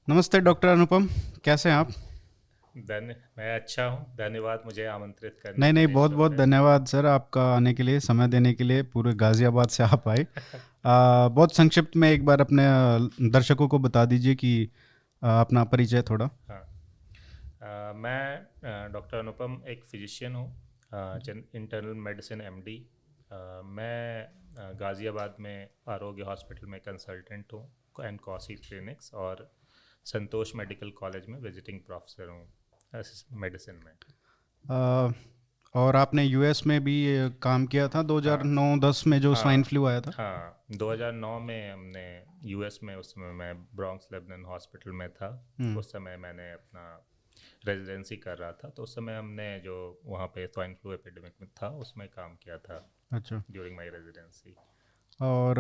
नमस्ते डॉक्टर अनुपम, कैसे हैं आप? मैं अच्छा हूँ। धन्यवाद मुझे आमंत्रित करने नहीं के नहीं, लिए बहुत शो बहुत पे। धन्यवाद सर आपका आने के लिए, समय देने के लिए। पूरे गाज़ियाबाद से आप आए। बहुत संक्षिप्त में एक बार अपने दर्शकों को बता दीजिए कि अपना परिचय थोड़ा। हाँ। मैं डॉक्टर अनुपम एक फिजिशियन हूँ, जन इंटरनल मेडिसिन एमडी। मैं गाज़ियाबाद में आरोग्य हॉस्पिटल में कंसल्टेंट हूँ एंड कौसी क्लिनिक्स, और संतोष मेडिकल कॉलेज में विजिटिंग प्रोफेसर हूँ मेडिसिन में। अ, और आपने यूएस में भी काम किया था हाँ 2009-10 में जो स्वाइन हाँ फ्लू आया था। हाँ, 2009 में हमने यूएस में, उस समय मैं ब्रॉन्क्स लेबनन हॉस्पिटल में था। हम्म। उस समय मैंने अपना रेजिडेंसी कर रहा था, तो उस समय हमने जो वहाँ पे स्वाइन फ्लू एपिडेमिक में था उसमें काम किया था अच्छा। During my residency. और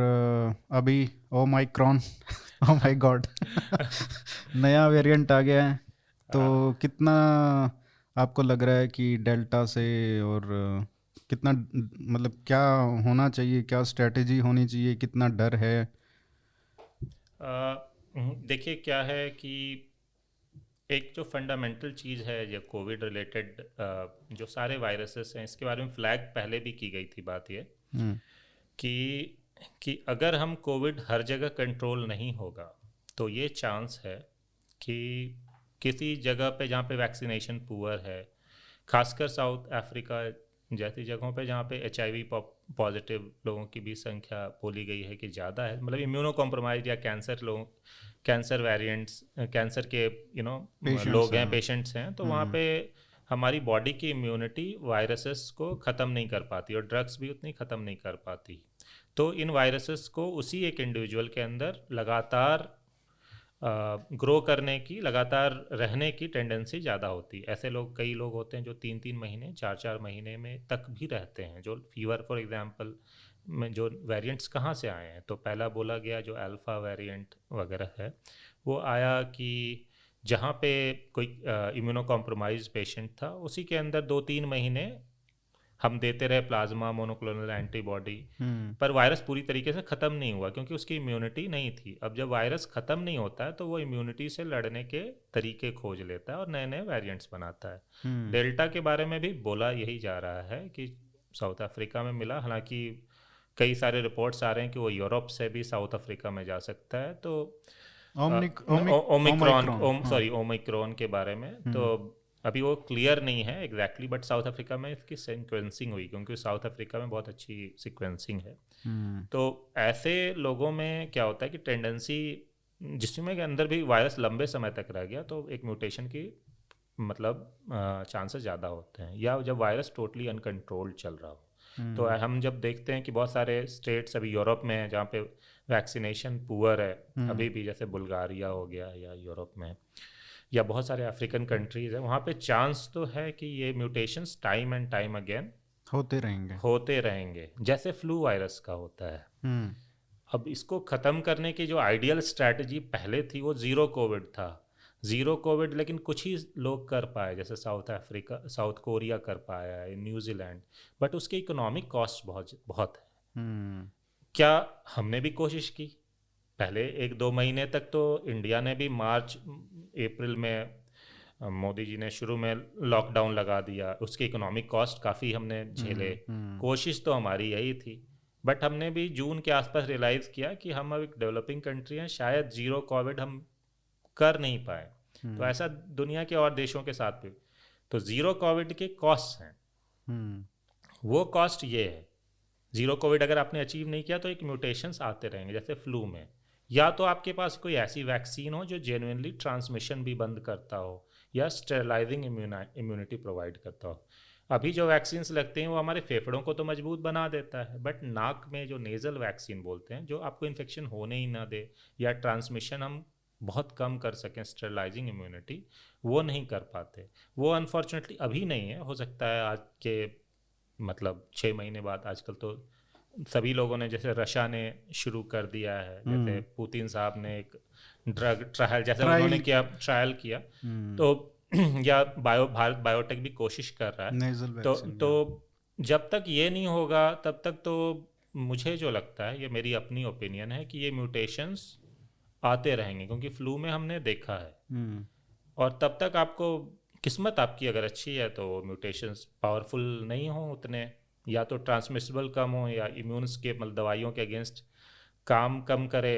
अभी ओ माइक्रॉन ओ माय गॉड नया वेरिएंट आ गया है, तो कितना आपको लग रहा है कि डेल्टा से, और कितना मतलब क्या होना चाहिए, क्या स्ट्रेटेजी होनी चाहिए, कितना डर है? देखिए क्या है कि एक जो फंडामेंटल चीज़ है, जो कोविड रिलेटेड जो सारे वायरसेस हैं, इसके बारे में फ्लैग पहले भी की गई थी। बात ये हम्म। कि कि अगर हम कोविड हर जगह कंट्रोल नहीं होगा, तो ये चांस है कि किसी जगह पे जहाँ पे वैक्सीनेशन पुअर है, खासकर साउथ अफ्रीका जैसी जगहों पे जहाँ पे HIV पॉजिटिव लोगों की भी संख्या बोली गई है कि ज़्यादा है, मतलब इम्यूनो कॉम्प्रोमाइज या कैंसर लोगों, कैंसर वेरिएंट्स, कैंसर के पेशेंट्स लोग हैं। हैं, पेशेंट्स हैं, तो वहाँ हम्म। पे हमारी बॉडी की इम्यूनिटी वायरसेस को ख़त्म नहीं कर पाती और ड्रग्स भी उतनी ख़त्म नहीं कर पाती। तो इन वायरसेस को उसी एक इंडिविजुअल के अंदर लगातार ग्रो करने की, लगातार रहने की टेंडेंसी ज़्यादा होती है। ऐसे लोग, कई लोग होते हैं जो 3-3 महीने, 4-4 महीने में तक भी रहते हैं। जो फीवर फॉर एग्जांपल में जो वेरिएंट्स कहाँ से आए हैं, तो पहला बोला गया जो अल्फ़ा वेरिएंट वगैरह है, वो आया कि जहाँ पे कोई इम्यूनो कॉम्प्रोमाइज पेशेंट था, उसी के अंदर 2-3 महीने हम देते रहे प्लाज्मा मोनोक्लोनल एंटीबॉडी, हम्म। पर वायरस पूरी तरीके से ख़त्म नहीं हुआ क्योंकि उसकी इम्यूनिटी नहीं थी। अब जब वायरस ख़त्म नहीं होता है तो वो इम्यूनिटी से लड़ने के तरीके खोज लेता है और नए नए वेरिएंट्स बनाता है। हम्म। डेल्टा के बारे में भी बोला यही जा रहा है कि साउथ अफ्रीका में मिला, हालांकि कई सारे रिपोर्ट्स आ रहे हैं कि वो यूरोप से भी साउथ अफ्रीका में जा सकता है। तो ओमिक्रॉन, ओमाइक्रॉन, हाँ। सॉरी, ओमिक्रॉन के बारे में तो हम्म। अभी वो क्लियर नहीं है एग्जैक्टली, बट साउथ अफ्रीका में इसकी सीक्वेंसिंग हुई क्योंकि साउथ अफ्रीका में बहुत अच्छी सीक्वेंसिंग है। हम्म। तो ऐसे लोगों में क्या होता है कि टेंडेंसी, जिसमें के अंदर भी वायरस लंबे समय तक रह गया, तो एक म्यूटेशन की मतलब चांसेस ज़्यादा होते हैं, या जब वायरस टोटली अनकंट्रोल्ड चल रहा हो। तो हम्म। हम जब देखते हैं कि बहुत सारे स्टेट्स अभी यूरोप में हैं जहाँ पे वैक्सीनेशन पुअर है, हम्म। अभी भी जैसे बुल्गारिया हो गया या यूरोप में, या बहुत सारे अफ्रीकन कंट्रीज़ हैं, वहाँ पे चांस तो है कि ये mutations time and time again होते रहेंगे। होते रहेंगे, जैसे फ्लू वायरस का होता है। हम्म। अब इसको ख़त्म करने की जो आइडियल स्ट्रैटेजी पहले थी वो ज़ीरो कोविड था। ज़ीरो कोविड लेकिन कुछ ही लोग कर पाए, जैसे साउथ अफ्रीका, साउथ कोरिया कर पाया है, न्यूजीलैंड, बट उसकी इकोनॉमिक कॉस्ट बहुत बहुत है। हम्म। क्या हमने भी कोशिश की? पहले 1-2 महीने तक तो इंडिया ने भी मार्च अप्रैल में मोदी जी ने शुरू में लॉकडाउन लगा दिया, उसके इकोनॉमिक कॉस्ट काफ़ी हमने झेले। हम्म। हम्म। कोशिश तो हमारी यही थी, बट हमने भी जून के आसपास रियलाइज़ किया कि हम अब एक डेवलपिंग कंट्री हैं, शायद ज़ीरो कोविड हम कर नहीं पाए। तो हम्म। ऐसा दुनिया के और देशों के साथ भी। तो ज़ीरो कोविड के कॉस्ट हैं, हम्म। वो कॉस्ट ये है, ज़ीरो कोविड अगर आपने अचीव नहीं किया तो एक म्यूटेशंस आते रहेंगे जैसे फ्लू में, या तो आपके पास कोई ऐसी वैक्सीन हो जो जेन्युइनली ट्रांसमिशन भी बंद करता हो या स्टेरलाइजिंग इम्यूनिटी प्रोवाइड करता हो। अभी जो वैक्सीन्स लगते हैं वो हमारे फेफड़ों को तो मजबूत बना देता है, बट नाक में जो नेज़ल वैक्सीन बोलते हैं, जो आपको इन्फेक्शन होने ही ना दे या ट्रांसमिशन हम बहुत कम कर सकें, स्टेरलाइजिंग इम्यूनिटी, वो नहीं कर पाते। वो अनफॉर्चुनेटली अभी नहीं है, हो सकता है आज के मतलब 6 महीने बाद। आजकल तो सभी लोगों ने, जैसे रशिया ने शुरू कर दिया है, जैसे हम्म। पुतिन साहब ने एक ड्रग ट्रायल जैसे उन्होंने ट्रायल। किया, ट्रायल किया। हम्म। तो या भारत बायोटेक भी कोशिश कर रहा है। नेजल वैक्सीन तो या। जब तक ये नहीं होगा तब तक तो मुझे जो लगता है, ये मेरी अपनी ओपिनियन है कि ये म्यूटेशंस आते रहेंगे, क्योंकि फ्लू में हमने देखा है। हम्म और तब तक आपको किस्मत आपकी अगर अच्छी है तो म्यूटेशंस पावरफुल नहीं हो उतने, या तो ट्रांसमिसिबल कम हो, या इम्यून्स के मतलब दवाइयों के अगेंस्ट काम कम करे।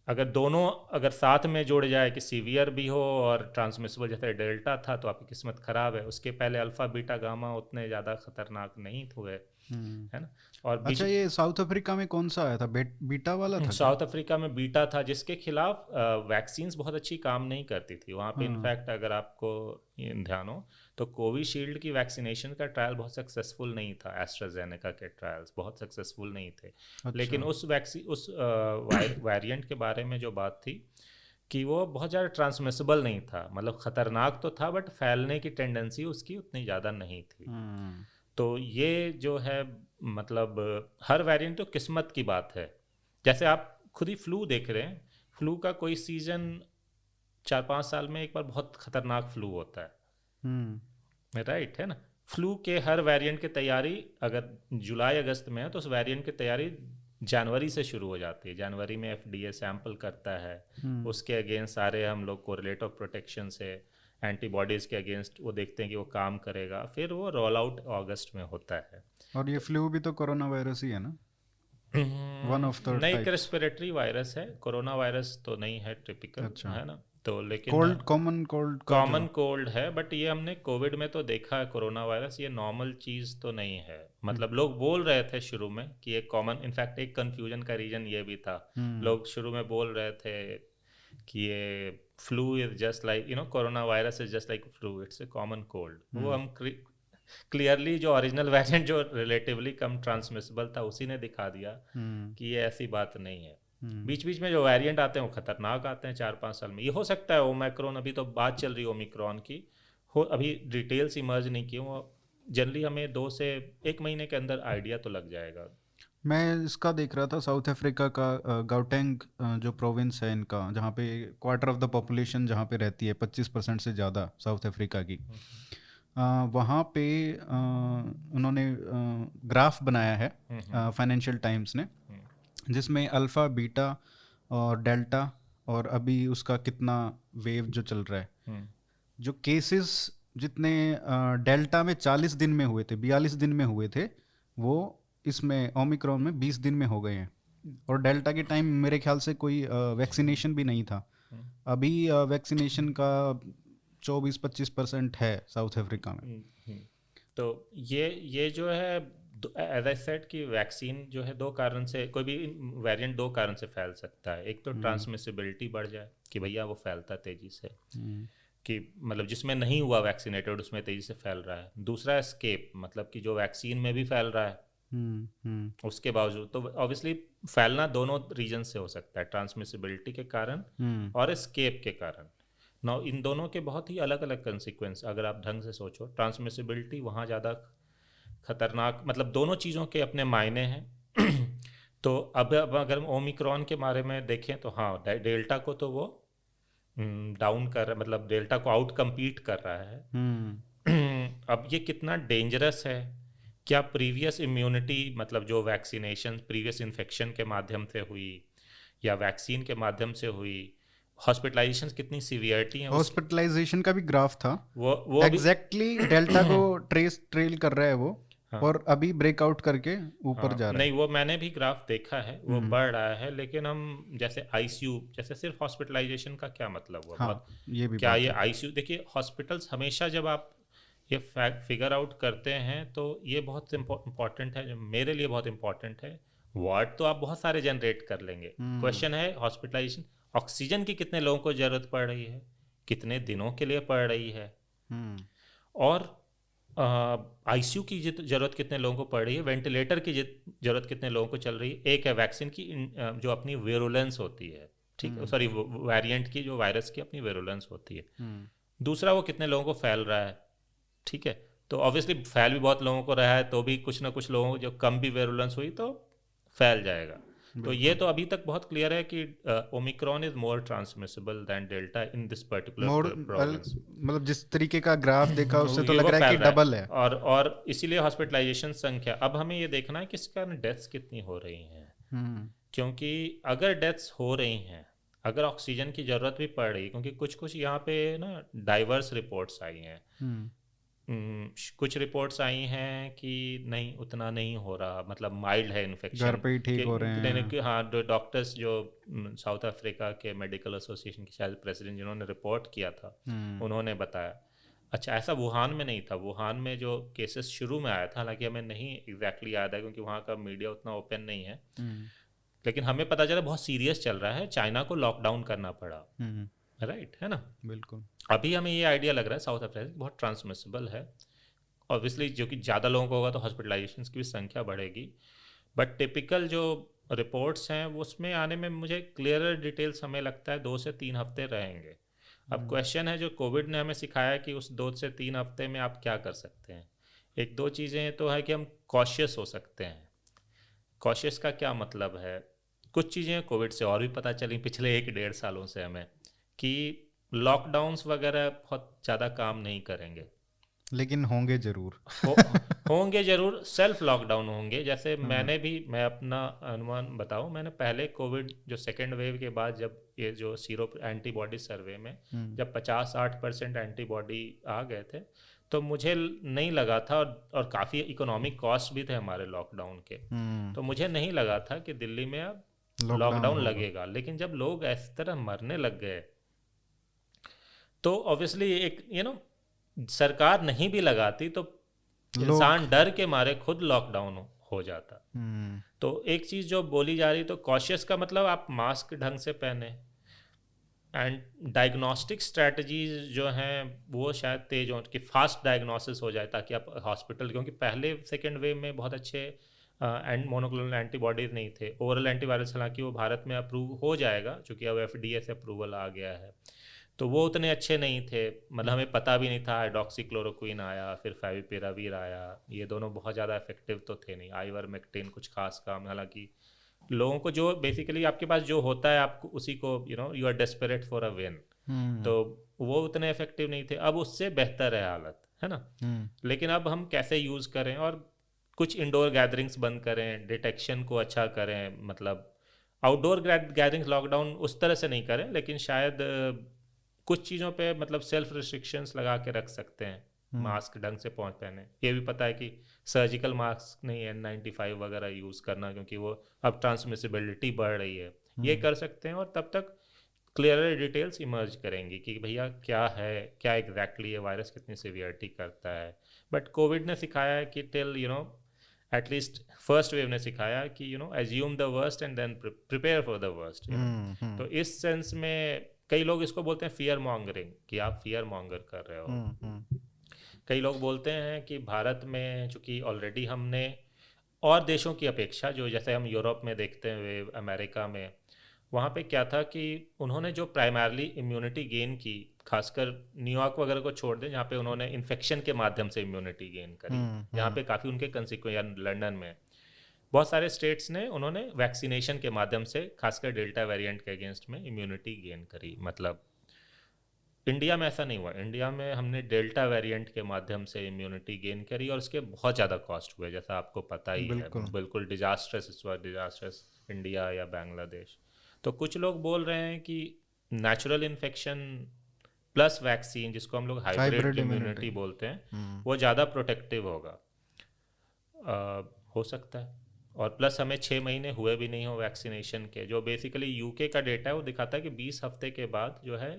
अगर दोनों अगर साथ में जुड़ जाए कि सीवियर भी हो और ट्रांसमिसिबल, जैसे डेल्टा था तो आपकी किस्मत ख़राब है। उसके पहले अल्फ़ा बीटा गामा उतने ज़्यादा खतरनाक नहीं हुए, हम्म। है ना। और बीच अच्छा, ये साउथ अफ्रीका में कौन सा आया था, बीटा वाला था क्या? साउथ अफ्रीका में बीटा था, जिसके खिलाफ वैक्सीन्स बहुत अच्छी काम नहीं करती थी वहाँ पे। हाँ। इनफैक्ट अगर आपको ये ध्यान हो तो कोविशील्ड की वैक्सीनेशन का ट्रायल बहुत सक्सेसफुल नहीं था, एस्ट्राजेनेका के ट्रायल्स बहुत सक्सेसफुल नहीं थे। अच्छा। लेकिन उस वेरिएंट के बारे में जो बात थी कि वो बहुत ज़्यादा ट्रांसमिसिबल नहीं था, मतलब ख़तरनाक तो था बट फैलने की टेंडेंसी उसकी उतनी ज़्यादा नहीं थी। हम्म तो ये जो है मतलब हर वेरिएंट तो किस्मत की बात है। जैसे आप खुद ही फ्लू देख रहे हैं, फ्लू का कोई सीज़न 4-5 साल में एक बार बहुत ख़तरनाक फ्लू होता हम्म है, राइट है ना। फ्लू के हर वेरिएंट की तैयारी अगर जुलाई अगस्त में है तो उस वेरिएंट की तैयारी जनवरी से शुरू हो जाती है। जनवरी में एफडीए सैंपल करता है, हम्म। उसके अगेंस्ट सारे हम लोग कोरिलेट ऑफ प्रोटेक्शन से एंटीबॉडीज़ के अगेंस्ट वो देखते हैं कि वो काम करेगा, फिर वो रोल आउट अगस्त में होता है। और ये फ्लू भी तो कोरोना वायरस ही है ना, वन ऑफ द नई टाइप्स। रेस्पिरेटरी वायरस है, कोरोना वायरस तो नहीं है टिपिकल, अच्छा। है ना। तो लेकिन कोल्ड, कॉमन कोल्ड का जो। कॉमन कोल्ड है, बट ये हमने कोविड में तो देखा है कोरोना वायरस, ये नॉर्मल चीज़ तो नहीं है। मतलब लोग बोल रहे थे शुरू में कि ये कॉमन, इनफैक्ट एक कन्फ्यूजन का रीजन ये भी था। हम्म लोग शुरू में बोल रहे थे कि ये flu is just like corona virus is just like flu, it's a common cold. वो हम क्लियरली जो ओरिजिनल वेरिएंट जो रिलेटिवली कम ट्रांसमिसिबल था उसी ने दिखा दिया हम्म कि ये ऐसी बात नहीं है। हम्म बीच बीच में जो वेरिएंट आते हैं वो खतरनाक आते हैं 4-5 साल में। ये हो सकता है ओमिक्रॉन, अभी तो बात चल रही है ओमिक्रॉन की, हो अभी डिटेल्स इमर्ज नहीं किए वो। जनरली हमें 2 से 1 महीने के अंदर आइडिया तो लग जाएगा। मैं इसका देख रहा था, साउथ अफ्रीका का गाउटेंग जो प्रोविंस है इनका, जहाँ पे क्वार्टर ऑफ द पॉपुलेशन जहाँ पे रहती है, 25% से ज़्यादा साउथ अफ्रीका की। वहाँ पे उन्होंने ग्राफ बनाया है फाइनेंशियल टाइम्स ने, जिसमें अल्फ़ा बीटा और डेल्टा और अभी उसका कितना वेव जो चल रहा है, जो केसेस जितने डेल्टा में 40 दिन में हुए थे, 42 दिन में हुए थे, वो इसमें ओमिक्रॉन में 20 दिन में हो गए हैं। और डेल्टा के टाइम मेरे ख्याल से कोई वैक्सीनेशन भी नहीं था। अभी वैक्सीनेशन का 24-25% है साउथ अफ्रीका में। तो ये जो है, एज आई सेड कि वैक्सीन जो है 2 कारण से, कोई भी वेरिएंट 2 कारण से फैल सकता है। एक तो ट्रांसमिसिबिलिटी बढ़ जाए कि भैया वो फैलता तेज़ी से, कि मतलब जिसमें नहीं हुआ वैक्सीनेटेड उसमें तेज़ी से फैल रहा है। दूसरा एस्केप, मतलब कि जो वैक्सीन में भी फैल रहा है उसके बावजूद, तो ऑब्वियसली फैलना दोनों रीजन से हो सकता है, ट्रांसमिसिबिलिटी के कारण और एस्केप के कारण। ना इन दोनों के बहुत ही अलग अलग कंसिक्वेंस अगर आप ढंग से सोचो। ट्रांसमिसिबिलिटी वहाँ ज़्यादा खतरनाक, मतलब दोनों चीज़ों के अपने मायने हैं। तो अब अगर हम ओमिक्रॉन के बारे में देखें तो हाँ, डेल्टा को तो वो डाउन कर रहा है, मतलब डेल्टा को आउट कम्पीट कर रहा है। अब ये कितना डेंजरस है, क्या प्रीवियस इम्यूनिटी, मतलब जो वैक्सीनेशन प्रीवियस इन्फेक्शन के माध्यम से हुई या वैक्सीन के माध्यम से हुई, हॉस्पिटलाइजेशन कितनी सीवियरिटी है, हॉस्पिटलाइजेशन का भी ग्राफ था, वो एग्जैक्टली डेल्टा को ट्रेल कर रहा है वो। हाँ। और अभी ब्रेकआउट करके ऊपर जा रहा नहीं, वो मैंने भी ग्राफ देखा है, वो बढ़ रहा है। लेकिन हम जैसे आईसीयू, जैसे सिर्फ हॉस्पिटलाइजेशन का क्या मतलब हुआ? हाँ, ये भी क्या बात ये है। आईसीयू, देखिए हॉस्पिटल्स हमेशा जब आप ये फैक्ट फिगर आउट करते हैं तो ये बहुत इम्पॉर्टेंट है, मेरे लिए बहुत इम्पॉर्टेंट है। वार्ड तो आप बहुत सारे जनरेट कर लेंगे, क्वेश्चन है हॉस्पिटलाइजेशन, ऑक्सीजन की कितने लोगों को ज़रूरत पड़ रही है, कितने दिनों के लिए पड़ रही है, और आईसीयू की ज़रूरत कितने लोगों को पड़ रही है, वेंटिलेटर की ज़रूरत कितने लोगों को चल रही है। एक है वैक्सीन की जो अपनी वेरुलेंस होती है, ठीक है, सॉरी वेरिएंट की, जो वायरस की अपनी वेरुलेंस होती है। दूसरा वो कितने लोगों को फैल रहा है, ठीक है। तो ऑब्वियसली फैल भी बहुत लोगों को रहा है, तो भी कुछ ना कुछ लोगों को जो कम भी वेरुलेंस हुई तो फैल जाएगा। तो ये तो अभी तक बहुत क्लियर है कि Omicron is more transmissible than Delta in this particular province. मतलब जिस तरीके का ग्राफ देखा उससे तो लग रहा है कि डबल है। और इसीलिए हॉस्पिटलाइजेशन संख्या, अब हमें ये देखना है कि इस कारण डेथ्स कितनी हो रही हैं। क्योंकि अगर डेथ्स हो रही हैं, अगर ऑक्सीजन की ज़रूरत भी पड़ रही, क्योंकि कुछ कुछ यहाँ पे ना डाइवर्स रिपोर्ट्स आई हैं। कुछ रिपोर्ट्स आई हैं कि नहीं, उतना नहीं हो रहा, मतलब माइल्ड है घर इन्फेक्शन पे ही ठीक हो रहे हैं। कि हाँ, जो डॉक्टर्स जो साउथ अफ्रीका के मेडिकल एसोसिएशन के शायद प्रेसिडेंट जिन्होंने रिपोर्ट किया था, उन्होंने बताया। अच्छा, ऐसा वुहान में नहीं था। वुहान में जो केसेस शुरू में आया था, हालांकि हमें नहीं एग्जैक्टली याद है क्योंकि वहाँ का मीडिया उतना ओपन नहीं है, लेकिन हमें पता चला बहुत सीरियस चल रहा है, चाइना को लॉकडाउन करना पड़ा। राइट है ना? बिल्कुल। अभी हमें ये आइडिया लग रहा है साउथ अफ्रीका बहुत ट्रांसमिसिबल है। ऑब्वियसली जो कि ज़्यादा लोगों को होगा तो हॉस्पिटलाइजेशन की भी संख्या बढ़ेगी, बट टिपिकल जो रिपोर्ट्स हैं उसमें आने में मुझे क्लियरर डिटेल्स हमें लगता है 2 से 3 हफ्ते रहेंगे। अब क्वेश्चन है, जो कोविड ने हमें सिखाया कि उस 2 से 3 हफ्ते में आप क्या कर सकते हैं। एक दो चीज़ें तो है कि हम कॉशियस हो सकते हैं। कॉशियस का क्या मतलब है? कुछ चीज़ें कोविड से और भी पता चली पिछले 1-1.5 सालों से हमें, कि लॉकडाउन्स वगैरह बहुत ज़्यादा काम नहीं करेंगे, लेकिन होंगे जरूर। होंगे जरूर। सेल्फ लॉकडाउन होंगे। जैसे मैं अपना अनुमान बताऊं, मैंने पहले कोविड जो सेकेंड वेव के बाद, जब ये जो सीरो एंटीबॉडी सर्वे में जब 50-60% एंटीबॉडी आ गए थे, तो मुझे नहीं लगा था, और काफ़ी इकोनॉमिक कॉस्ट भी थे हमारे लॉकडाउन के, तो मुझे नहीं लगा था कि दिल्ली में अब लॉकडाउन लगेगा। लेकिन जब लोग इस तरह मरने लग गए, तो ऑब्वियसली एक सरकार नहीं भी लगाती तो इंसान डर के मारे खुद लॉकडाउन हो जाता। तो एक चीज़ जो बोली जा रही, तो कॉशियस का मतलब आप मास्क ढंग से पहने, एंड डायग्नोस्टिक स्ट्रैटेजीज जो हैं वो शायद तेज हो कि फास्ट डायग्नोसिस हो जाए, ताकि आप हॉस्पिटल, क्योंकि पहले सेकेंड वेव में बहुत अच्छे मोनोक्लोनल एंटीबॉडीज नहीं थे। ओरल एंटीवायरस हालांकि वो भारत में अप्रूव हो जाएगा, चूँकि अब FDA से अप्रूवल आ गया है, तो वो उतने अच्छे नहीं थे। मतलब हमें पता भी नहीं था। हाइड्रोक्सीक्लोरोक्विन आया, फिर फेविपिरावीर आया, ये दोनों बहुत ज़्यादा इफेक्टिव तो थे नहीं। आइवरमेक्टिन कुछ खास काम, हालांकि लोगों को जो बेसिकली आपके पास जो होता है, आपको उसी को you are desperate for a win, तो वो उतने इफेक्टिव नहीं थे। अब उससे बेहतर है हालत, है ना? लेकिन अब हम कैसे यूज़ करें, और कुछ इंडोर गैदरिंग्स बंद करें, डिटेक्शन को अच्छा करें, मतलब आउटडोर गैदरिंग्स लॉकडाउन उस तरह से नहीं करें, लेकिन शायद कुछ चीज़ों पे मतलब सेल्फ रिस्ट्रिक्शंस लगा के रख सकते हैं। मास्क ढंग से पहने, ये भी पता है कि सर्जिकल मास्क नहीं, N95 वगैरह यूज़ करना, क्योंकि वो अब ट्रांसमिसिबिलिटी बढ़ रही है, ये कर सकते हैं। और तब तक क्लियर डिटेल्स इमर्ज करेंगी कि भैया क्या है, क्या एग्जैक्टली ये वायरस कितनी सीवियरिटी करता है। बट कोविड ने सिखाया है कि टिल एटलीस्ट फर्स्ट वेव ने सिखाया कि assume the worst and then prepare for the worst. तो इस सेंस में कई लोग इसको बोलते हैं फियर मॉन्गरिंग, कि आप फियर मॉन्गर कर रहे हो। कई लोग बोलते हैं कि भारत में चूँकि ऑलरेडी हमने और देशों की अपेक्षा, जो जैसे हम यूरोप में देखते हैं, अमेरिका में, वहाँ पे क्या था कि उन्होंने जो प्राइमरली इम्यूनिटी गेन की, खासकर न्यूयॉर्क वगैरह को छोड़ दें, जहाँ पे उन्होंने इन्फेक्शन के माध्यम से इम्यूनिटी गेन करी, जहाँ पे काफ़ी उनके कंसिक्वेंस, लंदन में बहुत सारे स्टेट्स ने उन्होंने वैक्सीनेशन के माध्यम से, खासकर डेल्टा वेरिएंट के अगेंस्ट में, इम्यूनिटी गेन करी। मतलब इंडिया में ऐसा नहीं हुआ। इंडिया में हमने डेल्टा वेरिएंट के माध्यम से इम्यूनिटी गेन करी, और उसके बहुत ज़्यादा कॉस्ट हुए, जैसा आपको पता ही है। बिल्कुल डिजास्ट्रस, इस बार डिजास्ट्रस इंडिया या बांग्लादेश। तो कुछ लोग बोल रहे हैं कि नेचुरल इन्फेक्शन प्लस वैक्सीन, जिसको हम लोग हाइब्रिड इम्यूनिटी बोलते हैं, वो ज़्यादा प्रोटेक्टिव होगा। हो सकता है। और प्लस हमें 6 महीने हुए भी नहीं हो वैक्सीनेशन के। जो बेसिकली यूके का डेटा है वो दिखाता है कि 20 हफ्ते के बाद जो है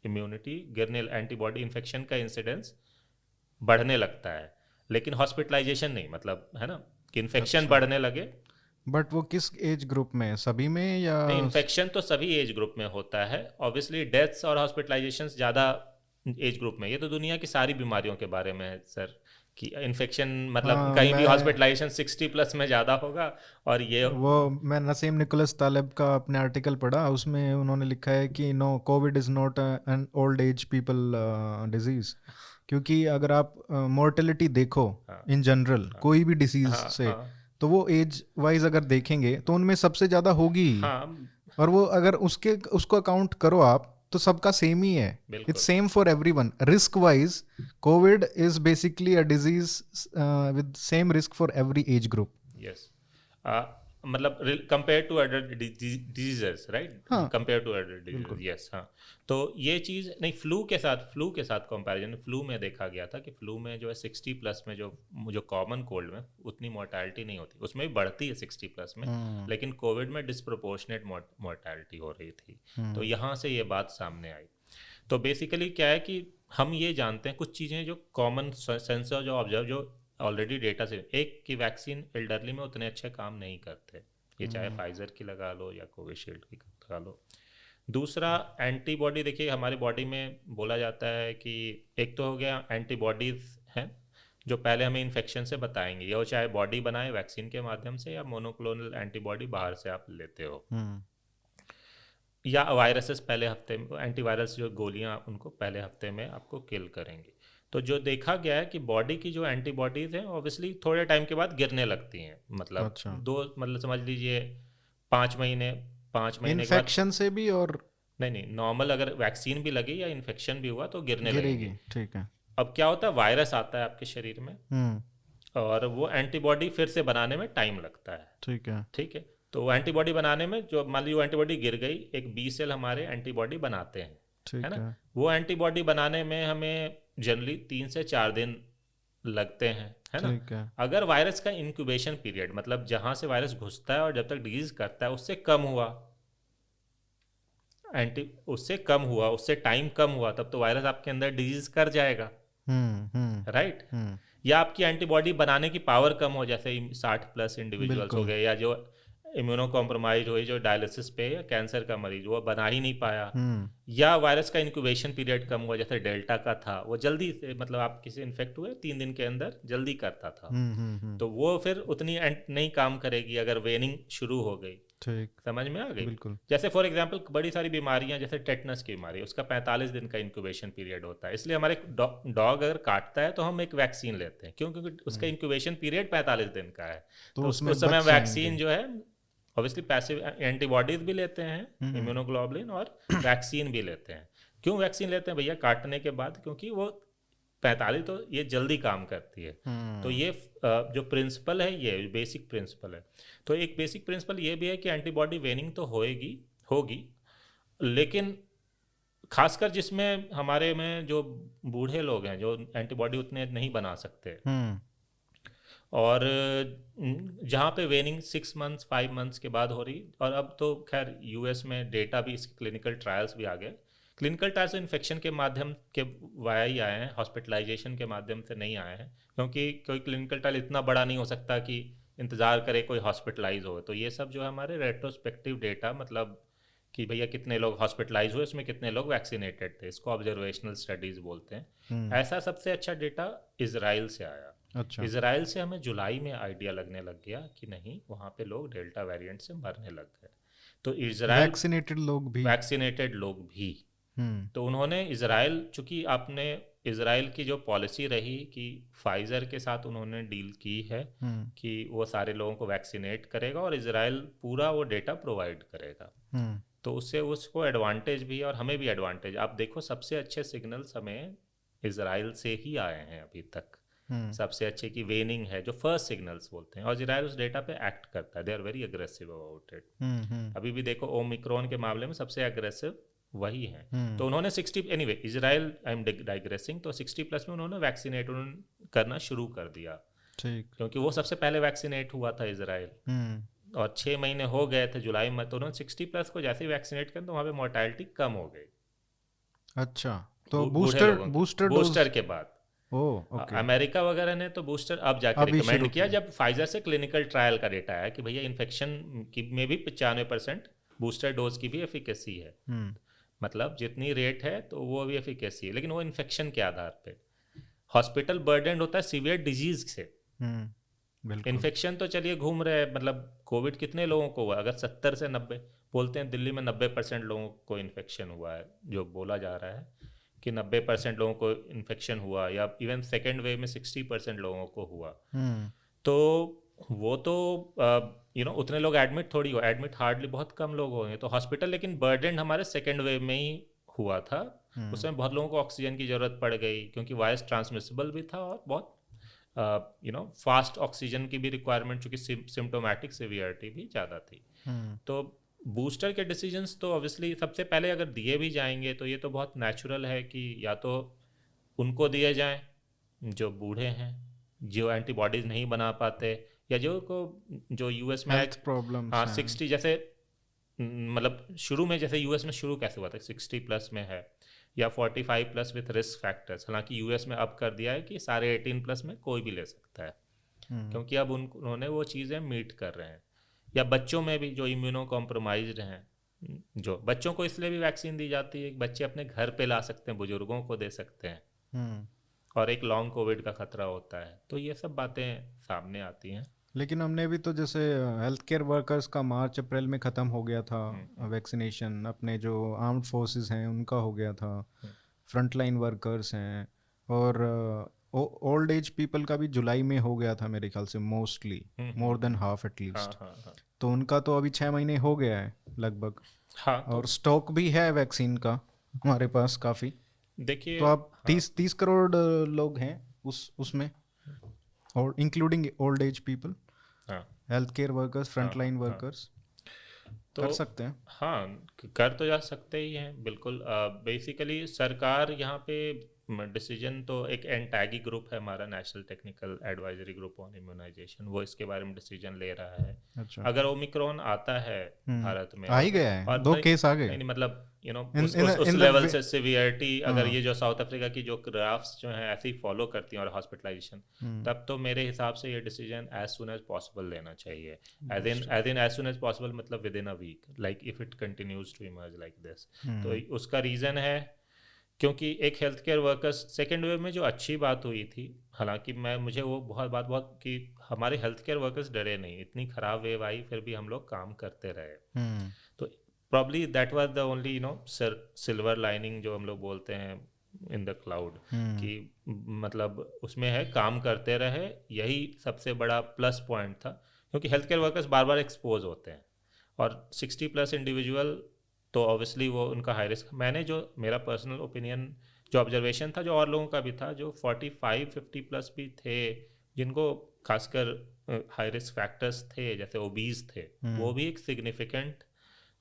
इम्यूनिटी गिरने, एंटीबॉडी इन्फेक्शन का इंसिडेंस बढ़ने लगता है, लेकिन हॉस्पिटलाइजेशन नहीं, मतलब है ना कि इन्फेक्शन बढ़ने लगे। बट वो किस एज ग्रुप में, सभी में या? नहीं, इन्फेक्शन तो सभी एज ग्रुप में होता है। ऑब्वियसली डेथ्स और हॉस्पिटलाइजेशन ज़्यादा एज ग्रुप में। ये तो दुनिया की सारी बीमारियों के बारे में है सर, कि इन्फेक्शन मतलब कहीं भी हॉस्पिटलाइजेशन 60+ में ज़्यादा होगा। और ये वो मैं नसीम निकोलस तालिब का अपने आर्टिकल पढ़ा, उसमें उन्होंने लिखा है कि no, COVID is not an old age people disease. क्योंकि अगर आप मोर्टेलिटी देखो इन जनरल कोई भी डिसीज़ से, तो वो एज वाइज अगर देखेंगे तो उनमें सबसे ज़्यादा होगी। और वो अगर उसको अकाउंट करो आप, तो सबका सेम ही है। It's same for everyone. Risk wise covid is basically a disease with same risk for every age group. Yes, मतलब compare to other diseases, right, हाँ compare to other diseases, yes, हाँ। तो ये चीज़ नहीं, फ्लू के साथ कंपैरिजन, फ्लू में देखा गया था कि फ्लू में जो है 60+ में जो कॉमन कोल्ड में उतनी मोर्टैलिटी नहीं होती, उसमें भी बढ़ती है 60+ में, लेकिन कोविड में डिस्प्रोपोर्शनेट मोर्टैलिटी हो रही थी। तो यहाँ से ये बात सामने आई। तो बेसिकली क्या है कि हम ये जानते हैं कुछ चीज़ें जो कॉमन सेंसर जो ऑब्जर्व जो ऑलरेडी डेटा से, एक की वैक्सीन एल्डरली में उतने अच्छे काम नहीं करते, ये चाहे फाइजर की लगा लो या कोविशील्ड की लगा लो। दूसरा एंटीबॉडी, देखिए हमारी बॉडी में बोला जाता है कि एक तो हो गया एंटीबॉडीज हैं जो पहले हमें इन्फेक्शन से बताएंगे, या वो चाहे बॉडी बनाए वैक्सीन के माध्यम से या मोनोक्लोनल एंटीबॉडी बाहर से आप लेते हो, या वायरसेस पहले हफ्ते में, एंटीवायरस जो गोलियां उनको पहले हफ्ते में आपको किल करेंगी। तो जो देखा गया है कि बॉडी की जो एंटीबॉडीज हैं ऑब्वियसली थोड़े टाइम के बाद गिरने लगती हैं, मतलब अच्छा। मतलब समझ लीजिए 5 महीने के बाद। इन्फेक्शन से भी और नहीं, नॉर्मल अगर वैक्सीन भी लगी या इन्फेक्शन भी हुआ तो गिरने लगेगी। ठीक है। अब क्या होता है, वायरस आता है आपके शरीर में और वो एंटीबॉडी फिर से बनाने में टाइम लगता है। ठीक है। तो एंटीबॉडी बनाने में जो मान लीजिए वो एंटीबॉडी गिर गई, एक बी सेल हमारे एंटीबॉडी बनाते हैं, है ना। वो एंटीबॉडी बनाने में हमें जनरली 3 से 4 दिन लगते हैं, है ना। अगर वायरस का इंक्यूबेशन पीरियड, मतलब जहां से वायरस घुसता है और जब तक डिजीज करता है उससे कम हुआ, उससे टाइम कम हुआ, तब तो वायरस आपके अंदर डिजीज कर जाएगा, राइट। या आपकी एंटीबॉडी बनाने की पावर कम हो, जैसे 60+ इंडिविजुअल्स हो गए, या जो इम्यूनो कॉम्प्रोमाइज हुई, जो डायलिसिस पे या कैंसर का मरीज, वो बना ही नहीं पाया, या वायरस का इंक्यूबेशन पीरियड कम हुआ, जैसे डेल्टा का था, वो जल्दी से, मतलब आप किसी इन्फेक्ट हुए 3 दिन के अंदर जल्दी करता था, तो वो फिर उतनी नहीं काम करेगी अगर वेनिंग शुरू हो गई। समझ में आ गई। बिल्कुल। जैसे फॉर एग्जांपल बड़ी सारी बीमारियां, जैसे टेटनस की बीमारी, उसका 45 दिन का इंक्यूबेशन पीरियड होता है, इसलिए हमारे डॉग अगर काटता है तो हम एक वैक्सीन लेते हैं, क्योंकि उसका इंक्यूबेशन पीरियड 45 दिन का है। तो उस समय वैक्सीन जो है ऑब्वियसली पैसिव एंटीबॉडीज भी लेते हैं, इम्यूनोग्लोबुलिन, और वैक्सीन भी लेते हैं। क्यों वैक्सीन लेते हैं भैया काटने के बाद? क्योंकि वो 45 तो ये जल्दी काम करती है। तो ये जो प्रिंसिपल है, ये बेसिक प्रिंसिपल है। तो एक बेसिक प्रिंसिपल ये भी है कि एंटीबॉडी वेनिंग तो होगी, लेकिन खासकर जिसमें हमारे में जो बूढ़े लोग हैं जो एंटीबॉडी उतने नहीं बना सकते, और जहाँ पे वेनिंग 6 मंथ्स 5 मंथ्स के बाद हो रही, और अब तो खैर यूएस में डेटा भी, इसके क्लिनिकल ट्रायल्स भी आ गए। क्लिनिकल ट्रायल्स इन्फेक्शन के माध्यम के वाया ही आए हैं, हॉस्पिटलाइजेशन के माध्यम से नहीं आए हैं, क्योंकि कोई क्लिनिकल ट्रायल इतना बड़ा नहीं हो सकता कि इंतज़ार करे कोई हॉस्पिटलाइज हो। तो ये सब जो है हमारे रेट्रोस्पेक्टिव डेटा, मतलब कि भैया कितने लोग हॉस्पिटलाइज हुए, उसमें कितने लोग वैक्सीनेटेड थे, इसको ऑब्जर्वेशनल स्टडीज़ बोलते हैं। ऐसा सबसे अच्छा डेटा इजराइल से आया। अच्छा। इजराइल से हमें जुलाई में आइडिया लगने लग गया कि नहीं, वहाँ पे लोग डेल्टा वेरिएंट से मरने लग गए। तो इजराइल वैक्सीनेटेड लोग भी तो उन्होंने इजराइल, चूंकि आपने इजराइल की जो पॉलिसी रही कि फाइजर के साथ उन्होंने डील की है कि वो सारे लोगों को वैक्सीनेट करेगा और इजराइल पूरा वो डेटा प्रोवाइड करेगा, तो उससे उसको एडवांटेज भी है और हमें भी एडवांटेज। आप देखो सबसे अच्छे सिग्नल्स हमें इजराइल से ही आए हैं अभी तक, सबसे अच्छे की वेनिंग है जो फर्स्ट सिग्नल्स बोलते हैं, और इजराइल उस डेटा पे एक्ट करता है। They are very aggressive about it. अभी भी देखो ओमिक्रॉन के मामले में सबसे अग्रेसिव वही है। तो उन्होंने 60 anyway Israel, I am digressing, तो 60+ में उन्होंने वैक्सीनेट करना शुरू कर दिया, क्योंकि वो सबसे पहले वैक्सीनेट हुआ था इजराइल, और 6 महीने हो गए थे जुलाई में, तो उन्होंने 60+ को जैसे ही वैक्सीनेट कर तो वहाँ पे मोर्टेलिटी कम हो गई। अच्छा, तो बूस्टर के बाद ओके। अमेरिका वगैरह ने तो बूस्टर अब जाके रिकमेंड किया जब फाइजर से क्लिनिकल ट्रायल का डेटा है कि भैया इन्फेक्शन में भी 95% बूस्टर डोज की भी एफिकेसी है। मतलब जितनी रेट है तो वो भी एफिकेसी है, लेकिन वो इन्फेक्शन के आधार पे। हॉस्पिटल बर्डन होता है सीवियर डिजीज से, इन्फेक्शन तो चलिए घूम रहे हैं। मतलब कोविड कितने लोगों को हुआ? अगर 70 से 90 बोलते हैं, दिल्ली में 90% लोगों को इन्फेक्शन हुआ है, जो बोला जा रहा है कि 90% लोगों को इन्फेक्शन हुआ, या इवन सेकेंड वेव में 60% लोगों को हुआ। तो वो तो उतने लोग एडमिट थोड़ी हो, एडमिट हार्डली बहुत कम लोग होंगे तो हॉस्पिटल, लेकिन बर्डन हमारे सेकेंड वेव में ही हुआ था। उसमें बहुत लोगों को ऑक्सीजन की ज़रूरत पड़ गई, क्योंकि वायरस ट्रांसमिसिबल भी था और बहुत फास्ट ऑक्सीजन की भी रिक्वायरमेंट, चूंकि सिम्टोमेटिक सिवियरिटी भी ज़्यादा थी। तो बूस्टर के डिसीजंस तो ऑब्वियसली सबसे पहले अगर दिए भी जाएंगे तो ये तो बहुत नेचुरल है कि या तो उनको दिए जाएं जो बूढ़े हैं, जो एंटीबॉडीज नहीं बना पाते, या जो यूएस में हेल्थ प्रॉब्लम्स हाँ हैं। 60 जैसे मतलब शुरू में जैसे यूएस में शुरू कैसे हुआ था 60 प्लस में है, या 45 प्लस विथ रिस्क फैक्टर्स। हालांकि यूएस में अब कर दिया है कि सारे 18 प्लस में कोई भी ले सकता है, क्योंकि अब उन्होंने वो चीज़ें मीट कर रहे हैं। या बच्चों में भी जो इम्यूनो कॉम्प्रोमाइज्ड हैं, जो बच्चों को इसलिए भी वैक्सीन दी जाती है कि बच्चे अपने घर पे ला सकते हैं, बुजुर्गों को दे सकते हैं, और एक लॉन्ग कोविड का खतरा होता है। तो ये सब बातें सामने आती हैं। लेकिन हमने भी तो जैसे हेल्थ केयर वर्कर्स का मार्च अप्रैल में ख़त्म हो गया था वैक्सीनेशन, अपने जो आर्म्ड फोर्सेस हैं उनका हो गया था, फ्रंटलाइन वर्कर्स हैं, और ओल्ड एज पीपल का भी जुलाई में हो गया था मेरे ख्याल से, mostly more than half at least. तो उनका तो अभी 6 महीने हो गया है लगभग। हाँ, और स्टॉक भी है वैक्सीन का हमारे पास काफ़ी। देखिए तो आप 30 करोड़ लोग हैं उसमें, और including old age people, health care workers, frontline workers तो कर सकते हैं। हाँ, कर तो जा सकते ही हैं बिल्कुल। बेसिकली सरकार यहाँ पे डिसीजन तो एक एनटैगी ग्रुप है हमारा, national technical advisory group on immunisation, वो इसके बारे में डिसीजन ले रहा है। अच्छा। अगर ओमिक्रॉन आता है भारत में, आ ही गया है, और 2 केस आ गए। नहीं मतलब उस in the लेवल way- से सिवियरिटी, अगर ये जो साउथ अफ्रीका की जो ग्राफ्स जो हैं ऐसे ही फॉलो करती हैं और हॉस्पिटलाइजेशन, तब तो मेरे हिसाब से ये decision as soon as possible लेना चाहिए। एज सुन एज पॉसिबल मतलब within a week, like if it continues to emerge like this. तो उसका रीज़न है क्योंकि एक health care workers second wave में जो अच्छी बात हुई थी, हालांकि मुझे वो बहुत कि हमारे हेल्थ केयर वर्कर्स डरे नहीं, इतनी ख़राब वेव आई फिर भी हम लोग काम करते रहे। तो probably that was the only silver lining जो हम लोग बोलते हैं इन द क्लाउड, कि मतलब उसमें है काम करते रहे, यही सबसे बड़ा प्लस पॉइंट था। क्योंकि हेल्थ केयर वर्कर्स बार बार एक्सपोज होते हैं, और 60 प्लस इंडिविजुअल तो ऑब्वियसली वो उनका हाई रिस्क। मैंने जो मेरा पर्सनल ओपिनियन जो ऑब्जर्वेशन था, जो और लोगों का भी था, जो 45-50 प्लस भी थे जिनको खासकर हाई रिस्क फैक्टर्स थे, जैसे ओबीज थे, वो भी एक सिग्निफिकेंट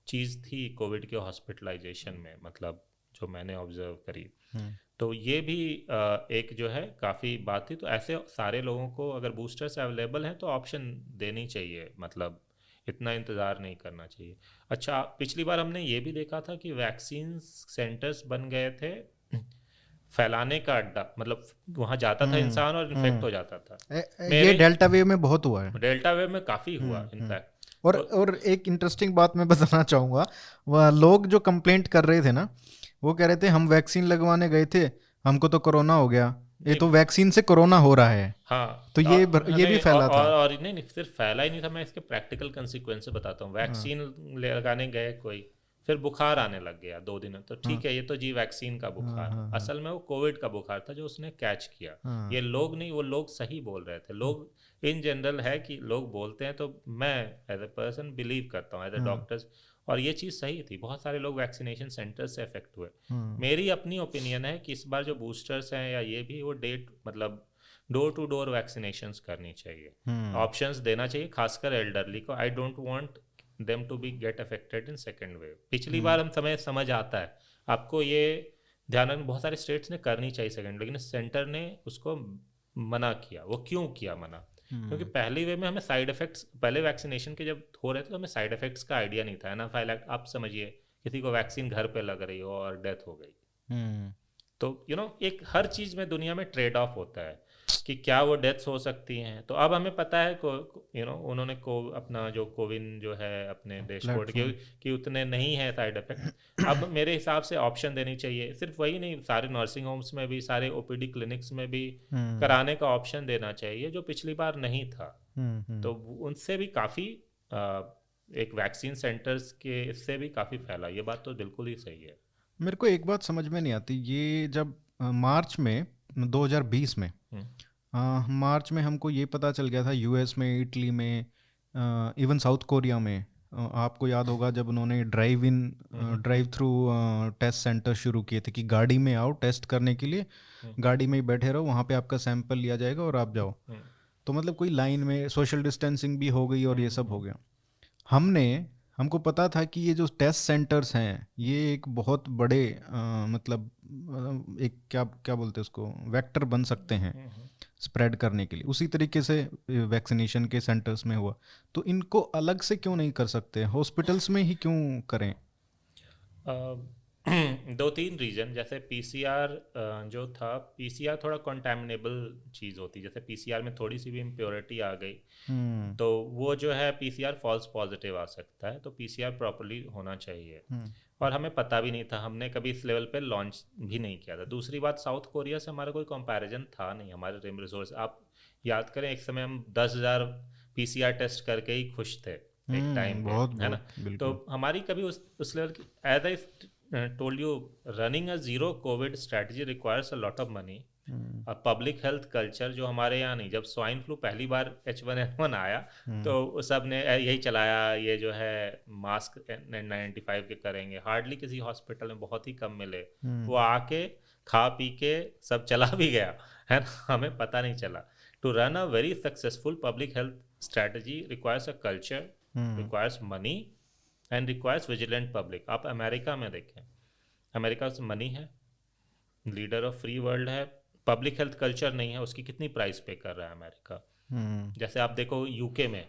चीज़ थी कोविड के हॉस्पिटलाइजेशन में, मतलब जो मैंने ऑब्जर्व करी। तो ये भी एक जो है काफ़ी बात थी। तो ऐसे सारे लोगों को अगर बूस्टर्स अवेलेबल हैं तो ऑप्शन देनी चाहिए, मतलब इतना इंतज़ार नहीं करना चाहिए। अच्छा, पिछली बार हमने ये भी देखा था कि वैक्सीन सेंटर्स बन गए थे फैलाने का अड्डा, मतलब वहाँ जाता था इंसान और इन्फेक्ट हो जाता था। ये डेल्टा वेव में बहुत हुआ है, डेल्टा वेव में काफ़ी हुआ इनफैक्ट। और एक इंटरेस्टिंग बात मैं बताना चाहूँगा, वह लोग जो कंप्लेंट कर रहे थे ना, वो कह रहे थे हम वैक्सीन लगवाने गए थे, हमको तो कोरोना हो गया, ये तो वैक्सीन से कोरोना हो रहा है। हाँ, तो ये भी फैला था। और नहीं सिर्फ फैला ही नहीं था, मैं इसके प्रैक्टिकल कंसिक्वेंस बताता हूँ। वैक्सीन लगाने गए कोई, फिर बुखार आने लग गया 2 दिन, तो ठीक है ये तो जी वैक्सीन का बुखार, असल में वो कोविड का बुखार था जो उसने कैच किया। ये लोग नहीं, वो लोग सही बोल रहे थे। लोग इन जनरल है कि लोग बोलते हैं, तो मैं एज ए पर्सन बिलीव करता हूँ एज ए डॉक्टर्स, और ये चीज़ सही थी। बहुत सारे लोग वैक्सीनेशन सेंटर से अफेक्ट हुए। मेरी अपनी ओपिनियन है कि इस बार जो बूस्टर्स हैं या ये भी, वो मतलब डोर टू डोर वैक्सीनेशंस करनी चाहिए, ऑप्शंस देना चाहिए, खासकर एल्डरली को। I don't want them to be get affected in second wave. पिछली बार हम समझ आता है आपको, ये ध्यान रखना, बहुत सारे स्टेट्स ने करनी चाहिए सेकेंड, लेकिन सेंटर ने उसको मना किया। वो क्यों किया मना? क्योंकि पहली वेव में हमें साइड इफेक्ट्स, पहले वैक्सीनेशन के जब हो रहे थे तो हमें साइड इफेक्ट्स का आइडिया नहीं था। एनाफाइलैक्सिस, आप समझिए किसी को वैक्सीन घर पे लग रही हो और डेथ हो गई, तो एक हर चीज़ में दुनिया में ट्रेड ऑफ होता है कि क्या वो डेथ्स हो सकती हैं। तो अब हमें पता है उन्होंने अपना जो कोविन जो है अपने डैशबोर्ड कि उतने नहीं है साइड इफेक्ट। अब मेरे हिसाब से ऑप्शन देनी चाहिए, सिर्फ वही नहीं, सारे नर्सिंग होम्स में भी, सारे ओपीडी क्लिनिक्स में भी कराने का ऑप्शन देना चाहिए, जो पिछली बार नहीं था। तो उनसे भी काफ़ी एक वैक्सीन सेंटर्स के इससे भी काफ़ी फैला। ये बात तो बिल्कुल ही सही है। मेरे को एक बात समझ में नहीं आती, ये जब मार्च में 2020 में मार्च में हमको ये पता चल गया था यूएस में, इटली में, इवन साउथ कोरिया में आपको याद होगा जब उन्होंने ड्राइव थ्रू टेस्ट सेंटर शुरू किए थे कि गाड़ी में आओ टेस्ट करने के लिए, गाड़ी में ही बैठे रहो, वहाँ पे आपका सैंपल लिया जाएगा और आप जाओ। तो मतलब कोई लाइन में सोशल डिस्टेंसिंग भी हो गई और ये सब हो गया। हमको पता था कि ये जो टेस्ट सेंटर्स हैं ये एक बहुत बड़े मतलब एक क्या क्या बोलते हैं उसको, वेक्टर बन सकते हैं स्प्रेड करने के लिए। उसी तरीके से वैक्सीनेशन के सेंटर्स में हुआ, तो इनको अलग से क्यों नहीं कर सकते, हॉस्पिटल्स में ही क्यों करें? दो तीन रीजन, जैसे पीसीआर जो था, पीसीआर थोड़ा कंटामिनेबल चीज़ होती है। जैसे पीसीआर में थोड़ी सी भी इम्प्योरिटी आ गई तो वो जो है पीसीआर फॉल्स पॉजिटिव आ सकता है। तो पीसीआर प्रॉपर्ली होना चाहिए, और हमें पता भी नहीं था, हमने कभी इस लेवल पे लॉन्च भी नहीं किया था। दूसरी बात, साउथ कोरिया से हमारा कोई कंपैरिजन था नहीं, हमारे रिम रिसोर्स। आप याद करें एक समय हम 10,000 पीसीआर टेस्ट करके ही खुश थे एक टाइम पे, है ना। तो हमारी कभी उस लेवल की, as I told you, running a zero COVID strategy requires a lot of money, a public health culture जो हमारे यहाँ नहीं। जब स्वाइन फ्लू पहली बार H1N1 आया तो सब ने यही चलाया, ये जो है मास्क N95 के करेंगे। हार्डली किसी हॉस्पिटल में, बहुत ही कम मिले। वो आके खा पी के सब चला भी गया, है ना, हमें पता नहीं चला। To run a very successful public health strategy requires a culture, requires money and requires vigilant public. आप अमेरिका में देखें, अमेरिका से मनी है, लीडर ऑफ फ्री वर्ल्ड है, पब्लिक हेल्थ कल्चर नहीं है, उसकी कितनी प्राइस पे कर रहा है अमेरिका। जैसे आप देखो यूके में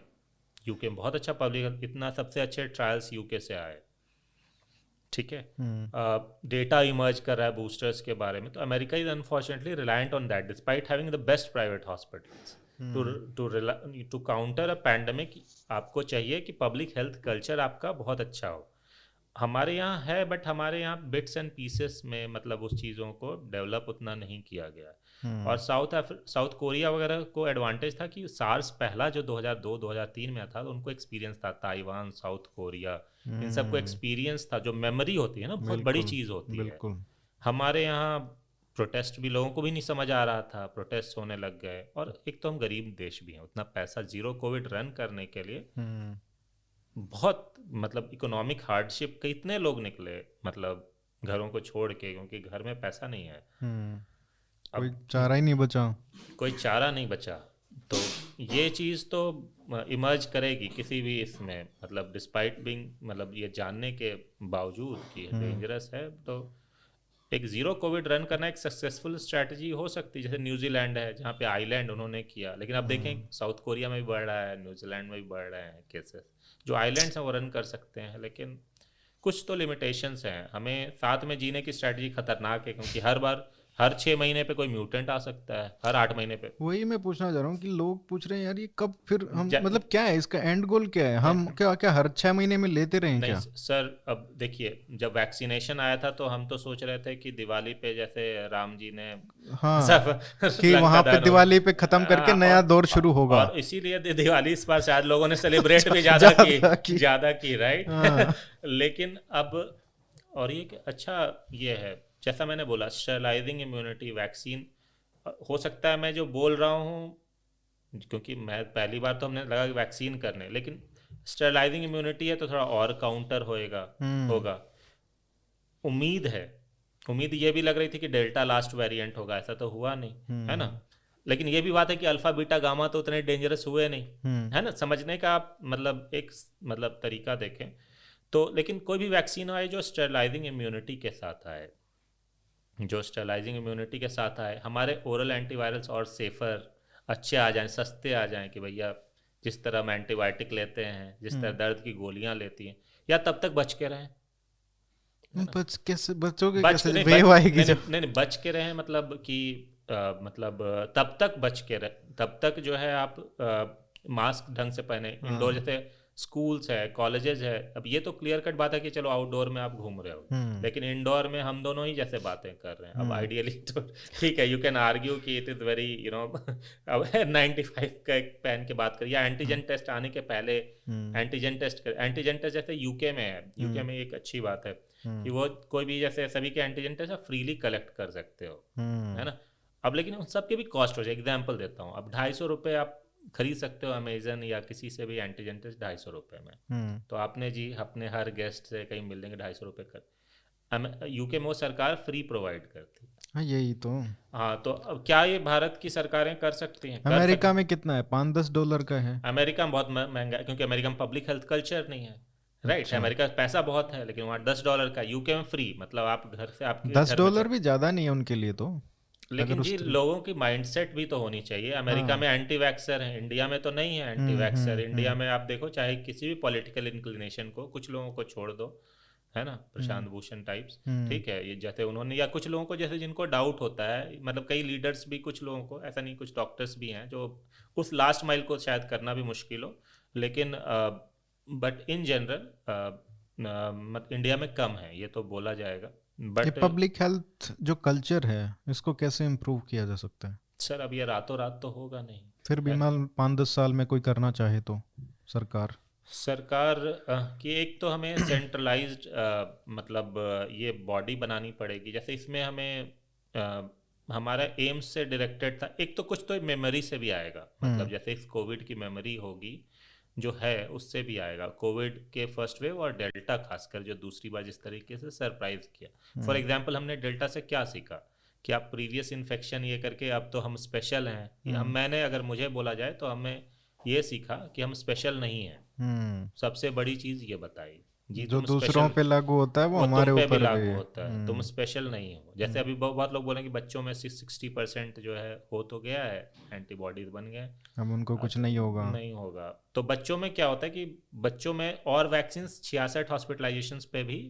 बहुत अच्छा पब्लिक हेल्थ, इतना सबसे अच्छे ट्रायल्स यूके से आए, ठीक है। डेटा इमर्ज कर रहा है बूस्टर्स के बारे में। तो America is unfortunately reliant on that despite having the best private hospitals. To counter a pandemic आपको चाहिए कि पब्लिक हेल्थ कल्चर आपका बहुत अच्छा हो। हमारे यहाँ है, बट हमारे यहाँ बिट्स एंड पीसेस में, मतलब उस चीज़ों को डेवलप उतना नहीं किया गया। और साउथ कोरिया वगैरह को एडवांटेज था कि सार्स पहला जो 2002-2003 में था, तो उनको एक्सपीरियंस था। ताइवान, साउथ कोरिया, इन सबको एक्सपीरियंस था। जो मेमोरी होती है ना, बहुत बड़ी चीज़ होती है। हमारे यहाँ प्रोटेस्ट भी लोगों को भी नहीं समझ आ रहा था, प्रोटेस्ट होने लग गए। और एक तो हम गरीब देश भी हैं, उतना पैसा जीरो कोविड रन करने के लिए बहुत, मतलब इकोनॉमिक हार्डशिप के इतने लोग निकले, मतलब घरों को छोड़ के, क्योंकि घर में पैसा नहीं है। कोई चारा ही नहीं बचा, कोई चारा नहीं बचा। तो ये चीज़ तो इमर्ज करेगी किसी भी इसमें, मतलब डिस्पाइट बिंग, मतलब ये जानने के बावजूद कि डेंजरस है। तो एक ज़ीरो कोविड रन करना एक सक्सेसफुल स्ट्रैटेजी हो सकती है। जैसे न्यूजीलैंड है, जहाँ पे आइलैंड उन्होंने किया। लेकिन अब देखें साउथ कोरिया में भी बढ़ रहा है, न्यूजीलैंड में भी बढ़ रहे हैं केसेस। जो आइलैंड्स हैं वो रन कर सकते हैं, लेकिन कुछ तो लिमिटेशंस हैं। हमें साथ में जीने की स्ट्रैटेजी खतरनाक है, क्योंकि हर 6 महीने पे कोई म्यूटेंट आ सकता है, हर 8 महीने पे। वही मैं पूछना चाह रहा हूँ कि लोग पूछ रहे हैं यार ये कब फिर हम, मतलब क्या है इसका एंड गोल, क्या है? हम क्या हर 6 महीने में लेते रहें क्या? सर अब देखिए, जब वैक्सीनेशन आया था तो हम तो सोच रहे थे कि दिवाली पे जैसे राम जी ने सब कि वहाँ पे दिवाली पे खत्म करके नया दौर शुरू होगा, और इसीलिए दिवाली इस बार शायद लोगों ने सेलिब्रेट भी ज़्यादा की राइट। लेकिन अब, और ये अच्छा ये है, जैसा मैंने बोला, स्टेरलाइजिंग इम्यूनिटी वैक्सीन हो सकता है। मैं जो बोल रहा हूँ, क्योंकि मैं पहली बार तो हमने लगा वैक्सीन करने, लेकिन स्टेरलाइजिंग इम्यूनिटी है तो थोड़ा और काउंटर होगा। उम्मीद ये भी लग रही थी कि डेल्टा लास्ट वेरिएंट होगा, ऐसा तो हुआ नहीं, है ना। लेकिन ये भी बात है कि अल्फा बीटा गामा तो उतने डेंजरस हुए नहीं, है ना। समझने का आप मतलब एक मतलब तरीका देखें तो। लेकिन कोई भी वैक्सीन आए जो स्टेरलाइजिंग इम्यूनिटी के साथ आए, हमारे ओरल एंटीवायरल्स और सेफर अच्छे आ जाएं, सस्ते आ जाएं, कि भैया जिस तरह हम एंटीबायोटिक लेते हैं, जिस तरह दर्द की गोलियां लेती हैं, या तब तक बच के रहें। कैसे बचोगे? कैसे वेव आएगी? नहीं, बच के रहें मतलब कि मतलब तब तक जो है आप मास्क ढंग से पहने। इंडोर जैसे स्कूल्स है, कॉलेजेस है, अब ये तो क्लियर कट बात है कि चलो आउटडोर में आप घूम रहे हो, लेकिन इंडोर में हम दोनों ही जैसे बातें कर रहे हैं। अब आइडियली तो ठीक है, यू कैन आर्ग्यू कि इट इज़ वेरी अब 95 का एक पहन के बात करिए, या एंटीजन टेस्ट आने के पहले एंटीजन टेस्ट जैसे यूके में है। यूके में एक अच्छी बात है कि वो कोई भी जैसे सभी के एंटीजन टेस्ट आप फ्रीली कलेक्ट कर सकते हो, है ना। अब लेकिन उन सब के भी कॉस्ट हो जाए। एग्जाम्पल देता हूँ, अब 250 रुपये आप खरीद सकते हो अमेजन या किसी से भी एंटीजन टेस्ट 250 रुपये में। तो आपने जी अपने हर गेस्ट से कहीं मिल लेंगे 250 रुपये कर। यूके में वो सरकार फ्री प्रोवाइड करती है। हाँ यही तो। हाँ, तो अब क्या ये भारत की सरकारें कर सकती हैं? कर अमेरिका में कितना है, $5-10 का है। अमेरिका में बहुत महंगा है, क्योंकि अमेरिका में पब्लिक हेल्थ कल्चर नहीं है। राइट, अच्छा, अमेरिका में पैसा बहुत है, लेकिन वहाँ $10 का। यूके में फ्री, मतलब आप घर से आपके दस घर में डॉलर भी ज़्यादा नहीं है उनके लिए तो। अगर लेकिन जी उस लोगों की माइंडसेट भी तो होनी चाहिए। अमेरिका हाँ। में एंटी वैक्सर है, इंडिया में तो नहीं है एंटी वैक्सर। इंडिया हम्म। में आप देखो, चाहे किसी भी पॉलिटिकल इंक्लिनेशन को, कुछ लोगों को छोड़ दो, है ना, हम्म। प्रशांत भूषण टाइप्स, हम्म। ठीक है, ये जैसे उन्होंने, या कुछ लोगों को जैसे जिनको डाउट होता है, मतलब कई लीडर्स भी, कुछ लोगों को ऐसा नहीं, कुछ डॉक्टर्स भी हैं जो उस लास्ट माइल को शायद करना भी मुश्किल हो, लेकिन बट इन जनरल इंडिया में कम है, ये तो बोला जाएगा। ये बट पब्लिक हेल्थ जो कल्चर है, इसको कैसे इम्प्रूव किया जा सकता है? सर अब ये रातों रात तो होगा नहीं। फिर भी मान 5-10 साल में कोई करना चाहे तो सरकार। सरकार की एक तो हमें सेंट्रलाइज्ड मतलब ये बॉडी बनानी पड़ेगी। जैसे इसमें हमें हमारा एम्स से डायरेक्टेड था, एक तो कुछ तो मेमोरी से भी आएगा, मतलब जैसे इस कोविड की मेमोरी होगी जो है, उससे भी आएगा। कोविड के फर्स्ट वेव और डेल्टा खासकर जो दूसरी बार जिस तरीके से सरप्राइज किया, फॉर एग्जांपल हमने डेल्टा से क्या सीखा कि आप प्रीवियस इन्फेक्शन ये करके अब तो हम स्पेशल हैं, मैंने अगर मुझे बोला जाए तो हमें ये सीखा कि हम स्पेशल नहीं हैं। सबसे बड़ी चीज़ ये बताई जी, जो तुम दूसरों स्पेशल, पे लागू होता है वो वो हमारे तुम पे भी ऊपर भी लागू है। होता है, तुम स्पेशल नहीं हो। जैसे अभी बहुत लोग बोलेंगे बच्चों में 60% जो है हो तो गया है, एंटीबॉडीज बन गए, अब उनको कुछ तो नहीं होगा। नहीं होगा। तो बच्चों में क्या होता है कि बच्चों में और वैक्सीन 66 हॉस्पिटलाइजेशन पे भी,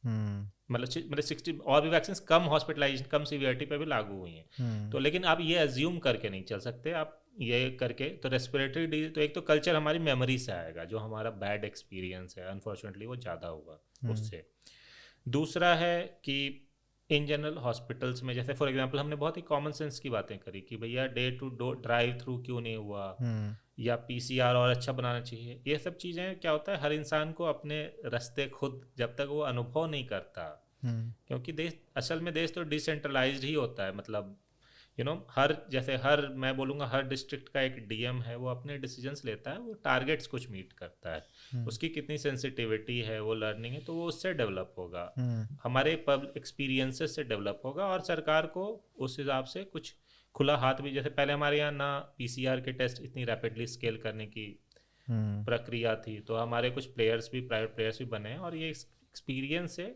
मतलब 60 और भी वैक्सीन कम हॉस्पिटलाइजेशन, कम सीवियरिटी पे भी लागू हुई हैं। तो लेकिन आप ये अज्यूम करके नहीं चल सकते, आप ये करके तो रेस्पिरेटरी डिजीज, तो एक तो कल्चर हमारी मेमोरी से आएगा, जो हमारा बैड एक्सपीरियंस है अनफॉर्चुनेटली वो ज़्यादा होगा उससे। दूसरा है कि इन जनरल हॉस्पिटल्स में, जैसे फॉर एग्जांपल हमने बहुत ही कॉमन सेंस की बातें करी कि भैया day to do drive through क्यों नहीं हुआ, या पीसीआर और अच्छा बनाना चाहिए। ये सब चीज़ें क्या होता है, हर इंसान को अपने रास्ते खुद जब तक वो अनुभव नहीं करता, क्योंकि देश, असल में देश तो डिसेंट्रलाइज्ड ही होता है, मतलब हर, जैसे हर, मैं बोलूँगा हर डिस्ट्रिक्ट का एक डीएम है, वो अपने डिसीजंस लेता है, वो टारगेट्स कुछ मीट करता है, उसकी कितनी सेंसिटिविटी है, वो लर्निंग है, तो वो उससे डेवलप होगा, हमारे पब्लिक एक्सपीरियंसेस से डेवलप होगा। और सरकार को उस हिसाब से कुछ खुला हाथ भी, जैसे पहले हमारे यहाँ ना पीसीआर के टेस्ट इतनी रैपिडली स्केल करने की प्रक्रिया थी, तो हमारे कुछ प्लेयर्स भी, प्राइवेट प्लेयर्स भी बने हैं, और ये एक्सपीरियंस से,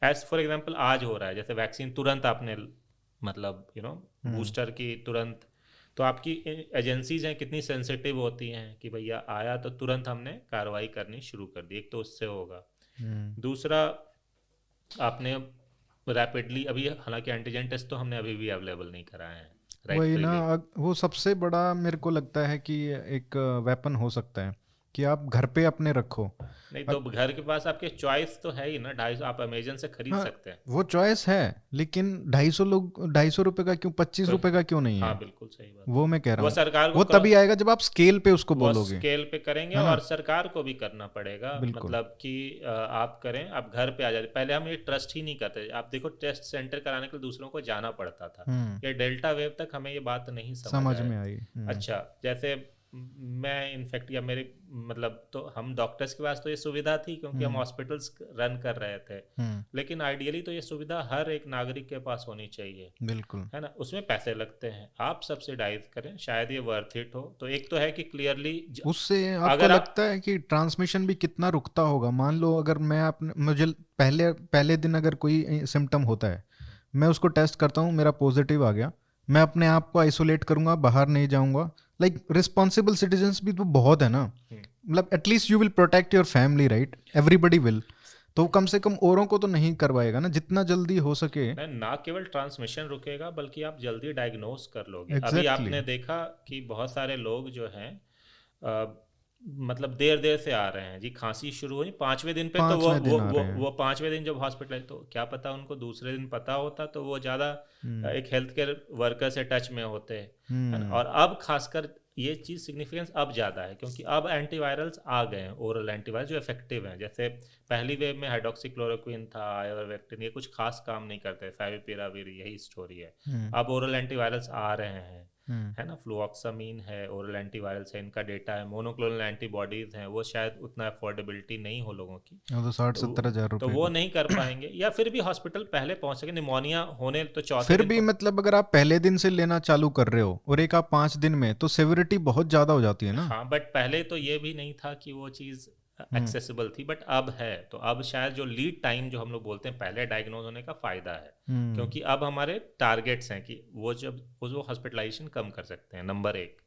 एज फॉर एग्जांपल आज हो रहा है, जैसे वैक्सीन तुरंत आपने, मतलब बूस्टर की तुरंत, तो आपकी एजेंसीज हैं कितनी सेंसिटिव होती हैं कि भैया आया तो तुरंत हमने कार्रवाई करनी शुरू कर दी, एक तो उससे होगा। दूसरा, आपने रैपिडली, अभी हालांकि एंटीजन टेस्ट तो हमने अभी भी अवेलेबल नहीं कराए हैं, वही ना, राइट, वो सबसे बड़ा मेरे को लगता है कि एक वेपन हो सकता है कि आप घर पे अपने रखो। नहीं तो घर के पास आपके चॉइस तो है ही ना, 250, आप अमेजन से खरीद हाँ, सकते हैं। वो चॉइस है, लेकिन 250 रुपए का क्यों, 25 तो रुपए का क्यों नहीं हाँ, है? बिल्कुल सही बात, वो मैं कह रहा वो हूँ, सरकार को वो तभी आएगा जब आप स्केल पे उसको वो बोलोगे। स्केल पे करेंगे, है ना? और सरकार को भी करना पड़ेगा, बिल्कुल। मतलब कि आप करें, आप घर पे आ जाते। पहले हम ये ट्रस्ट ही नहीं करते, आप देखो टेस्ट सेंटर कराने के लिए दूसरों को जाना पड़ता था, ये डेल्टा वेव तक हमें ये बात नहीं समझ में आए। आई। अच्छा, जैसे मैं इनफैक्ट, या मेरे, मतलब तो हम डॉक्टर्स के पास तो ये सुविधा थी क्योंकि हम हॉस्पिटल्स रन कर रहे थे, लेकिन आइडियली तो ये सुविधा हर एक नागरिक के पास होनी चाहिए, बिल्कुल। है ना। उसमें पैसे लगते हैं, आप सब्सिडाइज करें, शायद ये वर्थ इट हो। तो एक तो है कि क्लियरली, उससे आपको अगर आप, लगता है कि ट्रांसमिशन भी कितना रुकता होगा? मान लो अगर मैं अपने, मुझे पहले पहले दिन अगर कोई सिम्टम होता है, मैं उसको टेस्ट करता हूँ, मेरा पॉजिटिव आ गया, मैं अपने आप को आइसोलेट करूंगा, बाहर नहीं जाऊंगा। लाइक रिस्पॉन्सिबल सिटीजन्स भी तो बहुत है ना, मतलब at least you will protect your family, right? Everybody will, तो कम से कम औरों को तो नहीं करवाएगा ना, जितना जल्दी हो सके। ना केवल ट्रांसमिशन रुकेगा, बल्कि आप जल्दी डायग्नोस कर लोगे। अभी एग्जैक्टली। आपने देखा कि बहुत सारे लोग जो हैं, मतलब देर देर से आ रहे हैं जी, खांसी शुरू हुई 5वें दिन पे, तो वो 5वें दिन आ रहे हैं। वो 5वें दिन जब हॉस्पिटल, तो क्या पता उनको दूसरे दिन पता होता, तो वो ज़्यादा एक हेल्थ केयर वर्कर से टच में होते हैं, है ना। और अब खासकर ये चीज़ सिग्निफिकेंस अब ज़्यादा है, क्योंकि अब एंटीवायरल्स आ गए हैं, ओरल एंटीवायरल जो इफेक्टिव हैं। जैसे पहली वेव में हाइड्रोक्सीक्लोरोक्विन था, आइवरमेक्टिन, ये कुछ खास काम नहीं करते, फेविपिराविर, यही स्टोरी है। अब ओरल एंटीवायरल्स आ रहे हैं, है ना, फ्लूऑक्सामीन है, ओरल एंटीवायरल्स है, इनका डेटा है, मोनोक्लोनल एंटीबॉडीज हैं, वो शायद उतना अफोर्डेबिलिटी नहीं हो लोगों की, वो तो 60-70 हज़ार तो रुपए वो का। नहीं कर पाएंगे, या फिर भी हॉस्पिटल पहले पहुंच सके, निमोनिया होने तो चौथे फिर दिन भी मतलब अगर आप पहले दिन से लेना चालू कर रहे हो और एक आप 5 दिन में, तो सेवरिटी बहुत ज्यादा हो जाती है ना। हाँ, बट पहले तो ये भी नहीं था कि वो चीज़ हम्म। एक्सेसिबल थी, बट अब है, तो अब शायद जो लीड टाइम जो हम लोग बोलते हैं पहले डायग्नोज होने का फ़ायदा है, हम्म। क्योंकि अब हमारे टारगेट्स हैं कि वो जब वो हॉस्पिटलाइजेशन कम कर सकते हैं, नंबर एक।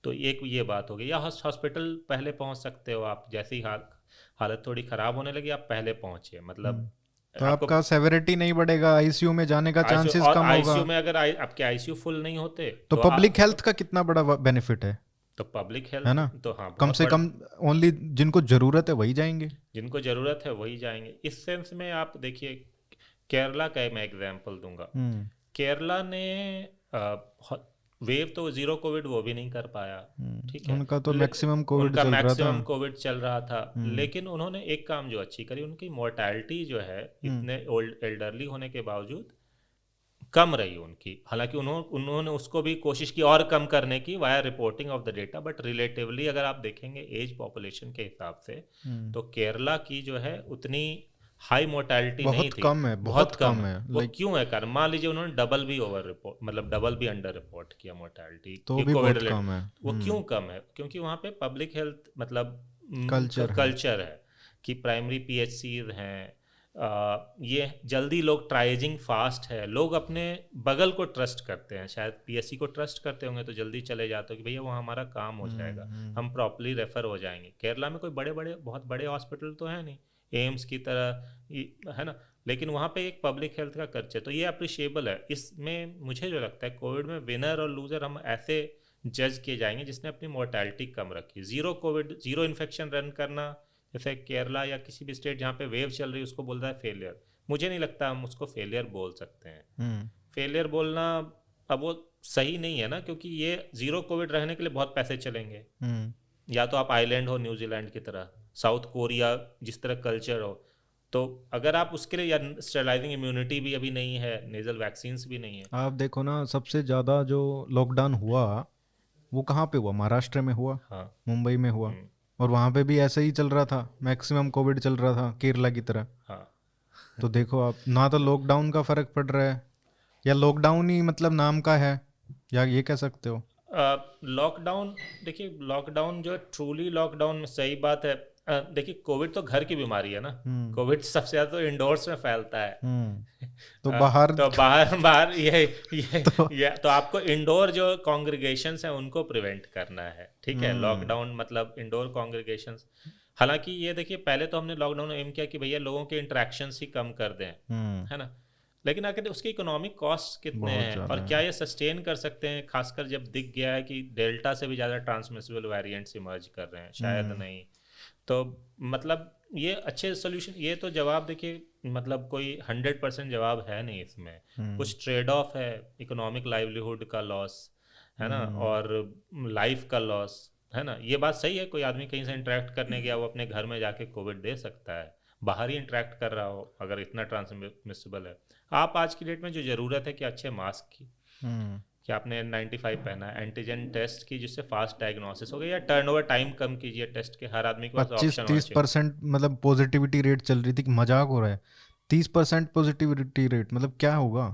तो एक ये बात हो गई, या हॉस्पिटल पहले पहुंच सकते हो आप, जैसे ही हालत थोड़ी ख़राब होने लगी आप पहले पहुंचे, मतलब तो आपको आपका सेवरिटी नहीं बढ़ेगा, आईसीयू में जाने का आईसीयू, चांसेस और कम होगा। आईसीयू में अगर आपके आईसीयू फुल नहीं होते तो तो पब्लिक हेल्थ का कितना बड़ा बेनिफिट है तो पब्लिक है हेल्थ ना। तो हाँ कम बहुत से बड़ा, कम ओनली जिनको जरूरत है वही जाएंगे। जिनको ज़रूरत है वही जाएंगे। इस सेंस में आप देखिए, केरला का मैं एग्जांपल दूंगा। हम्म। केरला ने वेव तो जीरो कोविड वो भी नहीं कर पाया, ठीक है, उनका तो मैक्सिमम कोविड उनका चल रहा था। मैक्सिमम कोविड चल रहा था, हम्म। लेकिन उन्होंने एक काम जो अच्छी करी, उनकी मोर्टैलिटी जो है हम्म। इतने ओल्ड एल्डरली होने के बावजूद कम रही उनकी, हालांकि उन्होंने उसको भी कोशिश की और कम करने की via reporting of the data, but relatively अगर आप देखेंगे एज पॉपुलेशन के हिसाब से, तो केरला की जो है उतनी हाई मोर्टैलिटी नहीं बहुत थी, कम है, बहुत बहुत कम कम है। है वो लाइक। क्यों है कारण, मान लीजिए उन्होंने डबल भी ओवर रिपोर्ट, मतलब डबल भी अंडर रिपोर्ट किया मोर्टैलिटी तो भी कोविड बहुत रिलेटेड, कम है। वो क्यों कम है, क्योंकि वहाँ पे पब्लिक हेल्थ मतलब कल्चर है। कल्चर है कि प्राइमरी पीएचसीज हैं, ये जल्दी लोग ट्राइजिंग फास्ट है, लोग अपने बगल को ट्रस्ट करते हैं, शायद पीएससी को ट्रस्ट करते होंगे तो जल्दी चले जाते हो कि भैया वो हमारा काम हो जाएगा, हम प्रॉपरली रेफर हो जाएंगे। केरला में कोई बड़े बड़े बहुत बड़े हॉस्पिटल तो है नहीं एम्स की तरह, है ना, लेकिन वहाँ पे एक पब्लिक हेल्थ का कल्चर, तो ये अप्रिशिएबल है। इसमें मुझे जो लगता है कोविड में विनर और लूजर हम ऐसे जज किए जाएंगे जिसने अपनी मोर्टैलिटी कम रखी। Zero Covid zero infection run करना, जैसे केरला या किसी भी स्टेट जहाँ पे वेव चल रही है उसको बोल रहा है फेलियर, मुझे नहीं लगता हम उसको फेलियर बोल सकते हैं। फेलियर बोलना अब वो सही नहीं है ना, क्योंकि ये जीरो कोविड रहने के लिए बहुत पैसे चलेंगे, या तो आप आइलैंड हो न्यूजीलैंड की तरह, साउथ कोरिया जिस तरह कल्चर हो, तो अगर आप उसके लिए, या स्टेरलाइजिंग इम्यूनिटी भी अभी नहीं है, नेजल वैक्सीन्स भी नहीं है। आप देखो ना, सबसे ज़्यादा जो लॉकडाउन हुआ वो कहाँ पे हुआ? महाराष्ट्र में हुआ, हाँ। मुंबई में हुआ। हम्म। और वहाँ पे भी ऐसे ही चल रहा था, मैक्सिमम कोविड चल रहा था केरला की तरह। हाँ। तो देखो आप, ना तो लॉकडाउन का फर्क पड़ रहा है, या लॉकडाउन ही मतलब नाम का है, या ये कह सकते हो। लॉकडाउन, देखिए लॉकडाउन जो ट्रूली लॉकडाउन में सही बात है, देखिए कोविड तो घर की बीमारी है ना, कोविड सबसे ज़्यादा तो इंडोर्स में फैलता है। तो बाहर तो बाहर बाहर तो ये तो आपको इंडोर जो कॉन्ग्रीगेशंस हैं उनको प्रिवेंट करना है, ठीक है, लॉकडाउन मतलब इंडोर कॉन्ग्रीगेशंस। हालांकि ये देखिए पहले तो हमने लॉकडाउन में एम किया कि भैया लोगों के इंटरेक्शंस ही कम कर दें, है ना, लेकिन आखिर उसके इकोनॉमिक कॉस्ट कितने बहुत हैं ज़्यादा और है। क्या ये सस्टेन कर सकते हैं, खासकर जब दिख गया है कि डेल्टा से भी ज़्यादा ट्रांसमिसिबल वेरिएंट्स इमर्ज कर रहे हैं, शायद नहीं। तो मतलब ये अच्छे सोल्यूशन, ये तो जवाब देखिए मतलब कोई 100% जवाब है नहीं इसमें, कुछ ट्रेड ऑफ है, इकोनॉमिक लाइवलीहुड का लॉस है ना, और लाइफ का लॉस है ना। ये बात सही है, कोई आदमी कहीं से इंटरेक्ट करने गया, वो अपने घर में जाके कोविड दे सकता है, बाहर ही इंटरेक्ट कर रहा हो अगर इतना ट्रांसमिसिबल है। आप आज की डेट में जो ज़रूरत है कि अच्छे मास्क की, कि आपने N95 पहना है, एंटीजन टेस्ट की जिससे फास्ट डायग्नोसिस हो गया, या टर्नओवर टाइम कम कीजिए टेस्ट के, हर आदमी के पास ऑप्शन होना चाहिए। 25-30% मतलब पॉजिटिविटी रेट चल रही थी कि मजाक हो रहा है। 30% पॉजिटिविटी रेट मतलब क्या होगा?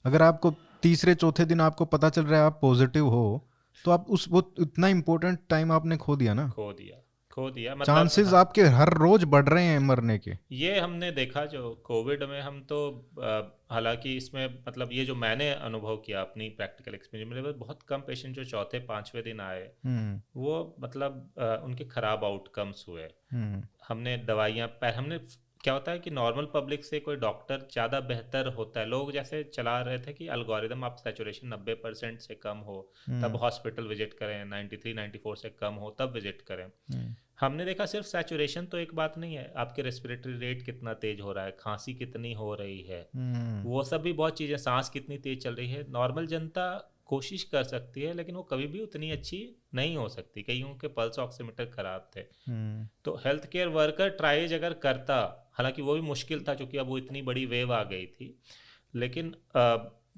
अगर आपको तीसरे चौथे दिन आपको पता चल रहा है आप पॉजिटिव हो, तो आप उस वो इतना इम्पोर्टेंट टाइम आपने खो दिया ना। खो दिया मतलब चांसेस हाँ, आपके हर रोज बढ़ रहे हैं मरने के। ये हमने देखा जो कोविड में, हम तो हालांकि इसमें मतलब ये जो मैंने अनुभव किया अपनी प्रैक्टिकल एक्सपीरियंस, मेरे पास बहुत कम पेशेंट जो चौथे पांचवें दिन आए, वो मतलब उनके खराब आउटकम्स हुए। हमने दवाइयाँ हमने क्या होता है कि नॉर्मल पब्लिक से कोई डॉक्टर ज़्यादा बेहतर होता है, लोग जैसे चला रहे थे कि अल्गोरिदम आप सैचुरेशन 90% से कम हो तब हॉस्पिटल विजिट करें, 93-94 से कम हो तब विजिट करें। हमने देखा सिर्फ सैचुरेशन तो एक बात नहीं है, आपके रेस्पिरेटरी रेट कितना तेज हो रहा है, खांसी कितनी हो रही है, वो सब भी बहुत चीज़ें, सांस कितनी तेज चल रही है, नॉर्मल जनता कोशिश कर सकती है लेकिन वो कभी भी उतनी अच्छी नहीं हो सकती, कईयों के पल्स ऑक्सीमीटर खराब थे। तो हेल्थ केयर वर्कर ट्राइज अगर करता, हालांकि वो भी मुश्किल था क्योंकि अब वो इतनी बड़ी वेव आ गई थी, लेकिन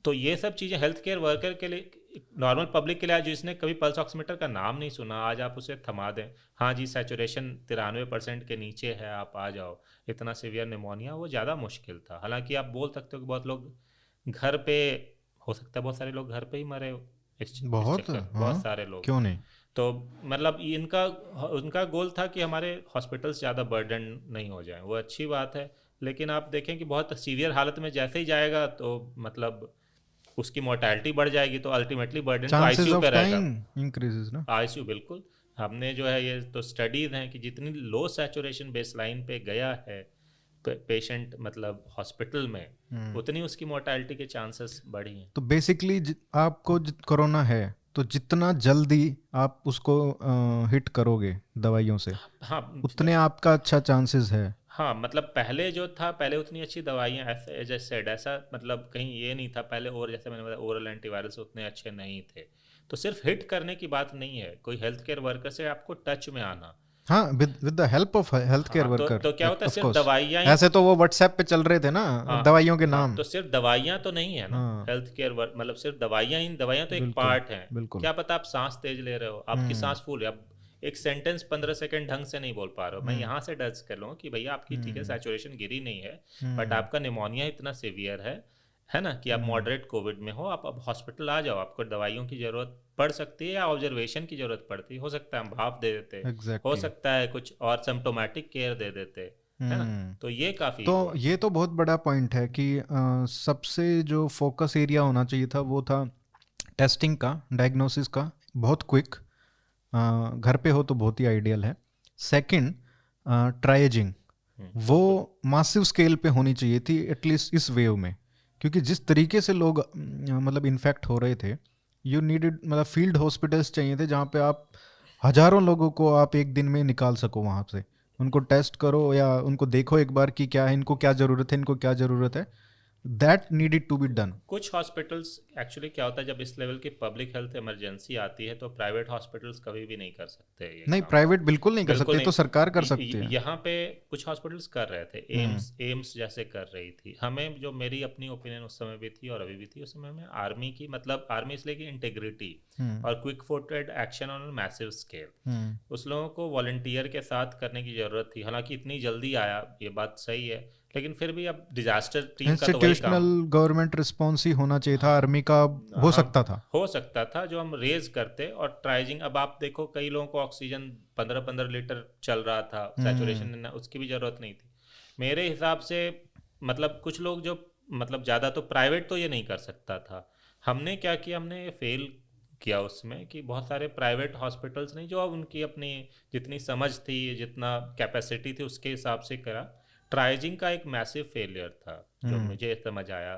तो ये सब चीज़ें हेल्थ केयर वर्कर के लिए, नॉर्मल पब्लिक के लिए, आज जिसने कभी पल्स ऑक्सीमीटर का नाम नहीं सुना, आज आप उसे थमा दें, हाँ जी सैचुरेशन 93% के नीचे है, आप आ जाओ, इतना सीवियर निमोनिया, वो ज़्यादा मुश्किल था। हालांकि आप बोल सकते हो कि बहुत लोग घर पे, हो सकता है बहुत सारे लोग घर पे ही मरे हो इस बहुत, चक्कर, बहुत हाँ, सारे लोग। क्यों नहीं। तो मतलब इनका, उनका गोल था कि हमारे हॉस्पिटल्स ज़्यादा बर्डन नहीं हो जाएं, वो अच्छी बात है। लेकिन आप देखें कि बहुत सीवियर हालत में जैसे ही जाएगा तो मतलब उसकी मोर्टैलिटी बढ़ जाएगी, तो अल्टीमेटली बर्डन तो चांसेस आईसीयू ऑफ पे रहेगा। टाइम इंक्रीजेस ना। आईसीयू बिल्कुल, हमने जो है ये तो स्टडीज हैं कि जितनी लो सैचुरेशन बेसलाइन पे गया है पेशेंट मतलब हॉस्पिटल में, उतनी उसकी मोर्टैलिटी के चांसेस बढ़ी हैं। तो बेसिकली आपको कोरोना है तो जितना जल्दी आप उसको हिट करोगे दवाइयों से, हाँ उतने आपका अच्छा चांसेस है। हाँ, मतलब पहले जो था, पहले उतनी अच्छी दवाइयाँ, ऐसे जैसे ऐसा मतलब कहीं ये नहीं था पहले, और जैसे मैंने बताया ओरल एंटीवायरल्स उतने अच्छे नहीं थे। तो सिर्फ हिट करने की बात नहीं है, कोई हेल्थ केयर वर्कर से आपको टच में आना। हाँ, with the help of health care हाँ, वर्कर, तो क्या होता है, ऑफ सिर्फ कोर्स। दवाइयाँ ही, ऐसे तो वो व्हाट्सएप पे चल रहे थे ना हाँ दवाइयों के हाँ, नाम। तो सिर्फ दवाइयाँ तो नहीं है ना, हाँ, हेल्थ केयर वर्क मतलब सिर्फ दवाइयाँ ही, दवाइयाँ तो एक बिल्कुल पार्ट हैं। बिल्कुल। क्या पता आप सांस तेज ले रहे हो, आपकी सांस फूल है, आप एक सेंटेंस 15 सेकंड ढंग से नहीं बोल पा रहे हो, मैं यहाँ से डच कर लूँ कि भैया आपकी ठीक है सैचुरेशन गिरी नहीं है, बट आपका निमोनिया इतना सीवियर है ना, कि आप मॉडरेट कोविड में हो, आप अब हॉस्पिटल आ जाओ, आपको दवाइयों की ज़रूरत पड़ सकती है या ऑब्जर्वेशन की ज़रूरत पड़ती है, हो सकता है हम भाप दे देते, हो एग्जैक्टली। सकता है कुछ और सिम्टोमेटिक केयर दे देते, है ना। हम्म। तो ये काफ़ी तो हुआ। ये तो बहुत बड़ा पॉइंट है कि सबसे जो फोकस एरिया होना चाहिए था वो था टेस्टिंग का, डायग्नोसिस का, बहुत क्विक, घर पे हो तो बहुत ही आइडियल है। सेकंड, ट्राइजिंग, वो बिल्कुल। मासिव स्केल पे होनी चाहिए थी एटलीस्ट इस वेव में, क्योंकि जिस तरीके से लोग मतलब इन्फेक्ट हो रहे थे, यू नीडेड मतलब फील्ड हॉस्पिटल्स चाहिए थे जहाँ पे आप हजारों लोगों को आप एक दिन में निकाल सको वहाँ से, उनको टेस्ट करो या उनको देखो एक बार कि क्या है, इनको क्या ज़रूरत है, इनको क्या ज़रूरत है। That needed to be done. कुछ हॉस्पिटल्स, एक्चुअली क्या होता है जब इस लेवल की पब्लिक हेल्थ इमरजेंसी आती है तो प्राइवेट हॉस्पिटल्स कभी भी नहीं कर सकते ये नहीं, काम। प्राइवेट बिल्कुल नहीं कर बिल्कुल सकते, तो सरकार कर सकती नहीं, है। यहाँ पे कुछ हॉस्पिटल्स कर रहे थे, एम्स जैसे कर रही थी। हमें जो, मेरी अपनी ओपिनियन उस समय भी थी और अभी भी थी, उस समय में आर्मी की, मतलब आर्मी इसलिए की इंटेग्रिटी और quick footed action on massive scale, उस लोगों को वॉलंटियर के साथ करने की ज़रूरत थी। हालांकि इतनी जल्दी आया, ये बात सही है, लेकिन फिर भी अब डिजास्टर टीम का तो वही इंस्टीट्यूशनल काम। गवर्नमेंट रिस्पॉन्स ही होना चाहिए था, आर्मी का हो हाँ, सकता था। हो सकता था जो हम रेज करते। और ट्राइजिंग, अब आप देखो कई लोगों को ऑक्सीजन 15-15 लीटर चल रहा था, सैचुरेशन उसकी भी ज़रूरत नहीं थी मेरे हिसाब से। मतलब कुछ लोग जो, मतलब ज़्यादा तो प्राइवेट तो ये नहीं कर सकता था। हमने क्या किया, हमने फेल किया उसमें कि बहुत सारे प्राइवेट हॉस्पिटल्स नहीं, जो अब उनकी अपनी जितनी समझ थी, जितना कैपेसिटी थी उसके हिसाब से करा। ट्राइजिंग का एक मैसिव फेलियर था जो मुझे समझ आया।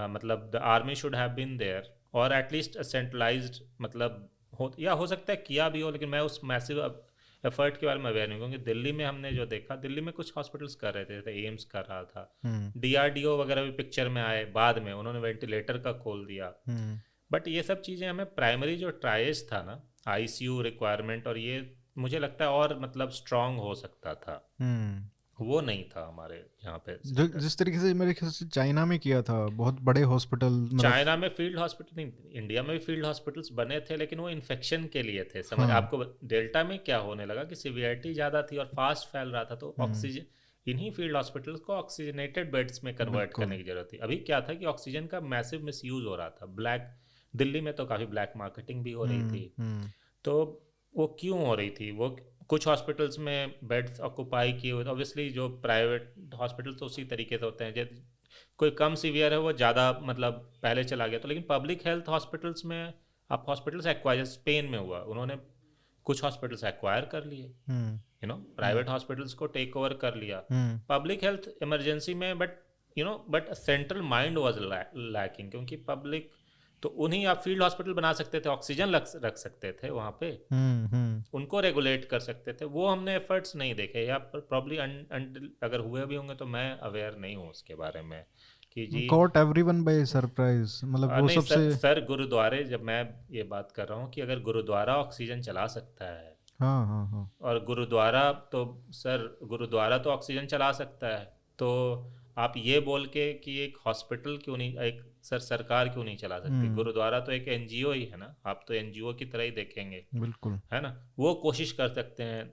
मतलब the army should have been there, और एटलीस्ट सेंट्रलाइज्ड, मतलब हो सकता है किया भी हो, लेकिन मैं उस मैसिव एफर्ट के बारे में अवेयर नहीं हूँ। क्योंकि दिल्ली में हमने जो देखा, दिल्ली में कुछ हॉस्पिटल्स कर रहे थे, जैसे एम्स कर रहा था, डीआरडीओ वगैरह भी पिक्चर में आए बाद में, उन्होंने वेंटिलेटर का खोल दिया। बट ये सब चीज़ें हमें, प्राइमरी जो ट्राइज था ना, आईसीयू रिक्वायरमेंट, और ये मुझे लगता है और मतलब स्ट्रांग हो सकता था, वो नहीं था हमारे यहाँ पे जो सेंटर। जिस तरीके से मेरे ख्याल से चाइना में किया था, बहुत बड़े हॉस्पिटल मतलब। चाइना में फील्ड हॉस्पिटल नहीं, इंडिया में भी फील्ड हॉस्पिटल्स बने थे, लेकिन वो इन्फेक्शन के लिए थे, समझ हाँ। आपको। डेल्टा में क्या होने लगा कि सिवियरिटी ज़्यादा थी और फास्ट फैल रहा था, तो ऑक्सीजन, इन्हीं फील्ड हॉस्पिटल्स को ऑक्सीजनेटेड बेड्स में कन्वर्ट बिल्कुल। करने की जरूरत थी। अभी क्या था कि ऑक्सीजन का मैसिव मिसयूज हो रहा था, ब्लैक, दिल्ली में तो काफ़ी ब्लैक मार्केटिंग भी हो रही थी। तो वो क्यों हो रही थी, वो कुछ हॉस्पिटल्स में बेड्स ऑक्यूपाई किए हुए, ऑब्वियसली जो प्राइवेट हॉस्पिटल तो उसी तरीके से होते हैं, जैसे कोई कम सीवियर है वो ज़्यादा मतलब पहले चला गया। तो लेकिन पब्लिक हेल्थ हॉस्पिटल्स में, आप हॉस्पिटल्स एक्वायर, स्पेन में हुआ, उन्होंने कुछ हॉस्पिटल्स एक्वायर कर लिए, प्राइवेट हॉस्पिटल्स को टेक ओवर कर लिया पब्लिक हेल्थ इमरजेंसी में। But central mind was lacking, क्योंकि पब्लिक तो उन्हीं, आप फील्ड हॉस्पिटल बना सकते थे, ऑक्सीजन रख सकते थे वहाँ पे, उनको रेगुलेट कर सकते थे, वो हमने एफर्ट्स नहीं देखे, या प्रॉब्ली अगर हुए भी होंगे तो मैं अवेयर नहीं हूँ उसके बारे में कि जी। कॉट एवरीवन बाय सरप्राइज, मतलब वो नहीं सबसे। सर, गुरुद्वारे, जब मैं ये बात कर रहा हूँ कि अगर गुरुद्वारा ऑक्सीजन चला सकता है, हाँ हाँ हाँ। और गुरुद्वारा तो, सर गुरुद्वारा तो ऑक्सीजन चला सकता है, तो आप ये बोल के कि एक हॉस्पिटल क्यों नहीं, एक सरकार क्यों नहीं चला सकती? गुरुद्वारा तो एक एनजीओ ही है ना, आप तो एनजीओ की तरह ही देखेंगे, बिल्कुल। है ना? वो कोशिश कर सकते हैं,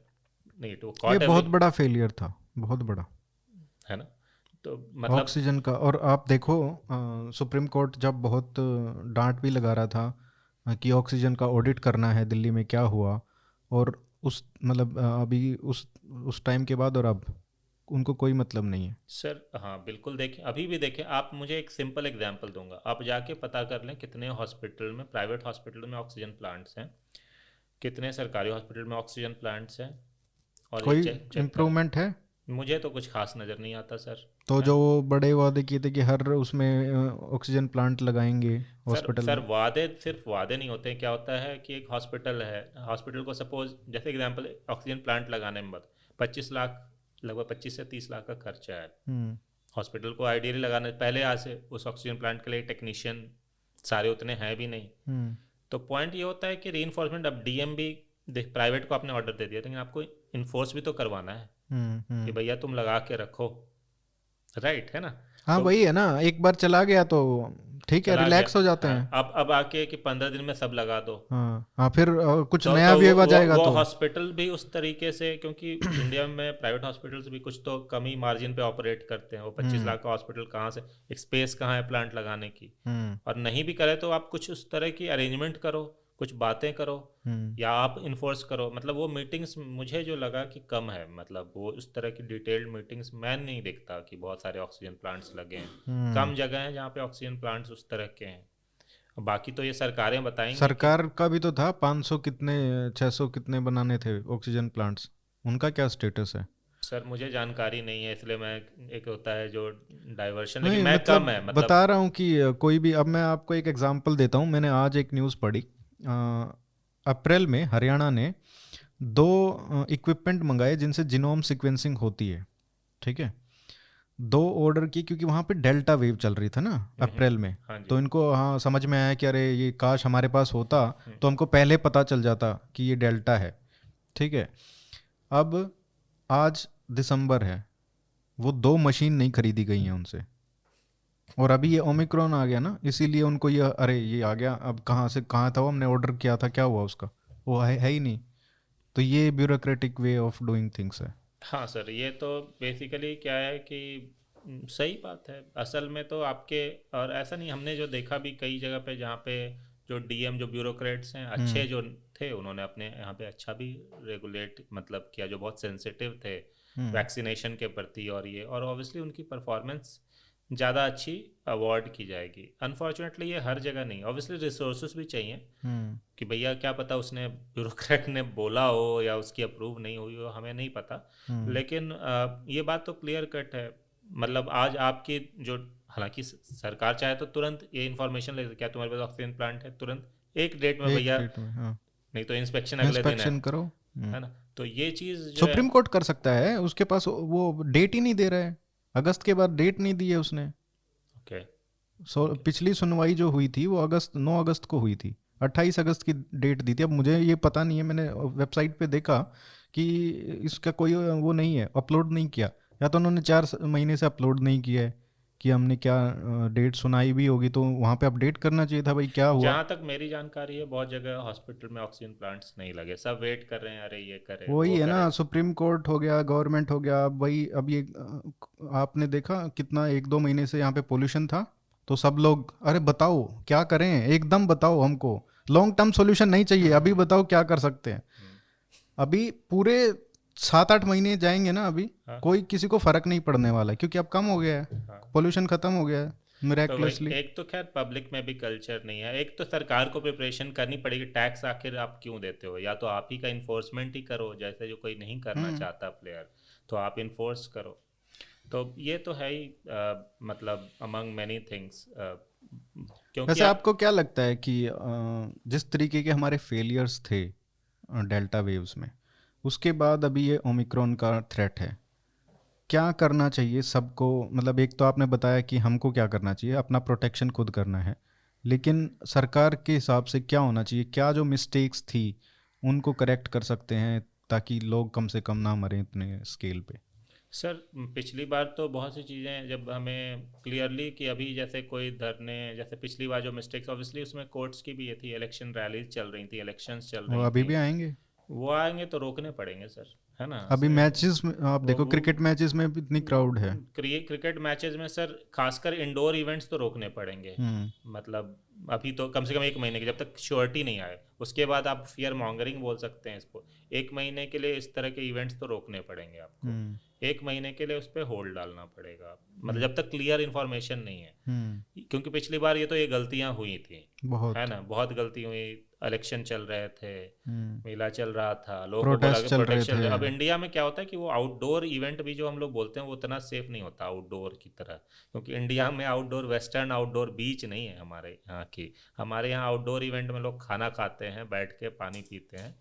नहीं तो ये कॉट बहुत एवरी, बड़ा फेलियर था, बहुत बड़ा। है ना? तो मतलब ऑक्सीजन का, और आप देखो सुप्रीम कोर्ट जब बहुत डांट भी लगा रहा था कि ऑक्सीजन का ऑडिट करना है दिल्ली में क्या हुआ, और उस मतलब अभी उस टाइम के बाद और अब उनको कोई मतलब नहीं है। सर हाँ बिल्कुल, देखें अभी भी देखें, आप मुझे एक सिंपल एग्जांपल दूंगा, आप जाके पता कर लें कितने हॉस्पिटल में, प्राइवेट हॉस्पिटल में ऑक्सीजन प्लांट्स हैं, कितने सरकारी हॉस्पिटल में ऑक्सीजन प्लांट्स हैं, और ये कोई चेक चेक करें। इम्प्रूवमेंट है? मुझे तो कुछ खास नज़र नहीं आता सर। तो है जो ना? बड़े वादे किए थे कि हर उसमें ऑक्सीजन प्लांट लगाएंगे सर हॉस्पिटल सर में। वादे सिर्फ वादे नहीं होते हैं। क्या होता है कि एक हॉस्पिटल है, हॉस्पिटल को सपोज जैसे एग्जांपल ऑक्सीजन प्लांट लगाने में बस 25 लाख, लगभग 25 से 30 लाख का खर्चा है। हम्म। हॉस्पिटल को आइडियली लगाने पहले आज से उस ऑक्सीजन प्लांट के लिए टेक्नीशियन सारे उतने हैं भी नहीं। हम्म। तो पॉइंट ये होता है कि री इन्फोर्समेंट, अब डीएम भी देख, प्राइवेट को आपने ऑर्डर दे दिया, लेकिन आपको इन्फोर्स भी तो करवाना है कि हम्म। भैया तुम लगा के रखो, राइट है ना? हाँ तो वही है ना, एक बार चला गया तो ठीक है, चला गया, रिलैक्स हो जाते हाँ, हैं। अब आके कि 15 दिन में सब लगा दो। हाँ हाँ, फिर कुछ तो नया वेव आ जाएगा वो तो। हॉस्पिटल भी उस तरीके से, क्योंकि इंडिया में प्राइवेट हॉस्पिटल्स भी कुछ तो कम ही मार्जिन पे ऑपरेट करते हैं। वो 25 लाख का हॉस्पिटल कहाँ से, एक स्पेस कहाँ है प्लांट लगाने की? हम्म। और नहीं भी करे तो आप कुछ उस तरह की अरेंजमेंट करो, कुछ बातें करो, हम्म। या आप इन्फोर्स करो। मतलब वो मीटिंग्स मुझे जो लगा कि कम है, मतलब वो उस तरह की डिटेल्ड मीटिंग्स मैं नहीं देखता कि बहुत सारे ऑक्सीजन प्लांट्स लगे हैं। कम जगह हैं जहाँ पे ऑक्सीजन प्लांट्स उस तरह के हैं। बाकी तो ये सरकारें बताएंगी कि सरकार का भी तो था 500 कितने, 600 कितने बनाने थे ऑक्सीजन प्लांट्स, उनका क्या स्टेटस है? सर मुझे जानकारी नहीं है, इसलिए मैं, एक होता है जो डाइवर्शन, लेकिन नहीं मैं कम मतलब है मतलब। बता रहा हूँ कि कोई भी, अब मैं आपको एक एग्जांपल देता हूँ। मैंने आज एक न्यूज़ पढ़ी, अप्रैल में हरियाणा ने 2 इक्विपमेंट मंगाए जिनसे जीनोम सीक्वेंसिंग होती है, ठीक है। 2 ऑर्डर की, क्योंकि वहाँ पे डेल्टा वेव चल रही था ना अप्रैल में। हाँ जी। तो इनको हाँ समझ में आया कि अरे ये काश हमारे पास होता तो हमको पहले पता चल जाता कि ये डेल्टा है, ठीक है। अब आज दिसंबर है, वो 2 मशीन नहीं खरीदी गई हैं उनसे, और अभी ये ओमिक्रॉन आ गया ना, इसीलिए उनको ये अरे ये आ गया, अब कहाँ से कहाँ था वो, हमने ऑर्डर किया था, क्या हुआ उसका, वो है ही नहीं। तो ये bureaucratic way of doing things है। हाँ सर, ये तो बेसिकली क्या है कि सही बात है असल में तो आपके, और ऐसा नहीं, हमने जो देखा भी कई जगह पे जहाँ पे जो डीएम, जो ब्यूरोक्रेट्स हैं अच्छे जो थे, उन्होंने अपने यहाँ पे अच्छा भी रेगुलेट मतलब किया, जो बहुत सेंसिटिव थे वैक्सीनेशन के प्रति, और ये, और ऑब्वियसली उनकी परफॉर्मेंस ज़्यादा अच्छी अवार्ड की जाएगी। अनफॉर्चुनेटली ये हर जगह नहीं, ऑब्वियसली रिसोर्सेज भी चाहिए हम्म। कि भैया क्या पता उसने ब्यूरोक्रेट ने बोला हो या उसकी अप्रूव नहीं हुई हो, हमें नहीं पता। लेकिन ये बात तो क्लियर कट है, मतलब आज आपकी जो, हालांकि सरकार चाहे तो तुरंत ये इन्फॉर्मेशन ले, क्या तुम्हारे पास ऑक्सीजन प्लांट है, तुरंत एक डेट में एक भैया, डेट में हाँ नहीं तो इंस्पेक्शन अगले दिन इंस्पेक्शन करो। है ना? तो ये चीज़ जो है, सुप्रीम कोर्ट कर सकता है, उसके पास वो डेट ही नहीं दे रहा है, अगस्त के बाद डेट नहीं दी है उसने। ओके, पिछली सुनवाई जो हुई थी वो 9 अगस्त को हुई थी, 28 अगस्त की डेट दी थी। अब मुझे ये पता नहीं है, मैंने वेबसाइट पे देखा कि इसका कोई वो नहीं है, अपलोड नहीं किया, या तो उन्होंने 4 महीने से अपलोड नहीं किया है कि हमने क्या डेट सुनाई भी होगी तो वहाँ पे अपडेट करना चाहिए था भाई क्या हुआ। जहाँ तक मेरी जानकारी है बहुत जगह हॉस्पिटल में ऑक्सीजन प्लांट्स नहीं लगे, सब वेट कर रहे हैं, अरे ये करे वही वो है करे। ना, सुप्रीम कोर्ट हो गया, गवर्नमेंट हो गया, अब वही। अब ये आपने देखा कितना 1-2 महीने से यहाँ पे पोल्यूशन था, तो सब लोग अरे बताओ क्या करें, एकदम बताओ, हमको लॉन्ग टर्म सॉल्यूशन नहीं चाहिए, अभी बताओ क्या कर सकते हैं। अभी पूरे 7-8 महीने जाएंगे ना, अभी हाँ कोई किसी को फर्क नहीं पड़ने वाला है, क्योंकि अब कम हो गया है, हाँ। पोल्यूशन खत्म हो गया है तो भाई मिराक्युलसली। एक तो खैर पब्लिक में भी कल्चर नहीं है, एक तो सरकार को प्रिपरेशन करनी पड़ेगी। टैक्स आखिर आप क्यों देते हो? या तो आप ही का इन्फोर्समेंट ही करो, जैसे जो कोई नहीं करना चाहता प्लेयर, तो आप इन्फोर्स करो। तो ये तो है ही मतलब अमंग मैनी थिंग्स, क्योंकि वैसे आप, आपको क्या लगता है कि जिस तरीके के हमारे फेलियर्स थे डेल्टा वेव्स में, उसके बाद अभी ये ओमिक्रॉन का थ्रेट है, क्या करना चाहिए सबको? मतलब एक तो आपने बताया कि हमको क्या करना चाहिए, अपना प्रोटेक्शन खुद करना है, लेकिन सरकार के हिसाब से क्या होना चाहिए? क्या जो मिस्टेक्स थी उनको करेक्ट कर सकते हैं ताकि लोग कम से कम ना मरें इतने स्केल पे? सर पिछली बार तो बहुत सी चीज़ें जब हमें क्लियरली कि अभी जैसे कोई धरने, जैसे पिछली बार जो मिस्टेक्स ऑब्वियसली उसमें कोर्ट्स की भी ये थी, इलेक्शन रैलीज चल रही थी, इलेक्शंस चल वो रही अभी थी, भी आएंगे। वो आएंगे तो रोकने पड़ेंगे सर, है ना अभी सर। मैचेस में आप देखो, वो क्रिकेट मैचेस में भी इतनी क्राउड है। क्रिकेट मैचेस में सर खासकर इंडोर इवेंट्स तो रोकने पड़ेंगे। हम्म। मतलब अभी तो कम से कम एक महीने के, जब तक श्योरिटी नहीं आए उसके बाद आप फियर मॉन्गरिंग बोल सकते हैं इसको। एक महीने के लिए इस तरह के इवेंट्स तो रोकने पड़ेंगे आपको। हम्म। एक महीने के लिए उस पर होल्ड डालना पड़ेगा, मतलब हम्म। जब तक क्लियर इन्फॉर्मेशन नहीं है। हम्म। क्योंकि पिछली बार ये तो ये गलतियां हुई थी, बहुत। है ना, बहुत गलती हुई। इलेक्शन चल रहे थे, हम्म। मेला चल रहा था, लोगों को बोला प्रोटेस्ट कि चल रहे प्रोटेक्शन। थे। अब इंडिया में क्या होता है कि वो आउटडोर इवेंट भी जो हम लोग बोलते हैं वो उतना सेफ नहीं होता आउटडोर की तरह, क्योंकि इंडिया में आउटडोर, वेस्टर्न आउटडोर बीच नहीं है हमारे यहाँ की। हमारे यहाँ आउटडोर इवेंट में लोग खाना खाते हैं, बैठ के पानी पीते हैं।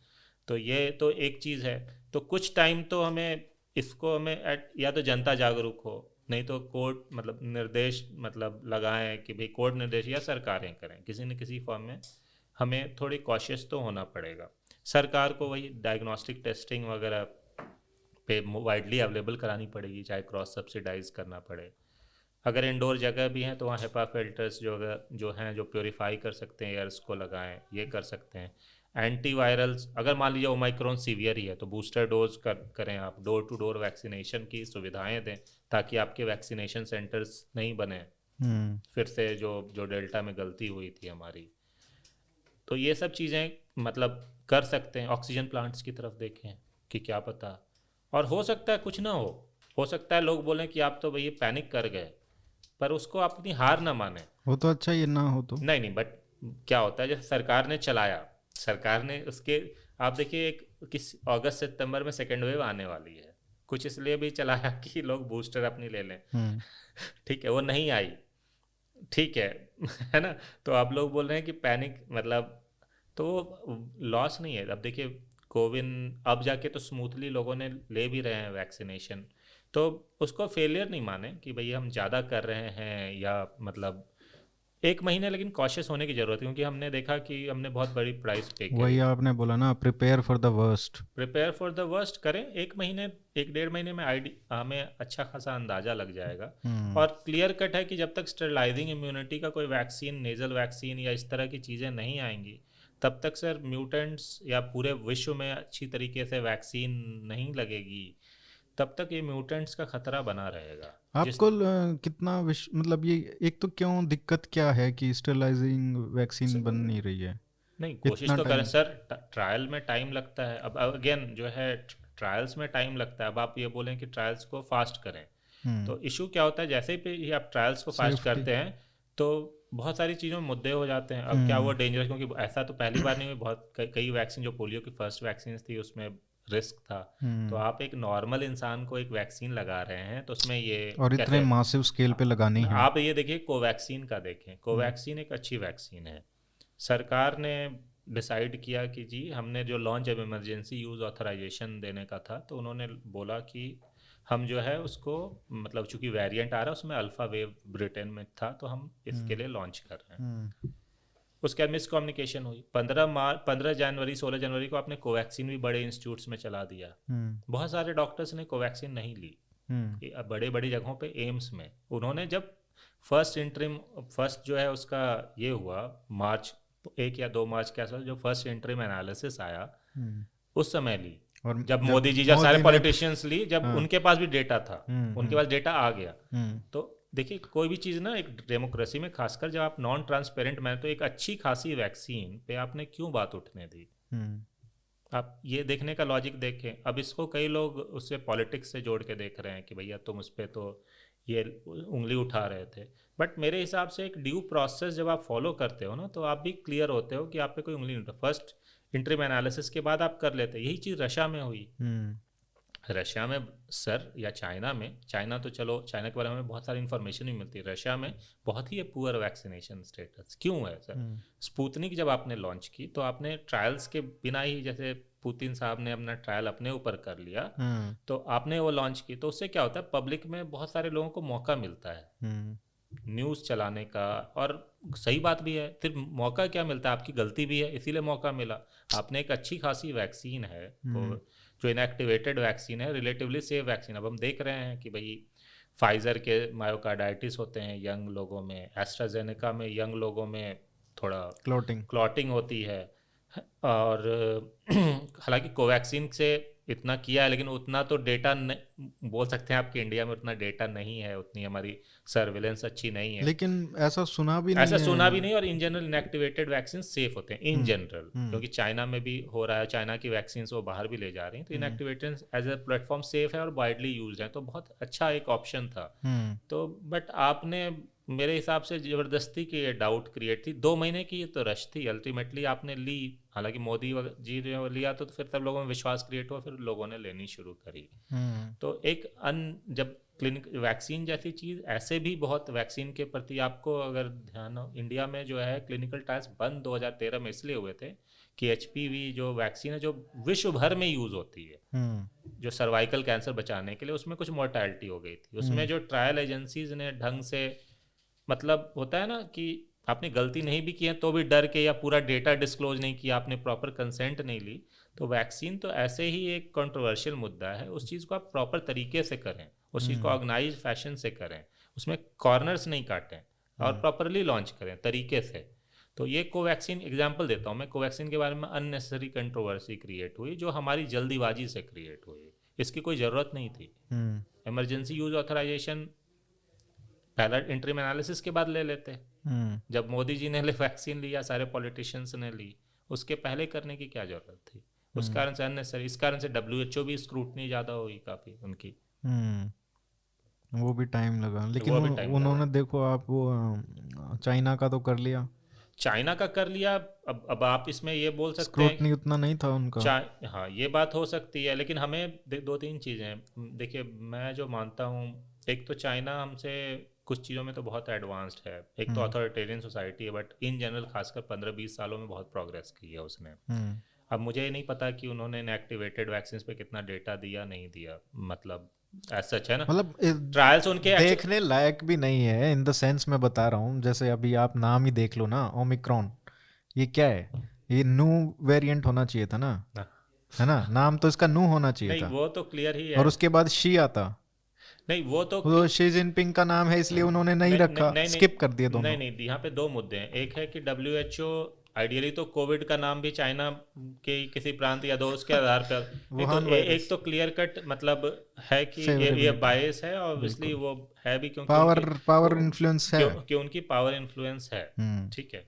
तो ये तो एक चीज़ है। तो कुछ टाइम तो हमें इसको या तो जनता जागरूक हो, नहीं तो कोर्ट मतलब निर्देश मतलब लगाएं कि भाई कोर्ट निर्देश, या सरकारें करें किसी न किसी फॉर्म में। हमें थोड़ी कॉशियस तो होना पड़ेगा। सरकार को वही डायग्नोस्टिक टेस्टिंग वगैरह पे वाइडली अवेलेबल करानी पड़ेगी, चाहे क्रॉस सब्सिडाइज करना पड़े। अगर इंडोर जगह भी हैं तो वहाँ हेपा फिल्टर्स जो हैं जो प्योरीफाई कर सकते हैं एयर्स को लगाएं, ये कर सकते हैं। एंटीवायरल्स, अगर मान लीजिए ओमाइक्रॉन सीवियर ही है तो बूस्टर डोज करें आप, डोर टू डोर वैक्सीनेशन की सुविधाएं दें, ताकि आपके वैक्सीनेशन सेंटर्स नहीं बने फिर से जो जो डेल्टा में गलती हुई थी हमारी। तो ये सब चीज़ें मतलब कर सकते हैं। ऑक्सीजन प्लांट्स की तरफ देखें कि क्या पता, और हो सकता है कुछ ना हो सकता है लोग बोलें कि आप तो भैया पैनिक कर गए, पर उसको आप अपनी हार ना माने। वो तो अच्छा, ये ना हो तो। नहीं नहीं, बट क्या होता है जैसे सरकार ने चलाया, सरकार ने उसके, आप देखिए एक किस अगस्त सितंबर में सेकेंड वेव आने वाली है, कुछ इसलिए भी चलाया कि लोग बूस्टर अपनी ले लें। ठीक है, वो नहीं आई, ठीक है है ना। तो आप लोग बोल रहे हैं कि पैनिक मतलब, तो लॉस नहीं है। अब देखिए कोविन अब जाके तो स्मूथली लोगों ने ले भी रहे हैं वैक्सीनेशन, तो उसको फेलियर नहीं माने कि भैया हम ज़्यादा कर रहे हैं या मतलब एक महीने, लेकिन कॉशियस होने की ज़रूरत है, क्योंकि हमने देखा कि हमने बहुत बड़ी प्राइस पे वही करी। आपने बोला ना, prepare for the worst. Prepare for the worst करें, एक महीने, एक डेढ़ महीने में हमें अच्छा खासा अंदाज़ा लग जाएगा। और क्लियर कट है कि जब तक स्टेरलाइजिंग इम्यूनिटी का कोई वैक्सीन, नेजल वैक्सीन या इस तरह की चीज़ें नहीं आएंगी, तब तक सर म्यूटेंट्स या पूरे विश्व में अच्छी तरीके से वैक्सीन नहीं लगेगी, तब तक ये म्यूटेंट्स का खतरा बना रहेगा। आपको कितना मतलब ये एक तो क्यों दिक्कत क्या है कि स्टेरलाइजिंग वैक्सीन बन नहीं रही है? नहीं, कोशिश इतना तो करें टाइम। सर, ट्रायल में टाइम लगता है। अब अगेन जो है ट्रायल्स में टाइम लगता है। अब आप ये बोलें कि ट्रायल्स को फास्ट करें, तो इशू क्या होता है, जैसे ही आप ट्रायल्स को फास्ट सेफ्टी। करते हैं तो बहुत सारी चीज़ों में मुद्दे हो जाते हैं। अब क्या वो डेंजरस, क्योंकि ऐसा तो पहली बार नहीं हुई, बहुत कई वैक्सीन, जो पोलियो की फर्स्ट वैक्सीन थी उसमें रिस्क था। तो आप एक नॉर्मल इंसान को एक वैक्सीन लगा रहे हैं तो उसमें ये और इतने कैसे, मासिव स्केल पे लगानी है। आप ये देखिए कोवैक्सीन का देखें, कोवैक्सीन एक अच्छी वैक्सीन है। सरकार ने डिसाइड किया कि जी हमने जो launch of emergency use authorisation देने का था, तो उन्होंने बोला कि हम जो है उसको मतलब चूंकि वेरिएंट आ रहा है उसमें अल्फ़ा वेव ब्रिटेन में था, तो हम इसके लिए लॉन्च कर रहे हैं। उसके बाद मिसकम्युनिकेशन हुई। 15 जनवरी 16 जनवरी को आपने कोवैक्सीन भी बड़े इंस्टीट्यूट्स में चला दिया। बहुत सारे डॉक्टर्स ने कोवैक्सीन नहीं ली। बड़े बड़ी जगहों पे, एम्स में उन्होंने जब फर्स्ट जो है उसका ये हुआ, मार्च 1 या 2 मार्च के आसपास जो फर्स्ट इंटरिम एनालिसिस आया, उस समय ली। और जब मोदी जी, जब सारे पॉलिटिशियंस ली, जब उनके पास भी डेटा था, उनके पास डेटा आ गया। तो देखिए कोई भी चीज़ ना एक डेमोक्रेसी में, खासकर जब आप नॉन ट्रांसपेरेंट में, तो एक अच्छी खासी वैक्सीन पे आपने क्यों बात उठने दी? आप ये देखने का लॉजिक देखें। अब इसको कई लोग उससे पॉलिटिक्स से जोड़ के देख रहे हैं कि भैया तुम उस पर तो ये उंगली उठा रहे थे, बट मेरे हिसाब से एक ड्यू प्रोसेस जब आप फॉलो करते हो ना, तो आप भी क्लियर होते हो कि आप पे कोई उंगली नहीं उठा। फर्स्ट इंटरिम एनालिसिस के बाद आप कर लेते। यही चीज़ रशिया में हुई। रशिया में सर, या चाइना में, चाइना तो चलो चाइना के बारे में बहुत सारी इन्फॉर्मेशन भी मिलती है, रशिया में बहुत ही पुअर वैक्सीनेशन स्टेटस क्यों है सर? स्पुतनिक जब आपने लॉन्च की तो आपने ट्रायल्स के बिना ही, जैसे पुतिन साहब ने अपना ट्रायल अपने ऊपर कर लिया, तो आपने वो लॉन्च की, तो उससे क्या होता है, पब्लिक में बहुत सारे लोगों को मौका मिलता है न्यूज़ चलाने का। और सही बात भी है, फिर मौका क्या मिलता है, आपकी गलती भी है इसीलिए मौका मिला। आपने एक अच्छी खासी वैक्सीन है जो इनएक्टिवेटेड वैक्सीन है रिलेटिवली सेफ वैक्सीन। अब हम देख रहे हैं कि भाई फाइज़र के मायोकार्डाइटिस होते हैं यंग लोगों में, एस्ट्राजेनेका में यंग लोगों में थोड़ा क्लॉटिंग होती है। और हालांकि कोवैक्सीन से इतना किया है, लेकिन उतना तो डेटा बोल सकते हैं आपके इंडिया में उतना डेटा नहीं है, उतनी हमारी सर्विलेंस अच्छी नहीं है। लेकिन ऐसा सुना भी नहीं ऐसा है। सुना भी नहीं। और in general inactivated vaccine safe होते हैं इन जनरल, क्योंकि चाइना में भी हो रहा है, चाइना की वैक्सीन वो बाहर भी ले जा रही हैं। तो inactivated as a platform safe है और वाइडली यूज है, तो बहुत अच्छा एक ऑप्शन था। तो बट आपने मेरे हिसाब से ज़बरदस्ती की ये डाउट क्रिएट थी। 2 महीने की तो रश थी, अल्टीमेटली आपने ली। हालांकि मोदी जी ने लिया तो फिर सब लोगों में विश्वास क्रिएट हुआ, फिर लोगों ने लेनी शुरू करी। तो एक जब क्लिनिक वैक्सीन जैसी चीज़, ऐसे भी बहुत वैक्सीन के प्रति आपको अगर ध्यान हो, इंडिया में जो है क्लिनिकल ट्रायल्स बंद 2013 में इसलिए हुए थे कि HPV जो वैक्सीन है जो विश्व भर में यूज़ होती है, जो सर्वाइकल कैंसर बचाने के लिए, उसमें कुछ मोर्टैलिटी हो गई थी। उसमें जो ट्रायल एजेंसीज ने ढंग से, मतलब होता है ना कि आपने गलती नहीं भी की है तो भी डर के, या पूरा डेटा डिस्क्लोज नहीं किया, आपने प्रॉपर कंसेंट नहीं ली, तो वैक्सीन तो ऐसे ही एक कंट्रोवर्शियल मुद्दा है। उस चीज़ को आप प्रॉपर तरीके से करें, उस चीज़ को ऑर्गेनाइज फैशन से करें, उसमें कॉर्नर्स नहीं काटें और प्रॉपरली लॉन्च करें तरीके से। तो ये कोवैक्सीन एग्जांपल देता हूँ मैं, कोवैक्सीन के बारे में अननेसेसरी कंट्रोवर्सी क्रिएट हुई जो हमारी जल्दीबाजी से क्रिएट हुई। इसकी कोई ज़रूरत नहीं थी। इमरजेंसी यूज ऑथराइजेशन पहला इंटरिम एनालिसिस के बाद ले लेते। जब मोदी जी ने वैक्सीन लिया, सारे पॉलिटिशियंस ने ली, उसके पहले करने की क्या जरूरत थी? उस कारण से अननेसेसरी, इस कारण से WHO भी स्क्रूटनी ज़्यादा हुई काफ़ी उनकी। वो भी टाइम लगा, लेकिन उन्होंने देखो आप वो चाइना का तो कर लिया, चाइना का कर लिया। अब आप इसमें ये बोल सकते हैं स्क्रूटनी उतना नहीं था उनका। हाँ ये बात हो सकती है, लेकिन हमें 2-3 चीज़ें हैं। देखिए मैं जो मानता हूँ, एक तो चाइना हमसे कुछ चीज़ों में तो बहुत एडवांस्ड है, एक तो अथॉरिटेरियन सोसाइटी है, बट इन जनरल खासकर 15-20 सालों में बहुत प्रोग्रेस की है उसने। अब मुझे ये नहीं पता कि उन्होंने इनएक्टिवेटेड वैक्सीन पे कितना डेटा दिया नहीं दिया, मतलब ऐसा सच है ना, मतलब ट्रायल्स उनके देखने लायक भी नहीं है। इन द सेंस मैं बता रहा हूँ, जैसे अभी आप नाम ही देख लो ना, ओमिक्रॉन, ये क्या है? ये न्यू वेरिएंट होना चाहिए था ना, है ना? नाम तो इसका न्यू होना चाहिए था। वो तो क्लियर ही है। और उसके बाद शी आता, नहीं वो तो शी जिनपिंग का नाम है इसलिए उन्होंने नहीं रखा, स्किप कर दिए दोनों। नहीं, यहाँ पे 2 मुद्दे हैं। एक है कि WHO आइडियली तो कोविड का नाम भी चाइना के किसी प्रांत या दोस्त के आधार पर, एक तो क्लियर कट मतलब है कि ये बायस है, ऑब्वियसली वो है भी, क्योंकि पावर इन्फ्लुएंस है, क्योंकि उनकी पावर इन्फ्लुएंस है। ठीक है।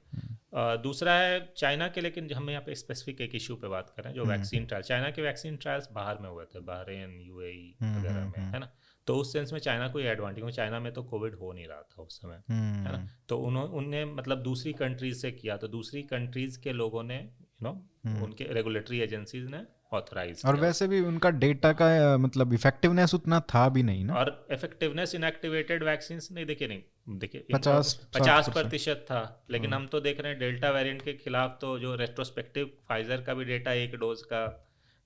दूसरा है चाइना के, लेकिन हम यहाँ पे स्पेसिफिक एक इशू पे बात करें, जो वैक्सीन ट्रायल, चाइना के वैक्सीन ट्रायल्स बाहर में हुए थे, बहरीन, UAE वगैरह में, है ना। तो उस सेंस में चाइना को ये एडवांटेज, क्योंकि चाइना में तो कोविड हो नहीं रहा था उस समय, है ना। तो उन्होंने मतलब दूसरी कंट्रीज से किया, तो दूसरी कंट्रीज के लोगों ने उनके रेगुलेटरी एजेंसीज ने ऑथराइज और वैसे भी उनका डेटा का मतलब इफेक्टिवनेस उतना था भी नहीं ना। और इफेक्टिवनेस इनएक्टिवेटेड वैक्सीन नहीं, देखिए 50% था, लेकिन हम तो देख रहे हैं डेल्टा वेरिएंट के खिलाफ तो जो रेट्रोस्पेक्टिव फाइजर का भी डेटा 1 डोज का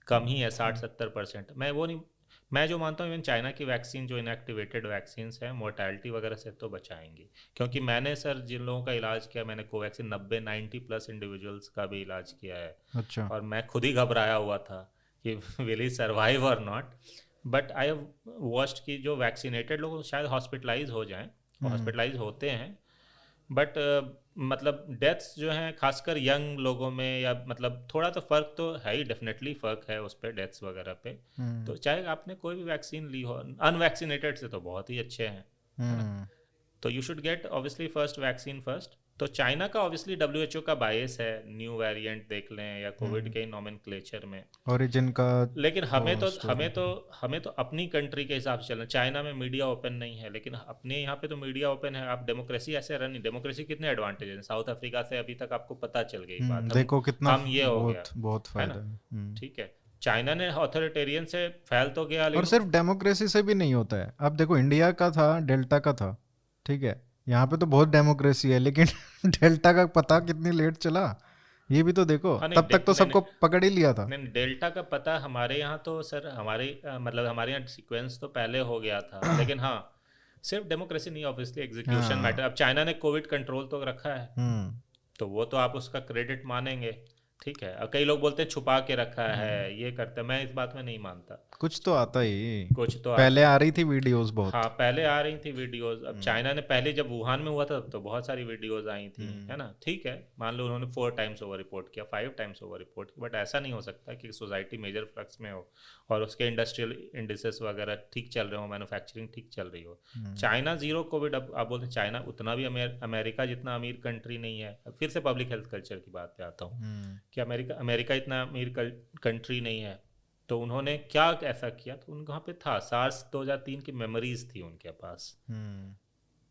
कम ही है, 60-70%। मैं जो मानता हूँ इवन चाइना की वैक्सीन जो इनएक्टिवेटेड वैक्सीन है मोर्टैलिटी वगैरह से तो बचाएंगी, क्योंकि मैंने सर जिन लोगों का इलाज किया, मैंने कोवैक्सीन 90-90+ इंडिविजुअल्स का भी इलाज किया है। अच्छा। और मैं खुद ही घबराया हुआ था कि विल ही सर्वाइव और not, but I have watched कि जो वैक्सीनेटेड लोग शायद हॉस्पिटलाइज हो जाएं, हॉस्पिटलाइज होते हैं, बट मतलब डेथ्स जो हैं खासकर यंग लोगों में, या मतलब थोड़ा तो फ़र्क तो है ही, डेफिनेटली फ़र्क है उस पर डेथ्स वगैरह पे। तो चाहे आपने कोई भी वैक्सीन ली हो, अनवैक्सीनेटेड से तो बहुत ही अच्छे हैं, है ना। तो you should get obviously first vaccine first. तो चाइना का ऑब्वियसली WHO का बायस है, न्यू वेरिएंट देख लें या कोविड के नॉमेनक्लेचर में, ओरिजिन का। लेकिन हमें तो अपनी कंट्री के हिसाब से चलना। चाइना में मीडिया ओपन नहीं है, लेकिन अपने यहाँ पे तो मीडिया ओपन है। आप डेमोक्रेसी ऐसे रन नहीं, डेमोक्रेसी कितने एडवांटेज है, साउथ अफ्रीका से अभी तक आपको पता चल गई बात, देखो कितना हम ये हो गया, बहुत फायदा है। ठीक है, चाइना ने ऑथोरिटेरियन से फैल तो गया, और सिर्फ डेमोक्रेसी से भी नहीं होता है। अब देखो इंडिया का था, डेल्टा का था, ठीक है, यहाँ पे तो बहुत डेमोक्रेसी है, लेकिन डेल्टा का पता कितनी लेट चला, ये भी तो देखो। तब तक तो सबको पकड़ ही लिया था। नहीं, डेल्टा का पता हमारे यहाँ तो सर, मतलब हमारे यहाँ सीक्वेंस तो पहले हो गया था, लेकिन हाँ सिर्फ डेमोक्रेसी नहीं, ऑब्वियसली एग्जीक्यूशन मैटर। अब चाइना ने कोविड कंट्रोल तो रखा है, तो वो तो आप उसका क्रेडिट मानेंगे, ठीक है, और कई लोग बोलते हैं छुपा के रखा है, ये करते हैं, मैं इस बात में नहीं मानता। कुछ तो आता ही, कुछ तो पहले आ रही थी वीडियोस बहुत। हाँ, पहले आ रही थी वीडियोस। अब चाइना ने पहले जब वुहान में हुआ था तब तो बहुत सारी वीडियोस आई थी, है ना। ठीक है, मान लो उन्होंने 4 टाइम्स ओवर रिपोर्ट किया, 5 टाइम्स ओवर रिपोर्ट किया, बट ऐसा नहीं हो सकता कि सोसाइटी मेजर फ्लक्स में हो और उसके इंडस्ट्रियल इंडिसेस वगैरह ठीक चल रहे हो, मैन्युफैक्चरिंग ठीक चल रही हो। चाइना जीरो कोविड, अब आप बोलते हैं चाइना उतना भी अमेरिका जितना अमीर कंट्री नहीं है। फिर से पब्लिक हेल्थ कल्चर की बात पे आता हूँ कि अमेरिका इतना अमीर कंट्री नहीं है, तो उन्होंने क्या ऐसा किया, तो उनके वहाँ पे था सार्स 2003 की मेमोरीज थी उनके पास।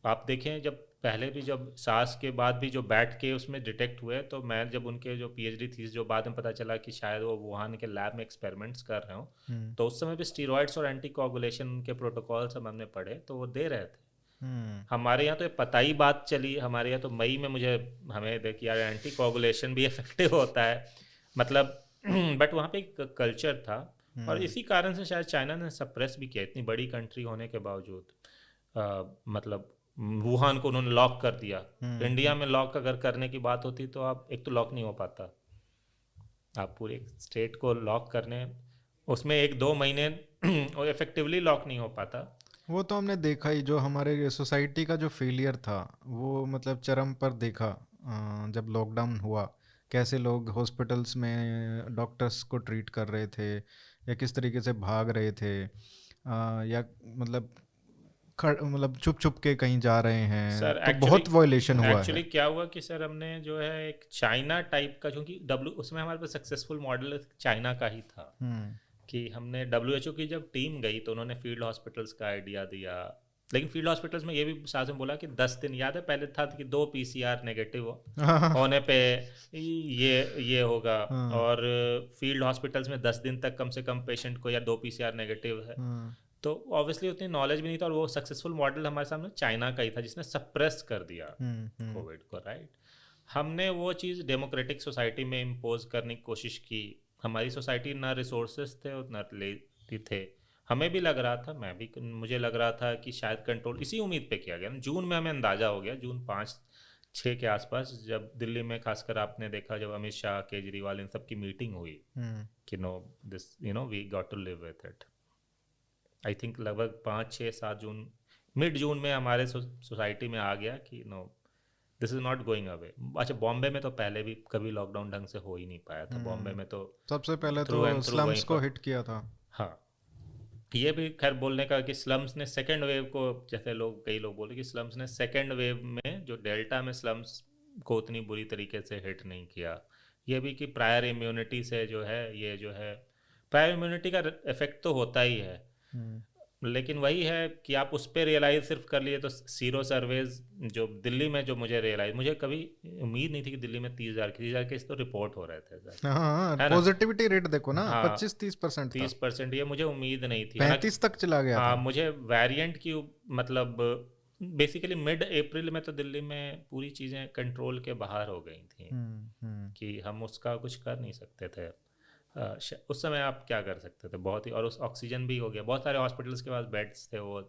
आप देखें, जब पहले भी, जब सार्स के बाद भी जो बैठ के उसमें डिटेक्ट हुए, तो मैं जब उनके जो पीएचडी थी, जो बाद में पता चला कि शायद वो वुहान के लैब में एक्सपेरिमेंट्स कर रहे हो, तो उस समय भी स्टीरॉइड्स और एंटी कोगुलेशन के प्रोटोकॉल सब हमने पढ़े, तो वो दे रहे थे। हमारे यहाँ तो ये पता ही बात चली, हमारे यहाँ तो मई में हमें देखिए यार एंटी कोगुलेशन भी इफेक्टिव होता है, मतलब बट वहाँ पे एक कल्चर था, और इसी कारण से शायद चाइना ने सप्रेस भी किया, इतनी बड़ी कंट्री होने के बावजूद। मतलब वुहान को उन्होंने लॉक कर दिया। इंडिया में लॉक अगर करने की बात होती तो आप, एक तो लॉक नहीं हो पाता, आप पूरे स्टेट को लॉक करने, उसमें 1-2 महीने और इफेक्टिवली लॉक नहीं हो पाता। वो तो हमने देखा ही, जो हमारे सोसाइटी का जो फेलियर था वो मतलब चरम पर देखा। जब लॉकडाउन हुआ, कैसे लोग हॉस्पिटल्स में डॉक्टर्स को ट्रीट कर रहे थे, या किस तरीके से भाग रहे थे, या मतलब मतलब छुप छुप के कहीं जा रहे हैं, सर तो बहुत वायलेशन हुआ है। एक्चुअली क्या हुआ कि सर हमने जो है एक चाइना टाइप का, क्योंकि उसमें हमारे पास सक्सेसफुल मॉडल चाइना का ही था, कि हमने WHO की जब टीम गई तो उन्होंने फील्ड हॉस्पिटल्स का आइडिया दिया, लेकिन फील्ड हॉस्पिटल्स में ये भी साथ में बोला कि 10 दिन, याद है पहले था कि 2 PCR नेगेटिव होने पे ये होगा, और फील्ड हॉस्पिटल्स में 10 दिन तक कम से कम पेशेंट को या 2 PCR नेगेटिव है, तो ऑब्वियसली उतनी नॉलेज भी नहीं था, और वो सक्सेसफुल मॉडल हमारे सामने चाइना का ही था जिसने सप्रेस कर दिया कोविड को, राइट। हमने वो चीज़ डेमोक्रेटिक सोसाइटी में इम्पोज करने की कोशिश की। हमारी सोसाइटी ना रिसोर्सेज थे और ना लेती थे, हमें भी लग रहा था, मुझे लग रहा था कि शायद कंट्रोल, इसी उम्मीद पे किया गया ना। जून में हमें अंदाज़ा हो गया, जून 5-6 के आसपास, जब दिल्ली में खासकर आपने देखा, जब अमित शाह, केजरीवाल, इन सब की मीटिंग हुई कि no this, we got to live with it. I think लगभग 5-6-7 जून, मिड जून में हमारे सोसाइटी में आ गया कि no, this is not going away. अच्छा, बॉम्बे में तो पहले भी कभी लॉकडाउन ढंग से हो ही नहीं पाया था, बॉम्बे में तो सबसे पहले थ्रू तो एंड थ्रू वहीं स्लम्स को पर। हिट किया था। हाँ, ये भी खैर बोलने का कि स्लम्स ने सेकेंड वेव को, जैसे कई लोग बोल रहे कि स्लम्स ने सेकेंड वेव में, जो डेल्टा में स्लम्स को उतनी बुरी तरीके से हिट नहीं किया। ये भी कि प्रायर इम्यूनिटी से जो है, ये जो है प्रायर इम्यूनिटी का इफेक्ट तो होता ही है, लेकिन वही है कि आप उस पर रियलाइज सिर्फ कर लिए। तो सीरो सर्वेज जो दिल्ली में, जो मुझे कभी उम्मीद नहीं थी कि दिल्ली में 30,000 केस तो रिपोर्ट हो रहे थे सर, हाँ, है ना। पॉजिटिविटी रेट देखो ना, हाँ, 25-30% था, 30%, ये मुझे उम्मीद नहीं थी। 35 तक चला गया हाँ, था। मुझे वेरिएंट की, मतलब बेसिकली मिड अप्रैल में तो दिल्ली में पूरी चीज़ें कंट्रोल के बाहर हो गई थी, कि हम उसका कुछ कर नहीं सकते थे। उस समय आप क्या कर सकते थे, बहुत ही, और उस ऑक्सीजन भी हो गया, बहुत सारे हॉस्पिटल्स के पास बेड्स थे, वो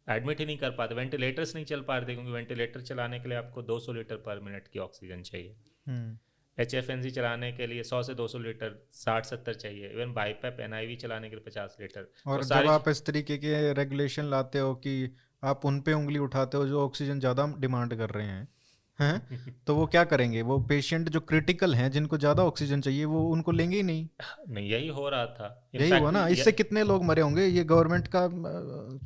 एडमिट ही नहीं कर पाते, वेंटिलेटर्स नहीं चल पा रहे थे, क्योंकि वेंटिलेटर चलाने के लिए आपको 200 लीटर पर मिनट की ऑक्सीजन चाहिए। HFNC चलाने के लिए 100 से 200 लीटर, 60-70 चाहिए। इवन बाईपैप NIV चलाने के लिए 50 लीटर। और जब आप इस तरीके के रेगुलेशन लाते हो कि आप उन पे उंगली उठाते हो जो ऑक्सीजन ज़्यादा डिमांड कर रहे हैं तो वो क्या करेंगे? वो पेशेंट जो क्रिटिकल हैं, जिनको ज़्यादा ऑक्सीजन चाहिए, वो उनको लेंगे ही नहीं। नहीं, यही हो रहा था, यही हुआ ना, इससे कितने लोग मरे होंगे। ये गवर्नमेंट का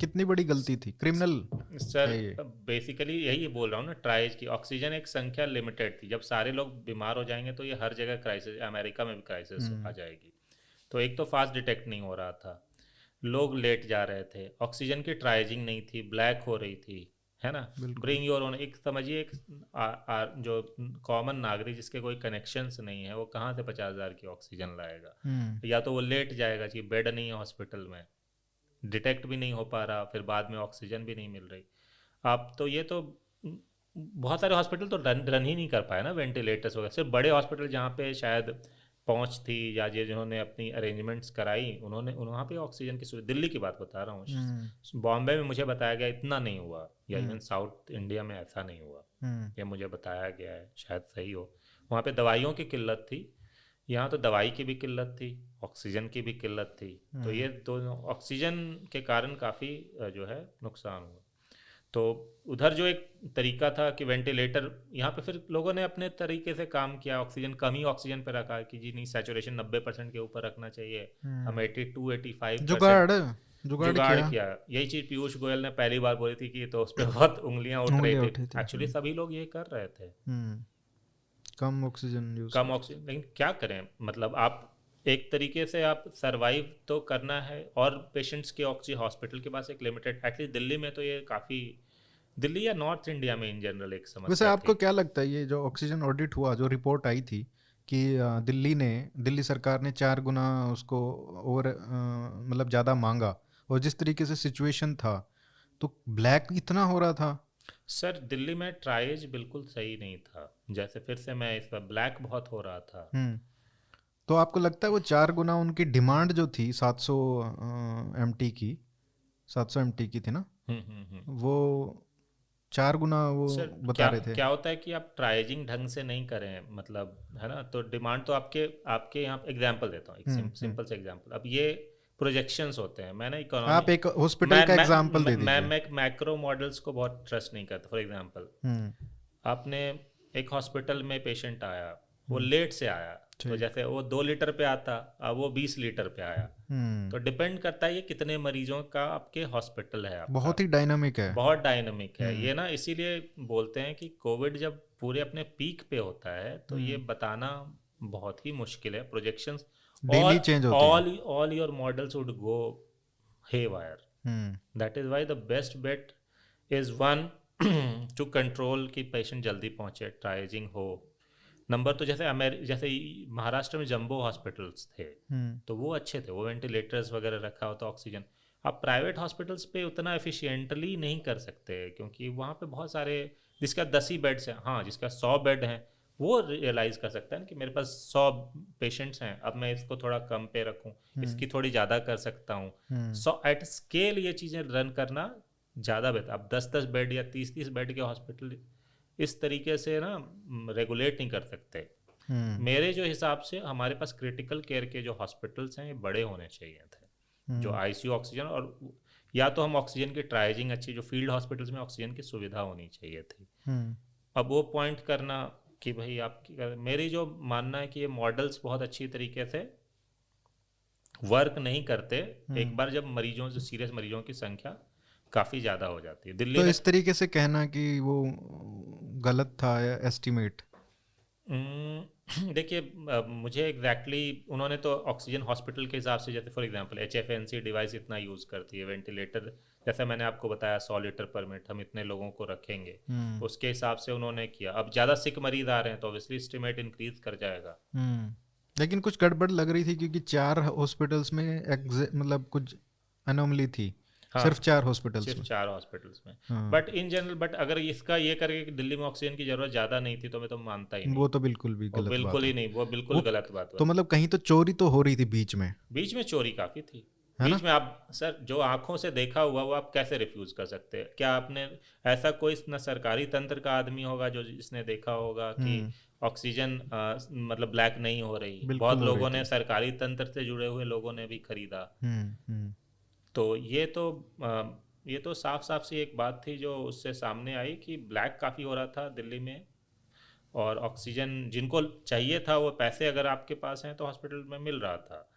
कितनी बड़ी गलती थी, क्रिमिनल सर है ये। बेसिकली यही बोल रहा हूँ ना, ट्राइज की ऑक्सीजन एक संख्या लिमिटेड थी। जब सारे लोग बीमार हो जाएंगे तो ये हर जगह क्राइसिस, अमेरिका में भी क्राइसिस आ जाएगी। तो एक तो फास्ट डिटेक्ट नहीं हो रहा था, लोग लेट जा रहे थे, ऑक्सीजन की ट्राइजिंग नहीं थी, ब्लैक हो रही थी, है ना। ब्रिंग योर ओन, एक समझिए, एक जो कॉमन नागरिक जिसके कोई कनेक्शंस नहीं है, वो कहाँ से 50,000 की ऑक्सीजन लाएगा। या तो वो लेट जाएगा कि बेड नहीं है हॉस्पिटल में, डिटेक्ट भी नहीं हो पा रहा, फिर बाद में ऑक्सीजन भी नहीं मिल रही। आप तो ये तो बहुत सारे हॉस्पिटल तो रन ही नहीं कर पाए ना, वेंटिलेटर्स वगैरह। सिर्फ बड़े हॉस्पिटल जहाँ पे शायद पहुँच थी, या जिन्होंने अपनी अरेंजमेंट्स कराई, उन्होंने वहाँ पे ऑक्सीजन की सुविधा, दिल्ली की बात बता रहा हूँ। बॉम्बे में मुझे बताया गया इतना नहीं हुआ, या इवन साउथ इंडिया में ऐसा नहीं हुआ, ये मुझे बताया गया है, शायद सही हो। वहाँ पे दवाइयों की किल्लत थी, यहाँ तो दवाई की भी किल्लत थी, ऑक्सीजन की भी किल्लत थी। तो ये दोनों ऑक्सीजन के कारण काफ़ी जो है नुकसान हुआ। तो उधर जो एक तरीका था कि वेंटिलेटर, यहाँ पे फिर लोगों ने अपने तरीके से काम किया, ऑक्सीजन कम ही ऑक्सीजन पे रखा कि जी नहीं, सैचुरेशन 90% के ऊपर रखना चाहिए, हम 82-85% जुगाड़ जुगाड़ जुगाड़ किया, किया। यही चीज़ पीयूष गोयल ने पहली बार बोली थी कि तो उस पर बहुत उंगलियां उठ रही उंगलियां थी। उठी थी। एक्चुअली सभी लोग ये कर रहे थे, कम ऑक्सीजन यूज कम ऑक्सीजन। लेकिन क्या करें, मतलब आप एक तरीके से आप सरवाइव तो करना है, और पेशेंट्स के ऑक्सीजन हॉस्पिटल के पास एक लिमिटेड, एक्चुअली दिल्ली में तो ये काफ़ी, दिल्ली या नॉर्थ इंडिया में इन जनरल एक वैसे समस्या आपको थी। क्या लगता है ये जो ऑक्सीजन ऑडिट हुआ, जो रिपोर्ट आई थी कि दिल्ली सरकार ने 4 गुना उसको और मतलब ज़्यादा मांगा, और जिस तरीके से सिचुएशन था तो ब्लैक इतना हो रहा था। सर दिल्ली में ट्राइज बिल्कुल सही नहीं था, जैसे फिर से मैं इस पर ब्लैक बहुत हो रहा था। तो आपको लगता है वो 4 गुना उनकी डिमांड जो थी 700 एमटी की, 700 एमटी की थी ना, वो 4 गुना वो सर बता क्या रहे थे। क्या होता है कि आप ट्राइजिंग ढंग से नहीं करें, मतलब है ना, तो डिमांड तो आपके आपके यहाँ एग्जांपल देता हूँ, एक सिंपल से एग्जांपल। अब ये प्रोजेक्शंस होते हैं, मैं ना इकोनॉमी, आप एक हॉस्पिटल का एग्जांपल दे दीजिए। मैं मैक्रो मॉडल्स को बहुत ट्रस्ट नहीं करता। फॉर एग्जांपल, आपने एक हॉस्पिटल में पेशेंट आया, वो लेट से आया, तो जैसे वो 2 लीटर पे आता, अब वो 20 लीटर पे आया, तो डिपेंड करता है ये कितने मरीजों का आपके हॉस्पिटल है आपका। बहुत ही डायनामिक है। बहुत डायनामिक है ये ना, इसीलिए बोलते हैं कि कोविड जब पूरे अपने पीक पे होता है तो ये बताना बहुत ही मुश्किल है। प्रोजेक्शंस डेली चेंज होती है। all your models would go haywire. That is why the best bet is one to control कि पेशेंट जल्दी पहुंचे, ट्राइजिंग हो। नंबर तो जैसे महाराष्ट्र में जंबो हॉस्पिटल्स थे, तो वो अच्छे थे, वो वेंटिलेटर्स वगैरह रखा होता, ऑक्सीजन। आप प्राइवेट हॉस्पिटल्स पे उतना एफिशिएंटली नहीं कर सकते, क्योंकि वहाँ पे बहुत सारे, जिसका 10 ही बेड्स हैं, हाँ जिसका 100 बेड हैं, वो रियलाइज़ कर सकता है कि मेरे पास 100 पेशेंट्स हैं, अब मैं इसको थोड़ा कम पे रखूँ, इसकी थोड़ी ज़्यादा कर सकता हूँ। सो एट स्केल ये चीज़ें रन करना ज़्यादा बेहतर। अब 10-10 बेड या 30-30 बेड के हॉस्पिटल इस तरीके से ना रेगुलेट नहीं कर सकते। मेरे जो हिसाब से हमारे पास क्रिटिकल केयर के जो हॉस्पिटल्स हैं ये बड़े होने चाहिए थे, जो आईसीयू ऑक्सीजन, और या तो हम ऑक्सीजन की ट्राइजिंग अच्छी, जो फील्ड हॉस्पिटल्स में ऑक्सीजन की सुविधा होनी चाहिए थी। अब वो पॉइंट करना कि भाई आपकी, मेरी जो मानना है कि ये मॉडल्स बहुत अच्छी तरीके से वर्क नहीं करते एक बार जब मरीजों, जो सीरियस मरीजों की संख्या काफ़ी ज़्यादा हो जाती है। दिल्ली तो में इस तरीके से कहना कि वो गलत था एस्टिमेट। देखिए, मुझे एग्जैक्टली उन्होंने तो ऑक्सीजन हॉस्पिटल के हिसाब से, जैसे फॉर एग्जांपल HFNC डिवाइस इतना यूज़ करती है, वेंटिलेटर जैसे मैंने आपको बताया 100 लीटर पर मिनट हम इतने लोगों को रखेंगे, उसके हिसाब से उन्होंने किया। अब ज़्यादा सिक मरीज आ रहे हैं तो ऑब्वियसली एस्टिमेट इंक्रीज कर जाएगा। लेकिन कुछ गड़बड़ लग रही थी क्योंकि 4 हॉस्पिटल्स में मतलब कुछ अनोमली थी। हाँ, सिर्फ 4 हॉस्पिटल्स सिर्फ में। 4 हॉस्पिटल्स में। बट इन जनरल, बट अगर इसका ये करके कि दिल्ली में ऑक्सीजन की जरूरत ज़्यादा नहीं थी, तो मैं तो मानता ही नहीं। वो तो बिल्कुल भी वो गलत बात बिल्कुल है। ही नहीं, वो बिल्कुल गलत बात तो है। मतलब कहीं तो चोरी तो हो रही थी बीच में। बीच में चोरी काफ़ी थी, है ना? बीच में आप सर जो आंखों से देखा हुआ वो आप कैसे रिफ्यूज कर सकते हैं? क्या आपने ऐसा कोई ना सरकारी तंत्र का आदमी होगा जो जिसने देखा होगा कि ऑक्सीजन मतलब ब्लैक नहीं हो रही? बिल्कुल बहुत हो लोगों रही ने, सरकारी तंत्र से जुड़े हुए लोगों ने भी खरीदा। हम्म। तो ये तो साफ साफ सी एक बात थी जो उससे सामने आई कि ब्लैक काफ़ी हो रहा था दिल्ली में, और ऑक्सीजन जिनको चाहिए था वो पैसे अगर आपके पास हैं तो हॉस्पिटल में मिल रहा था,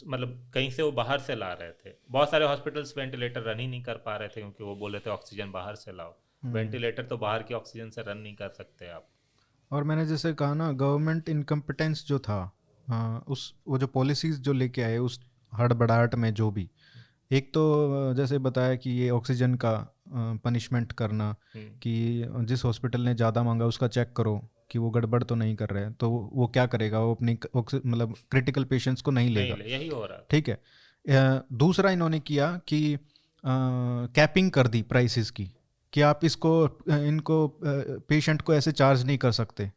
मतलब कहीं से वो बाहर से ला रहे थे। बहुत सारे हॉस्पिटल्स वेंटिलेटर रन ही नहीं कर पा रहे थे क्योंकि वो बोले थे ऑक्सीजन बाहर से लाओ। वेंटिलेटर तो बाहर की ऑक्सीजन से रन नहीं कर सकते आप। और मैंने जैसे कहा ना, गवर्नमेंट इनकम्पिटेंस जो था, वो जो पॉलिसीज जो लेके आए उस हड़बड़ाहट में, जो भी एक तो जैसे बताया कि ये ऑक्सीजन का पनिशमेंट करना, कि जिस हॉस्पिटल ने ज़्यादा मांगा उसका चेक करो कि वो गड़बड़ तो नहीं कर रहे हैं, तो वो क्या करेगा, वो अपनी मतलब क्रिटिकल पेशेंट्स को नहीं लेगा। यही हो रहा। ठीक है। दूसरा इन्होंने किया कि कैपिंग कर दी प्राइसेस की, कि आप इनको पेशेंट को ऐसे चार्ज नहीं कर सकते।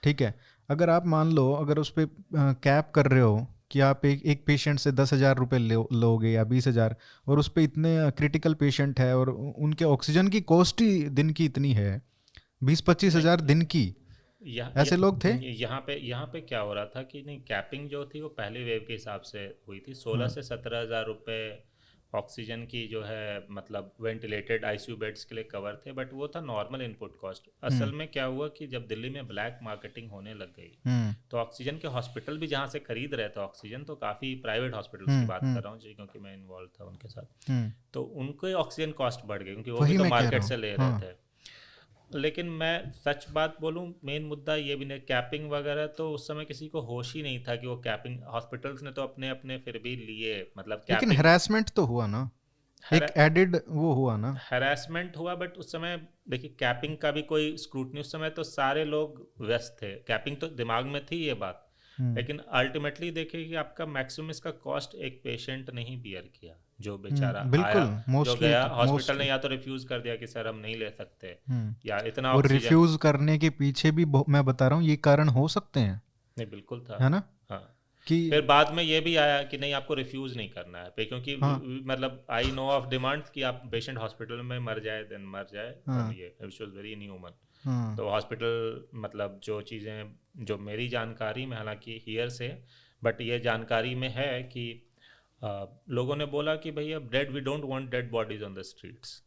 ठीक है, अगर आप मान लो अगर उस पर कैप कर रहे हो कि आप एक पेशेंट से 10,000 रुपये लोगे या 20,000, और उस पर इतने क्रिटिकल पेशेंट है और उनके ऑक्सीजन की कॉस्ट ही दिन की इतनी है, 20-25 हज़ार दिन की। ऐसे लोग थे? यहाँ पे क्या हो रहा था कि नहीं, कैपिंग जो थी वो पहले वेव के हिसाब से हुई थी। 16 से 17 हज़ार रुपये ऑक्सीजन की जो है मतलब वेंटिलेटेड आईसीयू बेड्स के लिए कवर थे, बट वो था नॉर्मल इनपुट कॉस्ट। असल में क्या हुआ कि जब दिल्ली में ब्लैक मार्केटिंग होने लग गई तो ऑक्सीजन के हॉस्पिटल भी जहाँ से खरीद रहे थे ऑक्सीजन, तो काफ़ी प्राइवेट हॉस्पिटल्स की बात कर रहा हूँ जी, क्योंकि मैं इन्वॉल्व था उनके साथ, तो उनके ऑक्सीजन कॉस्ट बढ़ गई क्योंकि वो भी वही तो मैं कह मार्केट रहा से हूँ। ले रहे थे। लेकिन मैं सच बात बोलूं, मेन मुद्दा ये भी नहीं, कैपिंग वगैरह तो उस समय किसी को होश ही नहीं था कि वो कैपिंग, हॉस्पिटल्स ने तो अपने अपने फिर भी लिए, मतलब लेकिन कैपिंग। हरासमेंट तो हुआ ना, एक एडेड वो हुआ ना। हरासमेंट हुआ, बट उस समय देखिए कैपिंग का भी कोई स्क्रूटनी, उस समय तो सारे लोग व्यस्त थे, कैपिंग तो दिमाग में थी ये बात, लेकिन अल्टीमेटली देखिए कि आपका मैक्सिमम इसका कॉस्ट एक पेशेंट नहीं बियर किया, जो बेचारा आया, बिल्कुल, जो मोस्टली गया हॉस्पिटल ने मोस्टली या तो रिफ्यूज कर दिया कि सर हम नहीं ले सकते, या इतना और ऑक्सीजन। रिफ्यूज करने के पीछे भी मैं बता रहा हूँ ये कारण हो सकते हैं, नहीं बिल्कुल था। है ना, हाँ, कि फिर बाद में ये भी आया कि नहीं आपको रिफ्यूज नहीं करना है क्योंकि हाँ मतलब आई नो ऑफ डिमांड कि आप पेशेंट हॉस्पिटल में मर जाए देन मर जाए, हाँ ये विच वाज वेरी न्यूमन। हाँ तो हॉस्पिटल मतलब जो चीज़ें जो मेरी जानकारी में, हालांकि हियर से, बट ये जानकारी में है कि लोगों ने बोला कि भैया dead, we don't want dead bodies on the streets.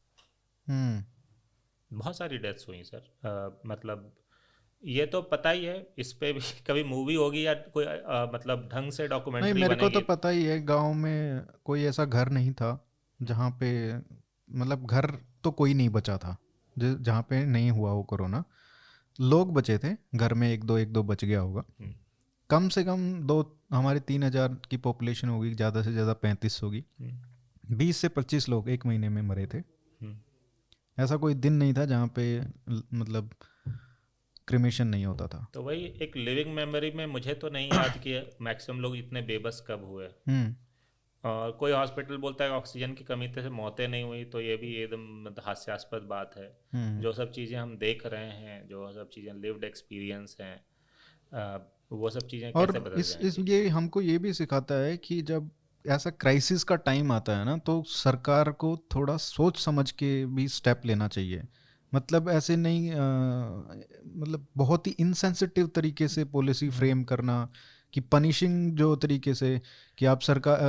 बहुत सारी डेथ्स हुई सर, मतलब ये तो पता ही है, इस पे भी कभी मूवी होगी या कोई मतलब ढंग से नहीं, डॉक्यूमेंट्री मेरे को तो बनेगी। पता ही है, गांव में कोई ऐसा घर नहीं था जहाँ पे, मतलब घर तो कोई नहीं बचा था जहाँ पे नहीं हुआ वो कोरोना। लोग बचे थे घर में, एक दो बच गया होगा, हम्म, कम से कम दो, हमारे 3,000 की पॉपुलेशन होगी, ज़्यादा से ज़्यादा 35 होगी, हम्म, 20 से 25 लोग एक महीने में मरे थे। हम्म। ऐसा कोई दिन नहीं था जहाँ पे मतलब क्रिमेशन नहीं होता था। तो वही एक लिविंग मेमोरी में मुझे तो नहीं याद कि मैक्सिमम लोग इतने बेबस कब हुए। हम्म और कोई हॉस्पिटल बोलता है ऑक्सीजन की कमी से मौतें नहीं हुई, तो ये भी एकदम मतलब हास्यास्पद बात है। हम्म जो सब चीज़ें हम देख रहे हैं, जो सब चीज़ें लिव्ड एक्सपीरियंस हैं, वो सब चीज़ें और कैसे बदल इस जाएंगी। ये हमको ये भी सिखाता है कि जब ऐसा क्राइसिस का टाइम आता है ना, तो सरकार को थोड़ा सोच समझ के भी स्टेप लेना चाहिए। मतलब ऐसे नहीं मतलब बहुत ही इनसेंसिटिव तरीके से पॉलिसी फ्रेम करना, कि पनिशिंग जो तरीके से, कि आप सरकार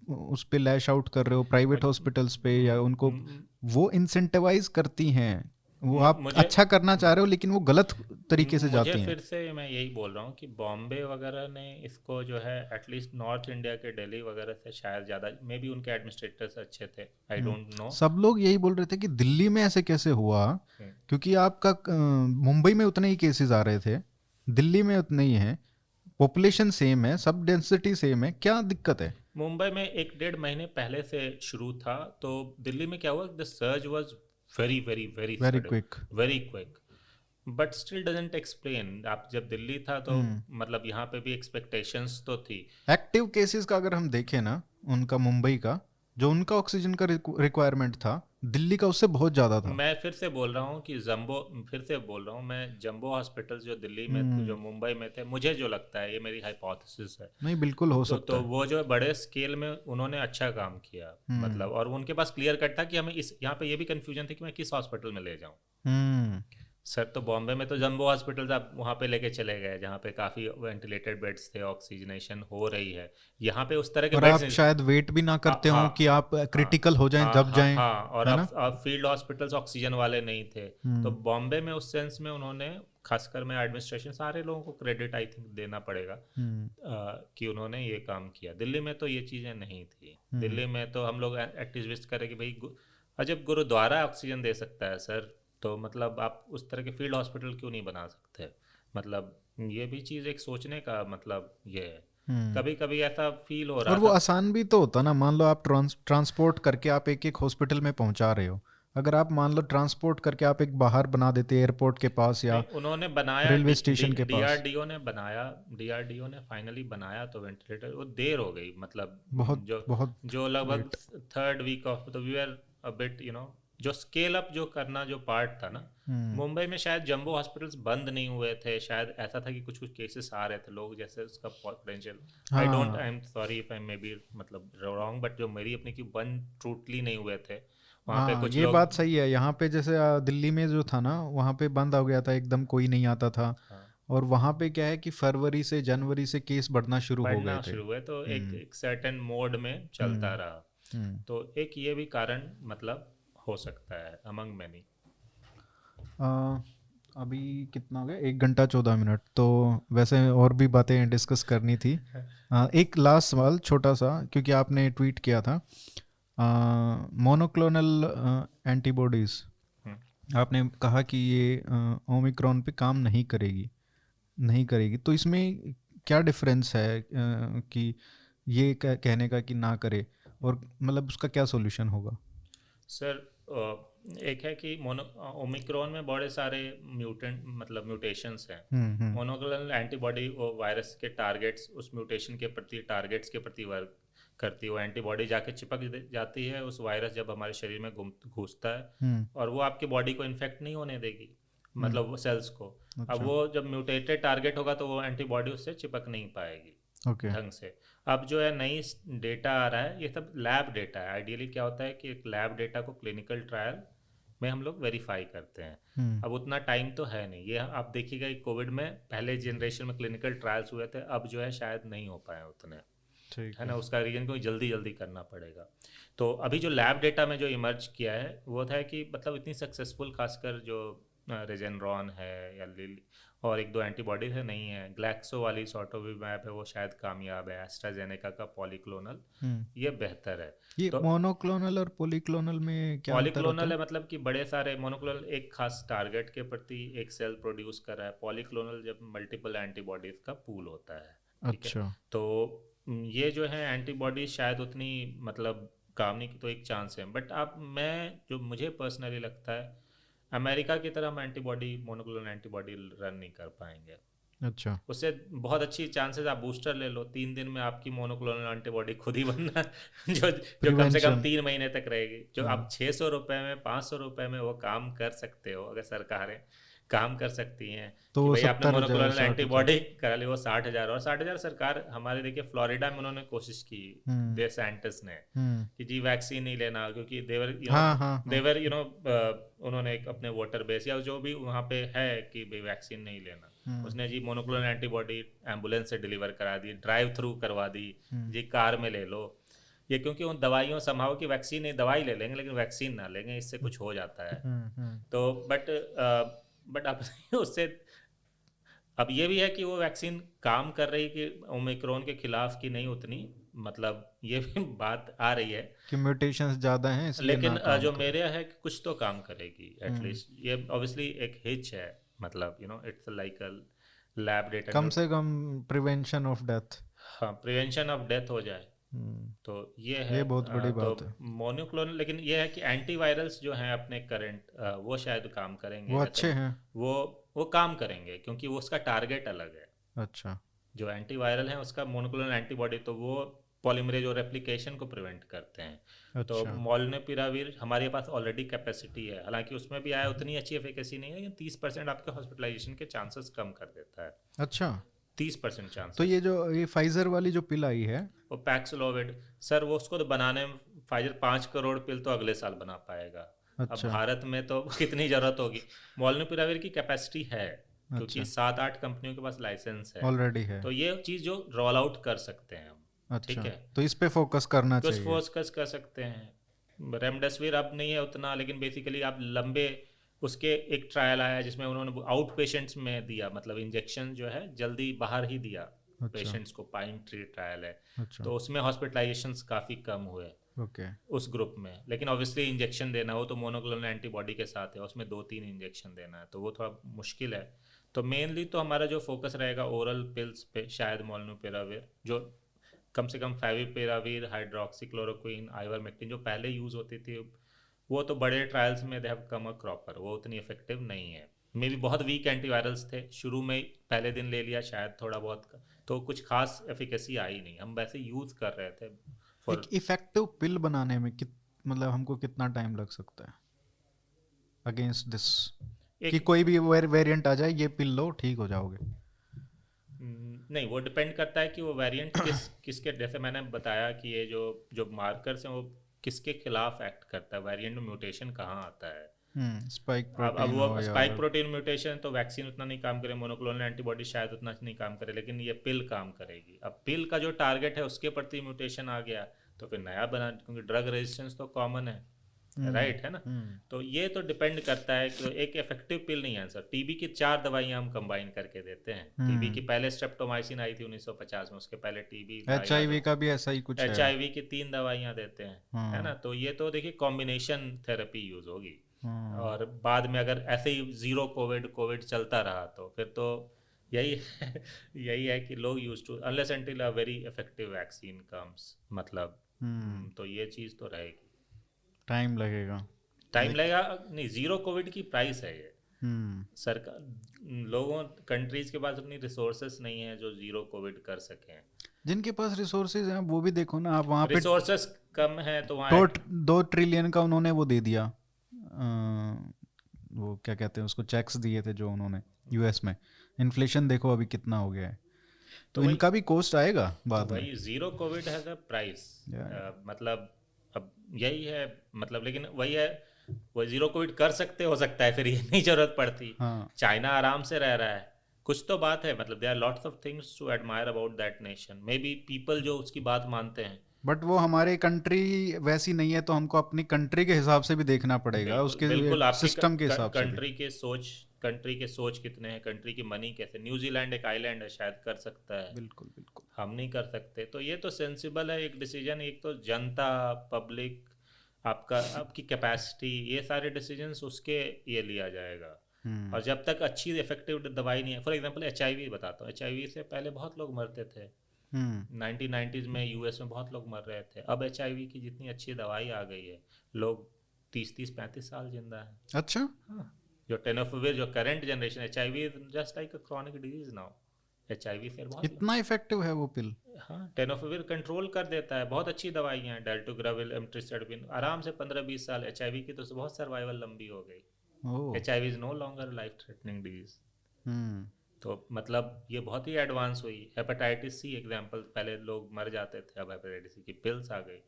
उस पे लैश आउट कर रहे हो प्राइवेट हॉस्पिटल्स पे, या उनको मुझ- वो इंसेंटिवाइज करती हैं, वो आप मुझे अच्छा करना चाह रहे हो लेकिन वो गलत तरीके से मुझे जाती हैं। फिर से मैं यही बोल रहा हूँ कि बॉम्बे वगैरह ने इसको जो है एटलीस्ट नॉर्थ इंडिया के दिल्ली वगैरह से शायद ज़्यादा, मे बी उनके एडमिनिस्ट्रेटर्स अच्छे थे, आई डोंट नो। सब लोग यही बोल रहे थे कि दिल्ली में ऐसे कैसे हुआ, क्योंकि आपका मुंबई में उतने ही केसेस आ रहे थे, दिल्ली में उतने ही हैं, पॉपुलेशन सेम है, सब डेंसिटी सेम है, क्या दिक्कत है? मुंबई में 1 डेढ़ महीने पहले से शुरू था, तो दिल्ली में क्या हुआ, the surge was very very very very sudden, quick. Very quick, but still doesn't explain. आप जब दिल्ली था तो मतलब यहाँ पे भी एक्सपेक्टेशंस तो थी। एक्टिव केसेस का अगर हम देखें ना, उनका मुंबई का, जो उनका ऑक्सीजन का रिक्वायरमेंट था, दिल्ली का उससे बहुत ज़्यादा था। मैं फिर से बोल रहा हूँ कि जम्बो, फिर से बोल रहा हूँ मैं, जम्बो हॉस्पिटल्स जो दिल्ली में जो मुंबई में थे, मुझे जो लगता है, ये मेरी हाइपोथेसिस है, नहीं, बिल्कुल हो तो सकता है। वो जो बड़े स्केल में उन्होंने अच्छा काम किया, मतलब, और उनके पास क्लियर कट था कि हमें इस, यहाँ पे ये भी कंफ्यूजन थी कि मैं किस हॉस्पिटल में ले जाऊँ। हम्म सर तो बॉम्बे में तो जम्बो हॉस्पिटल्स आप वहाँ पे लेके चले गए जहाँ पे काफ़ी वेंटिलेटेड बेड्स थे, ऑक्सीजनेशन हो रही है। यहाँ पे उस तरह के और बेड्स आप नहीं। शायद वेट भी ना हाँ करते हो हाँ कि आप हाँ क्रिटिकल हो जाएं हाँ दब हाँ जाएं, हाँ, और है ना। अब फील्ड हॉस्पिटल्स ऑक्सीजन वाले नहीं थे। तो बॉम्बे में उस सेंस में उन्होंने, खासकर मैं एडमिनिस्ट्रेशन, सारे लोगों को क्रेडिट आई थिंक देना पड़ेगा, कि उन्होंने ये काम किया। दिल्ली में तो ये चीज़ें नहीं थी। दिल्ली में तो हम लोग एक्टिविस्ट करें कि भाई जब गुरुद्वारा ऑक्सीजन दे सकता है सर, तो मतलब आप उस तरह के फील्ड हॉस्पिटल क्यों नहीं बना सकते। मतलब ये भी चीज़ एक सोचने का मतलब ये है। कभी कभी ऐसा फील हो रहा और वो था। आसान भी तो होता ना, मान लो आप ट्रांसपोर्ट करके आप एक एक हॉस्पिटल में पहुंचा रहे हो, अगर आप मान लो ट्रांसपोर्ट करके आप एक बाहर बना देते एयरपोर्ट के पास या नहीं, उन्होंने बनाया, रेलवे स्टेशन के पास। डीआरडीओ ने बनाया, डीआरडीओ ने फाइनली बनाया, तो वेंटिलेटर वो देर हो गई, मतलब बहुत जो बहुत जो लगभग लेट। थर्ड वीक ऑफ, तो वी आर अ बिट जो स्केल अप जो करना जो पार्ट था ना। मुंबई में शायद जंबो हॉस्पिटल्स बंद नहीं हुए थे, शायद ऐसा था कि कुछ कुछ केसेस आ रहे थे, लोग जैसे उसका पोटेंशियल, आई हाँ am sorry if I may be मतलब रॉन्ग, बट जो मेरी अपनी की बंद टोटली नहीं हुए थे वहाँ पे हाँ, कुछ ये लोग। बात सही है। यहाँ पे जैसे दिल्ली में जो था ना, वहाँ पे बंद हो गया था एकदम, कोई नहीं आता था। हाँ और वहाँ पे क्या है कि फरवरी से जनवरी से केस बढ़ना शुरू हो बढ़ना गए थे। शुरू हुए तो एक हम्म। एक सर्टेन मोड में चलता हम्म। रहा। हम्म। तो एक ये भी कारण मतलब हो सकता है अमंग मैनी। अ, अभी कितना हो गया, 1 घंटा 14 मिनट, तो वैसे और भी बातें डिस्कस करनी थी। एक लास्ट सवाल छोटा सा, क्योंकि आपने ट्वीट किया था मोनोक्लोनल एंटीबॉडीज़, आपने कहा कि ये ओमिक्रॉन पे काम नहीं करेगी, नहीं करेगी, तो इसमें क्या डिफरेंस है कि ये कहने का कि ना करे, और मतलब उसका क्या सॉल्यूशन होगा? सर एक है कि मोनो ओमिक्रॉन में बड़े सारे म्यूटेंट मतलब म्यूटेशंस हैं। हम्म। मोनोक्लोनल एंटीबॉडी वो वायरस के टारगेट्स उस म्यूटेशन के प्रति टारगेट्स के प्रति वर्क करती है। वो एंटीबॉडी जाके चिपक जाती है उस वायरस जब हमारे शरीर में घुसता है, हम्म। और वो आपकी बॉडी को इन्फेक्ट नहीं होने देगी, हम्म। मतलब वो सेल्स को। अब अच्छा। वो जब म्यूटेटेड टारगेट होगा तो वो एंटीबॉडी उससे चिपक नहीं पाएगी ओके। ढंग से। अब जो है नई डेटा आ रहा है, ये सब लैब डेटा है। आइडियली क्या होता है कि एक लैब डेटा को क्लिनिकल ट्रायल में हम लोग वेरीफाई करते हैं। हम्म। अब उतना टाइम तो है नहीं। ये आप देखिएगा कि कोविड में पहले जनरेशन में क्लिनिकल ट्रायल्स हुए थे, अब जो है शायद नहीं हो पाए उतने, ठीक है है। ना। उसका रीज़न क्योंकि जल्दी जल्दी करना पड़ेगा। तो अभी जो लैब डेटा में जो इमर्ज किया है वो था कि मतलब इतनी सक्सेसफुल, खासकर जो रेजेनरॉन है या लिली और एक दो एंटीबॉडीज है नहीं है, ग्लैक्सो वाली सॉटोविमैब है वो शायद कामयाब है, एस्ट्राजेनेका का पॉलीक्लोनल हम्म। ये बेहतर है। ये तो मोनोक्लोनल और पॉलीक्लोनल में क्या अंतर होता पॉलीक्लोनल है? है मतलब कि बड़े सारे, मोनोक्लोनल एक खास टारगेट के प्रति एक सेल प्रोड्यूस कर रहा है, पॉलीक्लोनल जब मल्टीपल एंटीबॉडीज का पूल होता है। ठीक है। अच्छा। तो ये जो है एंटीबॉडी शायद उतनी मतलब काम नहीं की, तो एक चांस है। बट आप मैं जो मुझे पर्सनली लगता है अमेरिका की तरह हम एंटीबॉडी मोनोक्लोनल एंटीबॉडी रन नहीं कर पाएंगे। अच्छा। उससे बहुत अच्छी चांसेस आप बूस्टर ले लो, 3 दिन में आपकी मोनोक्लोनल एंटीबॉडी खुद ही बनना जो जो कम से कम प्रिवेंशन। 3 महीने तक रहेगी। जो हाँ। आप 600 रुपये में 500 रुपये में वो काम कर सकते हो, अगर सरकारें काम कर सकती हैं तो कि वो भाई आपने 70,000 मोनोक्लोनल 60,000। एंटीबॉडी करा ली, वो 60,000। और 60,000 सरकार हमारे देखिए फ्लोरिडा में उन्होंने कोशिश की, हम्म। दे सैंटिस्ट ने, हम्म। कि जी वैक्सीन नहीं लेना, क्योंकि देवर हाँ हाँ हाँ। देवर उन्होंने एक अपने वोटर बेस या जो भी वहाँ पे है कि भाई वैक्सीन नहीं लेना। हम्म। उसने जी मोनोक्लोनल एंटीबॉडी एम्बुलेंस से डिलीवर करा दी, ड्राइव थ्रू करवा दी, हम्म। जी कार में ले लो। ये क्योंकि उन दवाइयों संभाव की वैक्सीन नहीं, दवाई ले लेंगे लेकिन वैक्सीन ना लेंगे, इससे कुछ हो जाता है। हम्म। तो बट अब उससे अब ये भी है कि वो वैक्सीन काम कर रही कि ओमिक्रॉन के खिलाफ की नहीं उतनी, मतलब ये भी बात आ रही है। कि म्यूटेशंस ज़्यादा हैं इसलिए लेकिन ना काम जो करे। मेरे है कि कुछ तो काम करेगी हम्म। एटलीस्ट। ये ऑब्वियसली एक हिच है, मतलब it's like a lab data कम में। से कम प्रिवेंशन ऑफ डेथ। हाँ, प्रिवेंशन ऑफ डेथ हो जाए हम्म। तो ये है। ये बहुत बड़ी तो बात है। मोनोक्लोनल, लेकिन ये है कि एंटीवायरल्स जो हैं अपने करंट वो शायद काम करेंगे, वो जैसे अच्छे हैं। वो वो काम करेंगे क्योंकि वो उसका टारगेट अलग है। अच्छा। जो एंटीवायरल है उसका मोनोक्लोनल एंटीबॉडी तो वो पॉलीमरेज और रेप्लिकेशन को प्रिवेंट करते हैं। तो अच्छा। मॉलनुपिराविर हमारे पास ऑलरेडी कैपेसिटी है, हालांकि उसमें भी आया उतनी अच्छी एफिकेसी नहीं है, लेकिन 30% आपके हॉस्पिटलाइजेशन के चांसेस कम कर देता है। अच्छा। 30% तो चांसेस। ये फाइजर वाली जो पिल आई है। वो पैक्सलोविड, सर वो उसको तो बनाने में फाइजर 5 करोड़ पिल तो अगले साल बना पाएगा। अब अच्छा। भारत में तो कितनी ज़रूरत होगी। मॉलनुपिराविर की कैपेसिटी है क्योंकि अच्छा। 7-8 कंपनियों के पास लाइसेंस है। ऑलरेडी है। तो ये चीज़ जो रोल आउट कर सकते हैं हम। अच्छा। ठीक है, तो इस पे फोकस करना कुछ चाहिए। फोकस कर सकते हैं। रेमडेसिविर अब नहीं है उतना, लेकिन बेसिकली आप लंबे उसके एक ट्रायल आया जिसमें उन्होंने आउट पेशेंट्स में दिया, मतलब इंजेक्शन जो है जल्दी बाहर ही दिया अच्छा। पेशेंट्स को। पाइन ट्री ट्रायल है, अच्छा। तो उसमें हॉस्पिटलाइजेशंस काफ़ी कम हुए ओके। उस ग्रुप में। लेकिन ऑब्वियसली इंजेक्शन देना हो तो मोनोक्लोनल एंटीबॉडी के साथ है, उसमें 2-3 इंजेक्शन देना है, तो वो थोड़ा मुश्किल है। तो मेनली तो हमारा जो फोकस रहेगा ओरल पिल्स पे, शायद मोलनुपिराविर, जो कम से कम फेविपिराविर, हाइड्रोक्सीक्लोरोक्विन, आइवरमेक्टिन जो पहले यूज़ होती थी, वो तो बड़े ट्रायल्स में they have come a cropper, वो उतनी इफेक्टिव नहीं है। मे भी बहुत वीक एंटीवायरल्स थे शुरू में, पहले दिन ले लिया शायद थोड़ा बहुत, तो कुछ खास एफिकेसी आई नहीं। हम वैसे यूज़ कर रहे थे एक फॉर इफेक्टिव पिल बनाने में मतलब हमको कितना टाइम लग सकता है अगेंस्ट दिस, कि एक। कोई भी वेरिएंट आ जाए ये पिल लो ठीक हो जाओगे? नहीं, वो डिपेंड करता है कि वो वेरिएंट किसके, जैसे मैंने बताया कि ये जो जो मार्कर्स हैं वो किसके खिलाफ एक्ट करता है, वेरिएंट में म्यूटेशन कहाँ आता है। स्पाइक अब प्रोटीन वो हो या स्पाइक प्रोटीन म्यूटेशन तो वैक्सीन उतना नहीं काम करे, मोनोक्लोनल एंटीबॉडी शायद उतना नहीं काम करे, लेकिन ये पिल काम करेगी। अब पिल का जो टारगेट है उसके प्रति म्यूटेशन आ गया तो फिर नया बना, क्योंकि ड्रग रेजिस्टेंस तो कॉमन है, राइट है ना। तो ये तो डिपेंड करता है कि एक इफेक्टिव पिल नहीं है आंसर। टीबी की 4 दवाइयां हम कंबाइन करके देते हैं। टीबी की पहले स्ट्रेप्टोमाइसिन आई थी 1950 में, उसके पहले टीबी, HIV का भी ऐसा ही कुछ है। HIV की 3 दवाइयां देते हैं, है ना। तो ये तो देखिए कॉम्बिनेशन थेरेपी यूज होगी। और बाद में अगर ऐसे ही जीरो कोविड चलता रहा तो फिर तो यही यही है कि लोग use to unless until a very effective vaccine comes, मतलब तो ये चीज़ तो रहेगी। टाइम लगेगा। टाइम लगेगा नहीं, जीरो कोविड की प्राइस है ये। सरकार, लोगों, कंट्रीज के पास अपनी रिसोर्सेस नहीं है जो जीरो कोविड कर सकें। जिनके पास रिसोर्सेज हैं वो भी देखो ना, आप वहाँ पे रिसोर्सेस कम है तो वहाँ 2 ट्रिलियन का उन्होंने वो दे दिया, वो क्या कहते हैं उसको, चेक्स दिए थे जो उन्होंने US में। इन्फ्लेशन देखो अभी कितना हो गया है, तो इनका भी कॉस्ट आएगा बाद में। वही जीरो कोविड है का प्राइस, मतलब अब यही है, मतलब लेकिन वही है, वो जीरो कोविड कर सकते हो सकता है फिर ये नहीं जरूरत पड़ती। चाइना आराम से रह रहा है, कुछ तो बात है, मतलब there are lots of things to admire about that nation, maybe people जो उसकी बात मानते हैं। बट वो हमारे कंट्री वैसी नहीं है, तो हमको अपनी कंट्री के हिसाब से भी देखना पड़ेगा, उसके सिस्टम के हिसाब से। कंट्री के सोच कितने हैं, कंट्री की मनी कैसे। न्यूजीलैंड एक आइलैंड है, शायद कर सकता है, बिल्कुल बिल्कुल, हम नहीं कर सकते। तो ये तो सेंसिबल है एक डिसीजन, एक तो जनता, पब्लिक, आपकी कैपेसिटी, ये सारे डिसीजंस उसके ये लिया जाएगा। और जब तक अच्छी इफेक्टिव दवाई नहीं है, फॉर एग्जांपल HIV बताता हूँ, HIV से पहले बहुत लोग मरते थे 1990s में, US में बहुत लोग मर रहे थे। अब HIV की जितनी अच्छी दवाई आ गई है, लोग 30-35 साल जिंदा है। अच्छा, जो टेनोफिविर, जो current generation HIV is just like a chronic disease now. HIV फिर बहुत इतना इफेक्टिव है वो पिल? हाँ, टेनोफिविर कंट्रोल कर देता है, बहुत अच्छी दवाइयाँ हैं, डेल्टोग्राविल, एम्ट्रिसेडबिन, आराम से 15-20 साल। HIV की तो बहुत सर्वाइवल लंबी हो गई। HIV is no longer life threatening disease. तो मतलब ये बहुत ही एडवांस हुई। हेपेटाइटिस C एग्जाम्पल, पहले लोग मर जाते थे, अब हेपेटाइटिस C की पिल्स आ गई।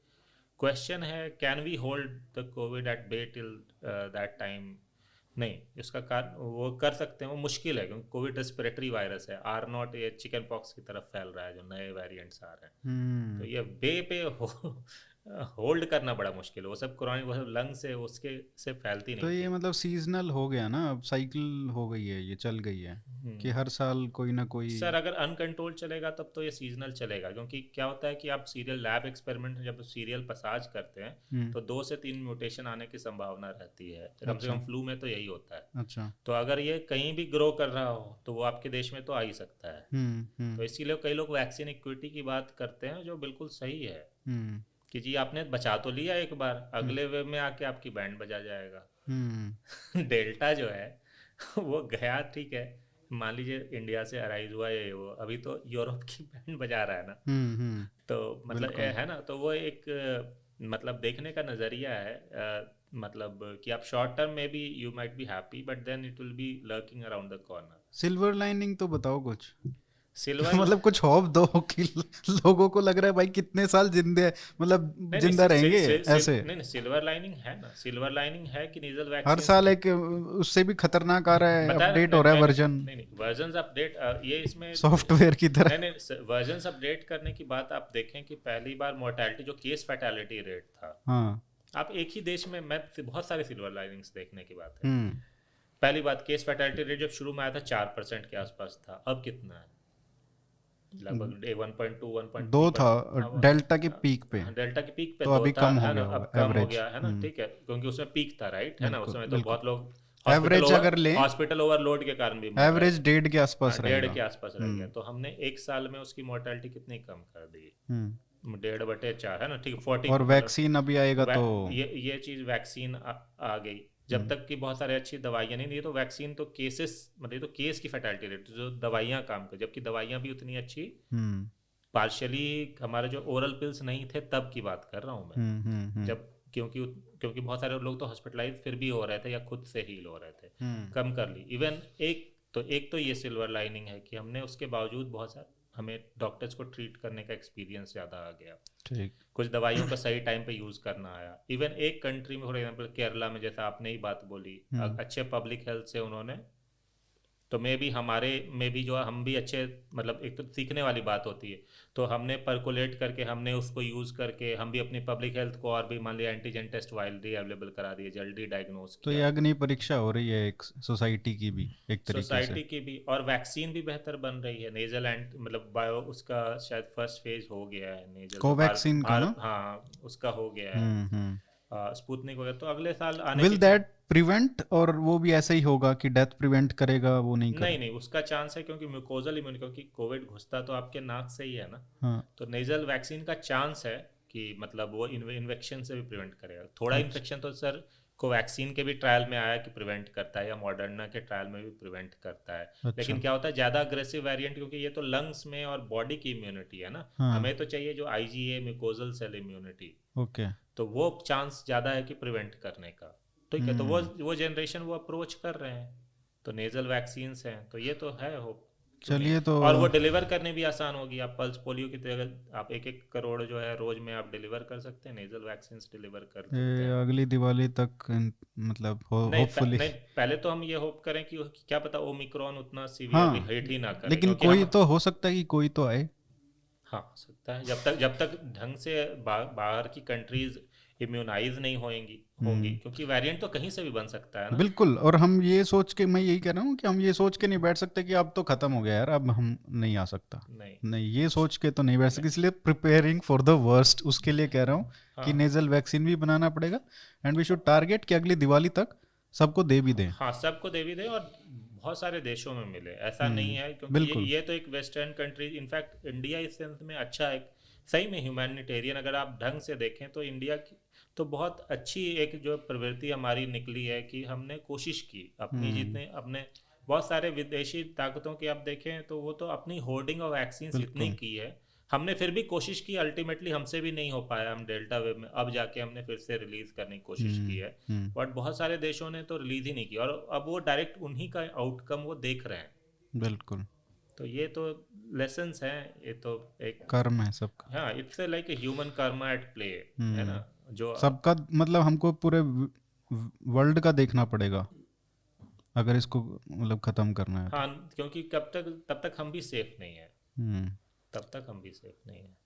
क्वेश्चन है, can we hold the COVID at bay till that time? नहीं, इसका कारण वो कर सकते हैं, वो मुश्किल है, क्योंकि कोविड रेस्पिरेटरी वायरस है, R0 ये चिकन पॉक्स की तरफ फैल रहा है, जो नए वेरिएंट्स आ रहे हैं। तो ये बे पे होल्ड करना बड़ा मुश्किल है, वो सब क्रॉनिक, वो सब लंग से उसके से फैलती नहीं। तो ये मतलब सीजनल हो गया ना, अब साइकिल हो गई है, ये चल गई है कि हर साल कोई ना कोई। सर अगर अनकंट्रोल चलेगा तब तो ये सीजनल चलेगा, क्योंकि क्या होता है कि आप सीरियल लैब एक्सपेरिमेंट में जब सीरियल पसाज करते हैं तो 2 से 3 म्यूटेशन आने की संभावना रहती है, कम से कम फ्लू में तो यही होता है। अच्छा, तो अगर ये कहीं भी ग्रो कर रहा हो तो वो आपके देश में तो आ ही सकता है। तो इसीलिए कई लोग वैक्सीन इक्विटी की बात करते हैं, जो बिल्कुल सही है कि जी आपने बचा तो लिया एक बार, अगले वेव में आके आपकी बैंड बजा जाएगा। डेल्टा जो है वो गया, ठीक है, मान लीजिए इंडिया से अराइज हुआ है वो, अभी तो यूरोप की बैंड बजा रहा है ना। तो मतलब है ना, तो वो एक मतलब देखने का नज़रिया है, मतलब कि आप शॉर्ट टर्म में भी you might be happy, but then it will be lurking around the corner. Silver lining तो बताओ कुछ। सिल्वर मतलब कुछ होप दो कि लोगों को लग रहा है भाई कितने साल जिंदे, मतलब जिंदा रहेंगे ऐसे। नहीं, सिल्वर लाइनिंग है ना, सिल्वर लाइनिंग है कि नीजल हर वैक्सीन साल एक उससे भी खतरनाक आ रहा है, अपडेट हो रहा है वर्जन। नहीं, वर्जन अपडेट, ये इसमें सॉफ्टवेयर की तरह। नहीं, वर्जन अपडेट करने की बात आप देखें कि पहली बार मोर्टेलिटी, जो केस फैटेलिटी रेट था, हाँ, आप एक ही देश में, मैं बहुत सारे सिल्वर लाइनिंग्स देखने की बात है। पहली बात, केस फैटेलिटी रेट जब शुरू में आया था 4% के आसपास था, अब कितना है? लगभग 1.2 था डेल्टा की पीक पे। डेल्टा की पीक पे तो अभी कम हो गया, अब कम हो गया है ना, ठीक है, क्योंकि उसमें पीक था, राइट है ना, उसमें तो बहुत लोग एवरेज अगर लें, हॉस्पिटल ओवरलोड के कारण भी एवरेज 1.5 के आसपास रहेगा, 1.5 के आसपास रह गया। तो हमने एक साल में उसकी मोर्टेलिटी कितनी कम कर दी, 1.5/4 है ना, ठीक है, 40। और वैक्सीन अभी आएगा तो ये चीज वैक्सीन आ गई, जब तक कि बहुत सारे अच्छी दवाइयाँ नहीं, तो वैक्सीन तो केसेस, मतलब तो केस की फैटेलिटी रेट, जो दवाइयाँ काम कर, जबकि दवाइयाँ भी उतनी अच्छी, पार्शियली हमारे जो ओरल पिल्स नहीं थे तब की बात कर रहा हूँ मैं, जब क्योंकि बहुत सारे लोग तो हॉस्पिटलाइज फिर भी हो रहे थे या खुद से हील हो रहे थे, कम कर ली। इवन एक तो ये सिल्वर लाइनिंग है कि हमने उसके बावजूद बहुत सारे हमें डॉक्टर्स को ट्रीट करने का एक्सपीरियंस ज़्यादा आ गया, ठीक। कुछ दवाइयों का सही टाइम पे यूज़ करना आया। इवन एक कंट्री में फॉर एग्जांपल केरला में, जैसा आपने ही बात बोली, अच्छे पब्लिक हेल्थ से उन्होंने, तो मे भी हमारे में भी जो है, हम भी अच्छे, मतलब एक तो सीखने वाली बात होती है, तो हमने परकोलेट करके हमने उसको यूज़ करके हम भी अपनी पब्लिक हेल्थ को और भी मान लिया एंटीजन टेस्ट वाइडली अवेलेबल करा दिए, जल्दी डायग्नोज तो ये किया। अग्नि परीक्षा हो रही है एक सोसाइटी की भी एक तरीके से। सोसाइटी की भी, और वैक्सीन भी बेहतर बन रही है। नेजल एंड मतलब बायो उसका शायद फर्स्ट फेज हो गया है, नेजल जो कोवैक्सीन का ना। हाँ उसका हो गया है। हम्म। स्पुतनिक वगैरह तो अगले साल आने विल की दैट प्रिवेंट, और वो भी ऐसे ही होगा कि डेथ प्रिवेंट करेगा, वो नहीं नहीं करे? नहीं, उसका चांस है, क्योंकि म्यूकोजल इम्यूनिटी, क्योंकि कोविड घुसता तो आपके नाक से ही है ना, हाँ। तो नेजल वैक्सीन का चांस है कि मतलब वो इन्फेक्शन से भी प्रिवेंट करेगा थोड़ा। अच्छा। इन्फेक्शन तो सर कोवैक्सीन के भी ट्रायल में आया कि प्रिवेंट करता है, या मॉडर्ना के ट्रायल में भी प्रिवेंट करता है। अच्छा। लेकिन क्या होता है, ज़्यादा अग्रेसिव वेरिएंट, क्योंकि ये तो लंग्स में और बॉडी की इम्यूनिटी है ना, हाँ। हमें तो चाहिए जो IgA mucosal cell immunity, okay. तो वो चांस ज़्यादा है कि प्रिवेंट करने का। ठीक है, तो हम्म। वो जनरेशन वो अप्रोच कर रहे हैं, तो नेजल वैक्सीन्स हैं, तो ये तो है होप, क्यों नहीं। चलिए तो और वो डिलीवर करने भी आसान होगी। आप पल्स पोलियो की तरह आप 1-1 करोड़ जो है रोज में आप डिलीवर कर सकते हैं, नेजल वैक्सीन्स डिलीवर कर देते हैं। अगली दिवाली तक मतलब नहीं होपफुली। नहीं, पहले तो हम ये होप करें कि क्या पता ओमिक्रॉन उतना सीवियरली हाँ, हिट ही ना करे, लेकिन क्योंकि कोई हम, तो हो सकता है कि कोई तो आए। हाँ हो सकता है, जब तक ढंग से बाहर की कंट्रीज इम्यूनाइज नहीं होंगी होंगी, हम्म। क्योंकि वेरिएंट तो कहीं से भी बन सकता है ना। बिल्कुल, और हम ये सोच के, मैं यही कह रहा हूँ कि हम ये सोच के नहीं बैठ सकते कि अब तो खत्म हो गया यार, अब हम नहीं आ सकता। नहीं नहीं, ये सोच के तो नहीं बैठ नहीं, सकते, इसलिए प्रिपेयरिंग फॉर द वर्स्ट, उसके लिए कह रहा हूँ कि हाँ नेजल वैक्सीन भी बनाना पड़ेगा, एंड वी शुड टारगेट कि अगली दिवाली तक सबको दे भी दें। हाँ, सबको दे भी दे, और बहुत सारे देशों में मिले, ऐसा नहीं है, क्योंकि ये बिल्कुल। ये तो एक वेस्टर्न कंट्री, इनफैक्ट इंडिया इस सेंस में अच्छा, एक सही में ह्यूमैनिटेरियन अगर आप ढंग से देखें तो इंडिया की तो बहुत अच्छी एक जो प्रवृत्ति हमारी निकली है कि हमने कोशिश की अपनी, जितने अपने बहुत सारे विदेशी ताकतों की आप देखें तो वो तो अपनी होर्डिंग और वैक्सीन इतनी बिल्कुल। की है, हमने फिर भी कोशिश की, अल्टीमेटली हमसे भी नहीं हो पाया, हम डेल्टा वेव में अब जाके हमने फिर से रिलीज करने की कोशिश की है, हम्म। बट बहुत सारे देशों ने तो रिलीज ही नहीं की, और अब वो डायरेक्ट उन्हीं का आउटकम वो देख रहे हैं। बिल्कुल। तो ये तो लेसन्स हैं, ये तो एक, कर्म है सबका। हाँ it's like a human karma at play, है ना, जो सबका मतलब हमको पूरे वर्ल्ड का देखना पड़ेगा अगर इसको मतलब खत्म करना है तो। हाँ, क्योंकि तब तक हम भी सेफ नहीं है, हम्म। तब तक हम भी सेफ नहीं है।